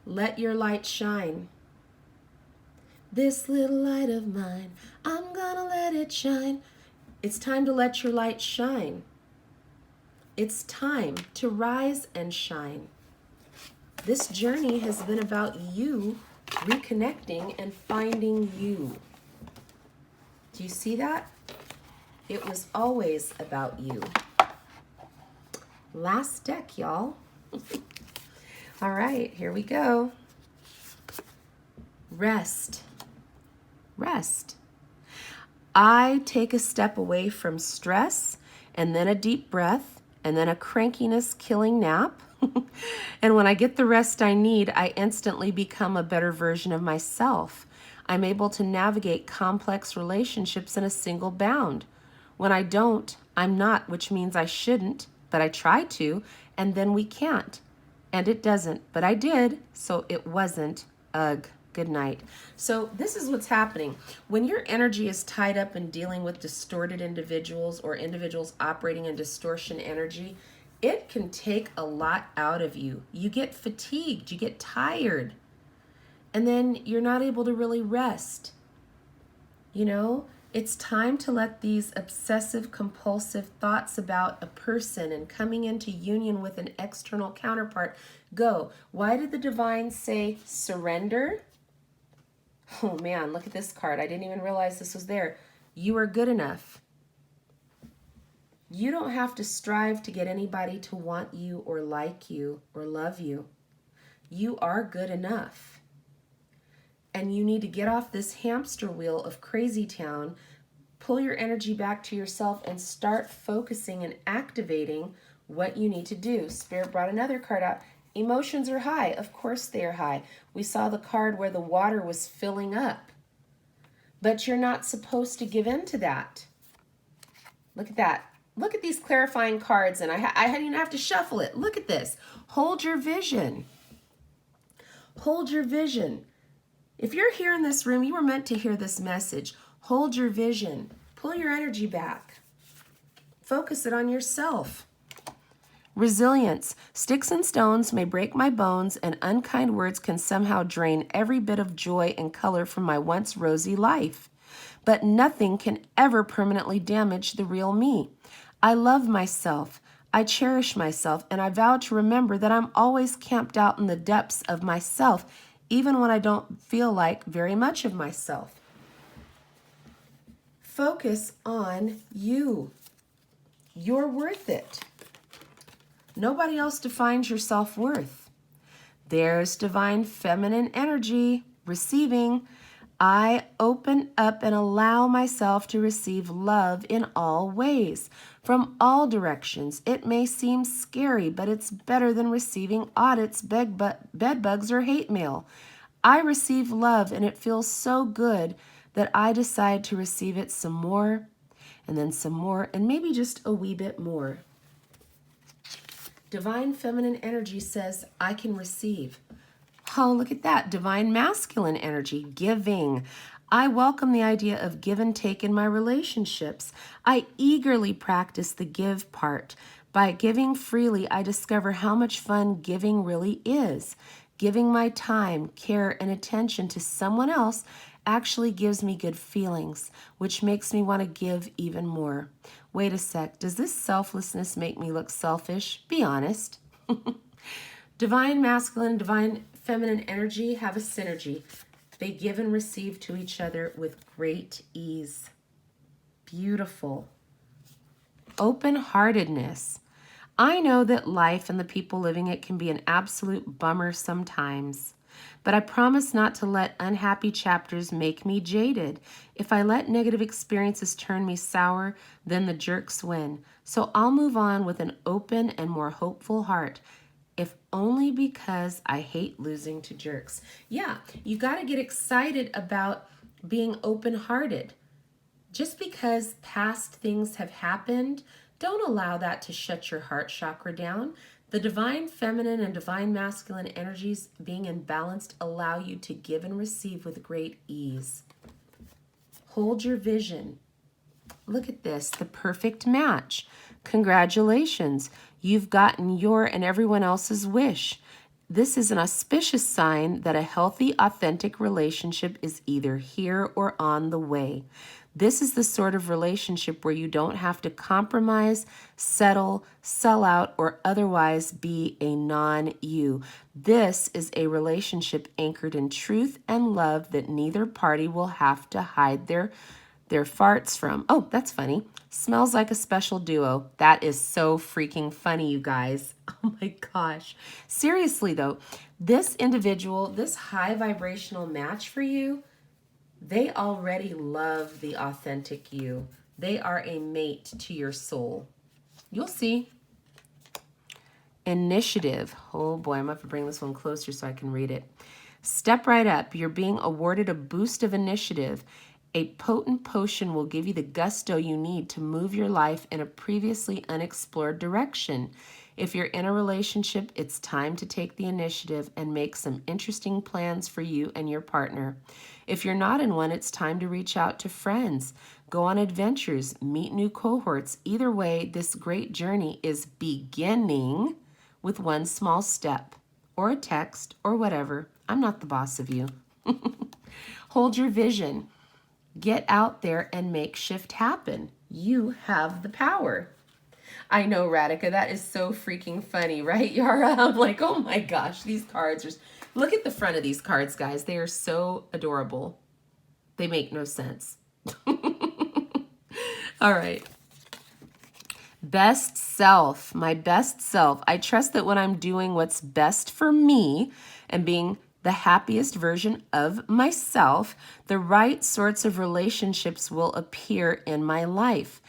Let your light shine. This little light of mine, I'm gonna let it shine. It's time to let your light shine. It's time to rise and shine. This journey has been about you reconnecting and finding you. Do you see that? It was always about you. Last deck, y'all. All right, here we go. Rest. Rest. I take a step away from stress, and then a deep breath, and then a crankiness killing nap. And when I get the rest I need, I instantly become a better version of myself. I'm able to navigate complex relationships in a single bound. When I don't, I'm not, which means I shouldn't, but I try to, and then we can't. And it doesn't, but I did, so it wasn't. Ugh, good night. So this is what's happening. When your energy is tied up in dealing with distorted individuals or individuals operating in distortion energy, it can take a lot out of you. You get fatigued, you get tired, and then you're not able to really rest. You know, it's time to let these obsessive compulsive thoughts about a person and coming into union with an external counterpart go. Why did the divine say surrender? Oh man, look at this card. I didn't even realize this was there. You are good enough. You don't have to strive to get anybody to want you or like you or love you. You are good enough. And you need to get off this hamster wheel of crazy town, pull your energy back to yourself, and start focusing and activating what you need to do. Spirit brought another card out. Emotions are high. Of course they are high. We saw the card where the water was filling up. But you're not supposed to give in to that. Look at that. Look at these clarifying cards, and I didn't even have to shuffle it. Look at this. Hold your vision. Hold your vision. If you're here in this room, you were meant to hear this message. Hold your vision. Pull your energy back. Focus it on yourself. Resilience. Sticks and stones may break my bones, and unkind words can somehow drain every bit of joy and color from my once rosy life. But nothing can ever permanently damage the real me. I love myself. I cherish myself, and I vow to remember that I'm always camped out in the depths of myself, even when I don't feel like very much of myself. Focus on you. You're worth it. Nobody else defines your self-worth. There's divine feminine energy, receiving. I open up and allow myself to receive love in all ways, from all directions. It may seem scary, but it's better than receiving audits, bed bugs, or hate mail. I receive love, and it feels so good that I decide to receive it some more, and then some more, and maybe just a wee bit more. Divine feminine energy says, I can receive. Oh, look at that. Divine masculine energy, giving. I welcome the idea of give and take in my relationships. I eagerly practice the give part. By giving freely, I discover how much fun giving really is. Giving my time, care, and attention to someone else actually gives me good feelings, which makes me want to give even more. Wait a sec, does this selflessness make me look selfish? Be honest. Divine masculine and divine feminine energy have a synergy. They give and receive to each other with great ease. Beautiful. Open-heartedness. I know that life and the people living it can be an absolute bummer sometimes, but I promise not to let unhappy chapters make me jaded. If I let negative experiences turn me sour, then the jerks win. So I'll move on with an open and more hopeful heart, if only because I hate losing to jerks. Yeah, you got to get excited about being open-hearted. Just because past things have happened, don't allow that to shut your heart chakra down. The divine feminine and divine masculine energies being imbalanced allow you to give and receive with great ease. Hold your vision. Look at this, the perfect match. Congratulations, you've gotten your and everyone else's wish. This is an auspicious sign that a healthy, authentic relationship is either here or on the way. This is the sort of relationship where you don't have to compromise, settle, sell out, or otherwise be a non-you. This is a relationship anchored in truth and love that neither party will have to hide their farts from. Oh, that's funny. Smells like a special duo. That is so freaking funny, you guys. Oh my gosh. Seriously though, this individual, this high vibrational match for you, they already love the authentic you. They are a mate to your soul. You'll see. Initiative. Oh boy, I'm going to have to bring this one closer so I can read it. Step right up. You're being awarded a boost of initiative. A potent potion will give you the gusto you need to move your life in a previously unexplored direction. If you're in a relationship, it's time to take the initiative and make some interesting plans for you and your partner. If you're not in one, it's time to reach out to friends, go on adventures, meet new cohorts. Either way, this great journey is beginning with one small step, or a text, or whatever. I'm not the boss of you. Hold your vision. Get out there and make shift happen. You have the power. I know, Radhika, that is so freaking funny, right, Yara? I'm like, oh my gosh, these cards are... Look at the front of these cards, guys. They are so adorable. They make no sense. All right. Best self, my best self. I trust that when I'm doing what's best for me and being the happiest version of myself, the right sorts of relationships will appear in my life.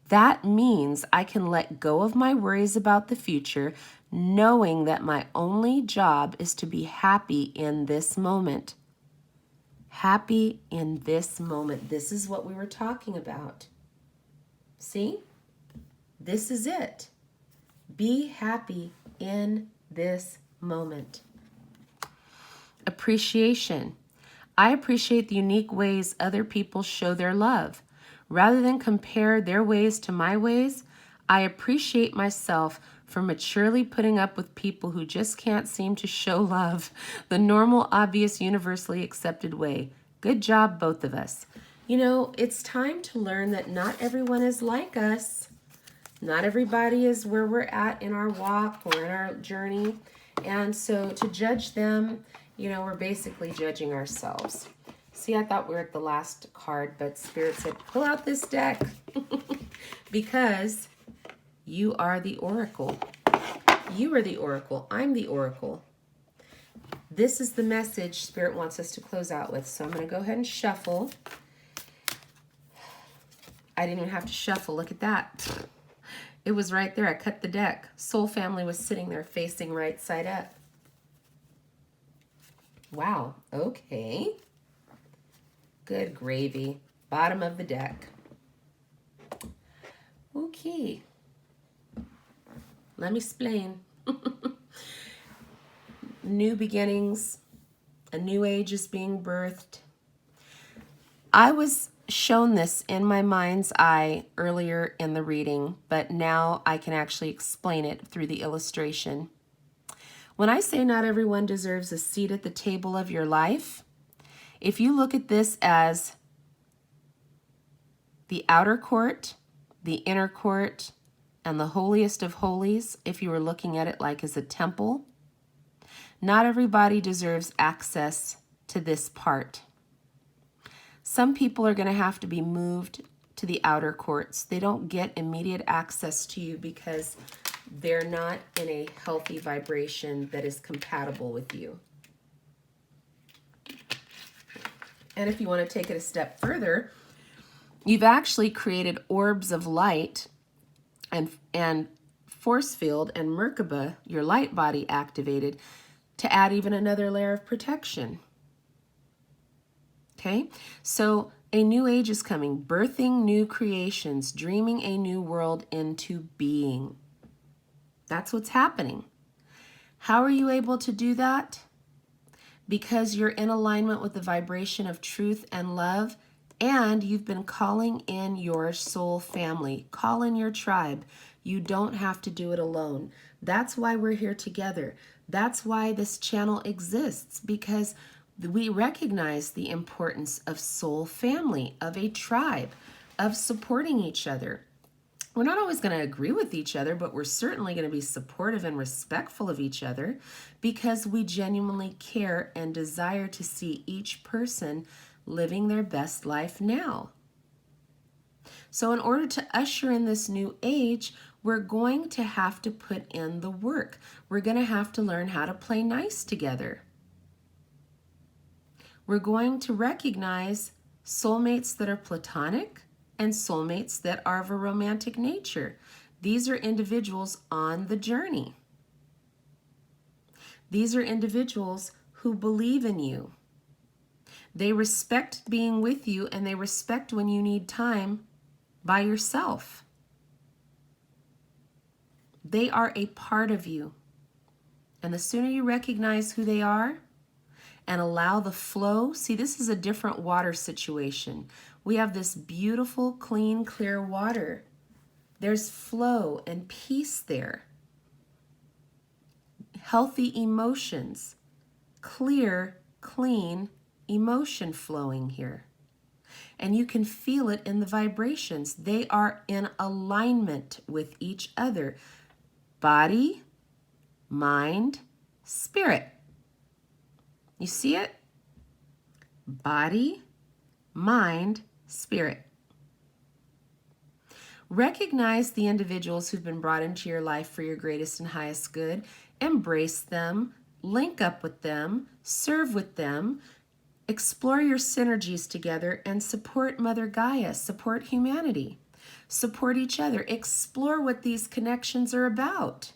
That means I can let go of my worries about the future, knowing that my only job is to be happy in this moment. Happy in this moment. This is what we were talking about. See? This is it. Be happy in this moment. Appreciation. I appreciate the unique ways other people show their love. Rather than compare their ways to my ways, I appreciate myself for maturely putting up with people who just can't seem to show love the normal, obvious, universally accepted way. Good job, both of us. You know, it's time to learn that not everyone is like us. Not everybody is where we're at in our walk or in our journey. And so to judge them, you know, we're basically judging ourselves. See, I thought we were at the last card, but Spirit said, pull out this deck because you are the oracle. You are the oracle. I'm the oracle. This is the message Spirit wants us to close out with. So I'm going to go ahead and shuffle. I didn't even have to shuffle. Look at that. It was right there. I cut the deck. Soul Family was sitting there facing right side up. Wow. Okay. Good gravy. Bottom of the deck. Okay. Let me explain. New beginnings. A new age is being birthed. I was shown this in my mind's eye earlier in the reading, but now I can actually explain it through the illustration. When I say not everyone deserves a seat at the table of your life, if you look at this as the outer court, the inner court, and the holiest of holies, if you were looking at it like as a temple, not everybody deserves access to this part. Some people are going to have to be moved to the outer courts. They don't get immediate access to you because they're not in a healthy vibration that is compatible with you. And if you want to take it a step further, you've actually created orbs of light and force field and Merkaba, your light body, activated to add even another layer of protection. Okay, so a new age is coming, birthing new creations, dreaming a new world into being. That's what's happening. How are you able to do that? Because you're in alignment with the vibration of truth and love, and you've been calling in your soul family. Call in your tribe. You don't have to do it alone. That's why we're here together. That's why this channel exists, because we recognize the importance of soul family, of a tribe, of supporting each other. We're not always going to agree with each other, but we're certainly going to be supportive and respectful of each other because we genuinely care and desire to see each person living their best life now. So in order to usher in this new age, we're going to have to put in the work. We're going to have to learn how to play nice together. We're going to recognize soulmates that are platonic and soulmates that are of a romantic nature. These are individuals on the journey. These are individuals who believe in you. They respect being with you, and they respect when you need time by yourself. They are a part of you. And the sooner you recognize who they are and allow the flow, see, this is a different water situation. We have this beautiful, clean, clear water. There's flow and peace there. Healthy emotions, clear, clean emotion flowing here. And you can feel it in the vibrations. They are in alignment with each other. Body, mind, spirit. You see it? Body, mind, spirit. Recognize the individuals who've been brought into your life for your greatest and highest good. Embrace them, link up with them, serve with them, explore your synergies together, and support Mother Gaia, support humanity, support each other. Explore what these connections are about.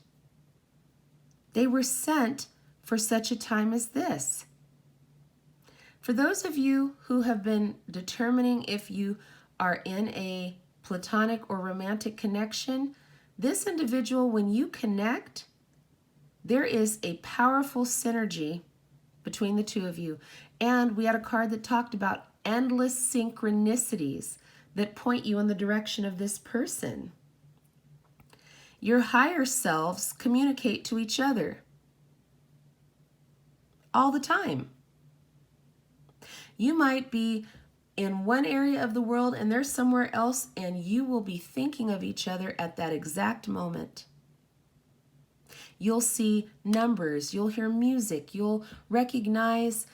They were sent for such a time as this. For those of you who have been determining if you are in a platonic or romantic connection, this individual, when you connect, there is a powerful synergy between the two of you. And we had a card that talked about endless synchronicities that point you in the direction of this person. Your higher selves communicate to each other all the time. You might be in one area of the world and they're somewhere else, and you will be thinking of each other at that exact moment. You'll see numbers, you'll hear music, you'll recognize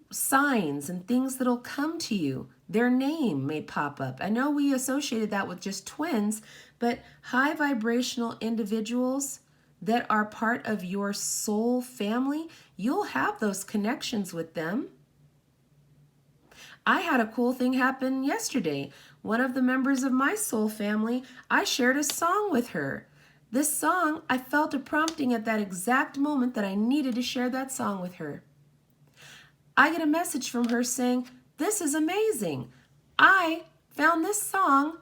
signs and things that'll come to you. Their name may pop up. I know we associated that with just twins, but high vibrational individuals that are part of your soul family, you'll have those connections with them. I had a cool thing happen yesterday. One of the members of my soul family, I shared a song with her. This song, I felt a prompting at that exact moment that I needed to share that song with her. I get a message from her saying, "This is amazing. I found this song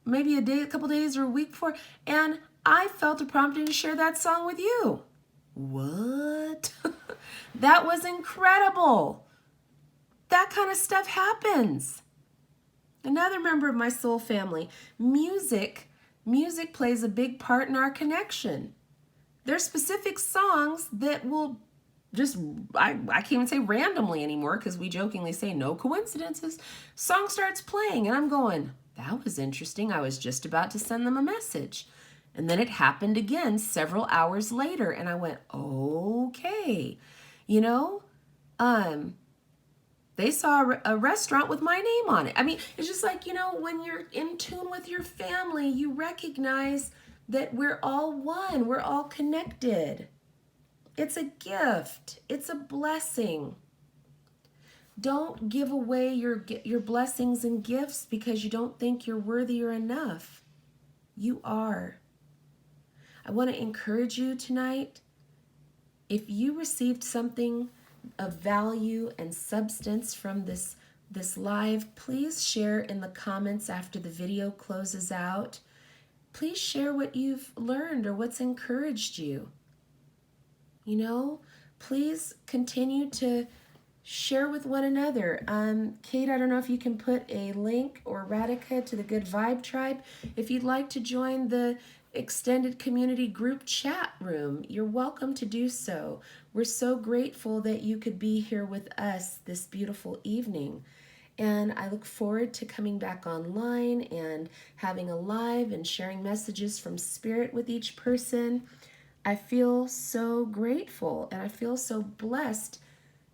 maybe a couple days or a week before, and I felt a prompting to share that song with you." What? That was incredible. That kind of stuff happens. Another member of my soul family, music plays a big part in our connection. There's specific songs that will just, I can't even say randomly anymore because we jokingly say no coincidences. Song starts playing and I'm going, that was interesting. I was just about to send them a message. And then it happened again several hours later and I went, okay, they saw a restaurant with my name on it. I mean, it's just like, when you're in tune with your family, you recognize that we're all one. We're all connected. It's a gift. It's a blessing. Don't give away your blessings and gifts because you don't think you're worthy or enough. You are. I want to encourage you tonight. If you received something of value and substance from this live, please share in the comments after the video closes out. Please share what you've learned or what's encouraged you. Please continue to share with one another. Kate, I don't know if you can put a link, or Radhika, to the Good Vibe Tribe. If you'd like to join the extended community group chat room, you're welcome to do so. We're so grateful that you could be here with us this beautiful evening. And I look forward to coming back online and having a live and sharing messages from Spirit with each person. I feel so grateful and I feel so blessed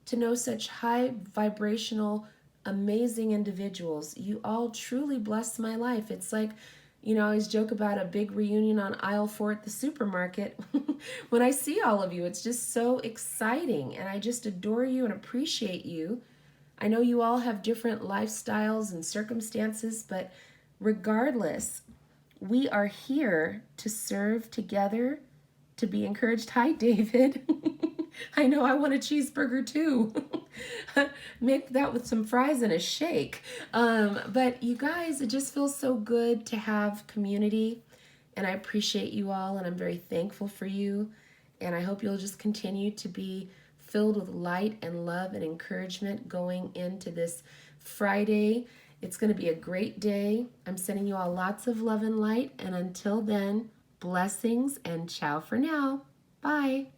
to know such high vibrational, amazing individuals. You all truly bless my life. It's like, I always joke about a big reunion on aisle 4 at the supermarket. When I see all of you, it's just so exciting, and I just adore you and appreciate you. I know you all have different lifestyles and circumstances, but regardless, we are here to serve together, to be encouraged. Hi, David. I know I want a cheeseburger too. Make that with some fries and a shake. But you guys, it just feels so good to have community And I appreciate you all, and I'm very thankful for you. And I hope you'll just continue to be filled with light and love and encouragement going into this Friday. It's going to be a great day. I'm sending you all lots of love and light. And until then, blessings and ciao for now. Bye.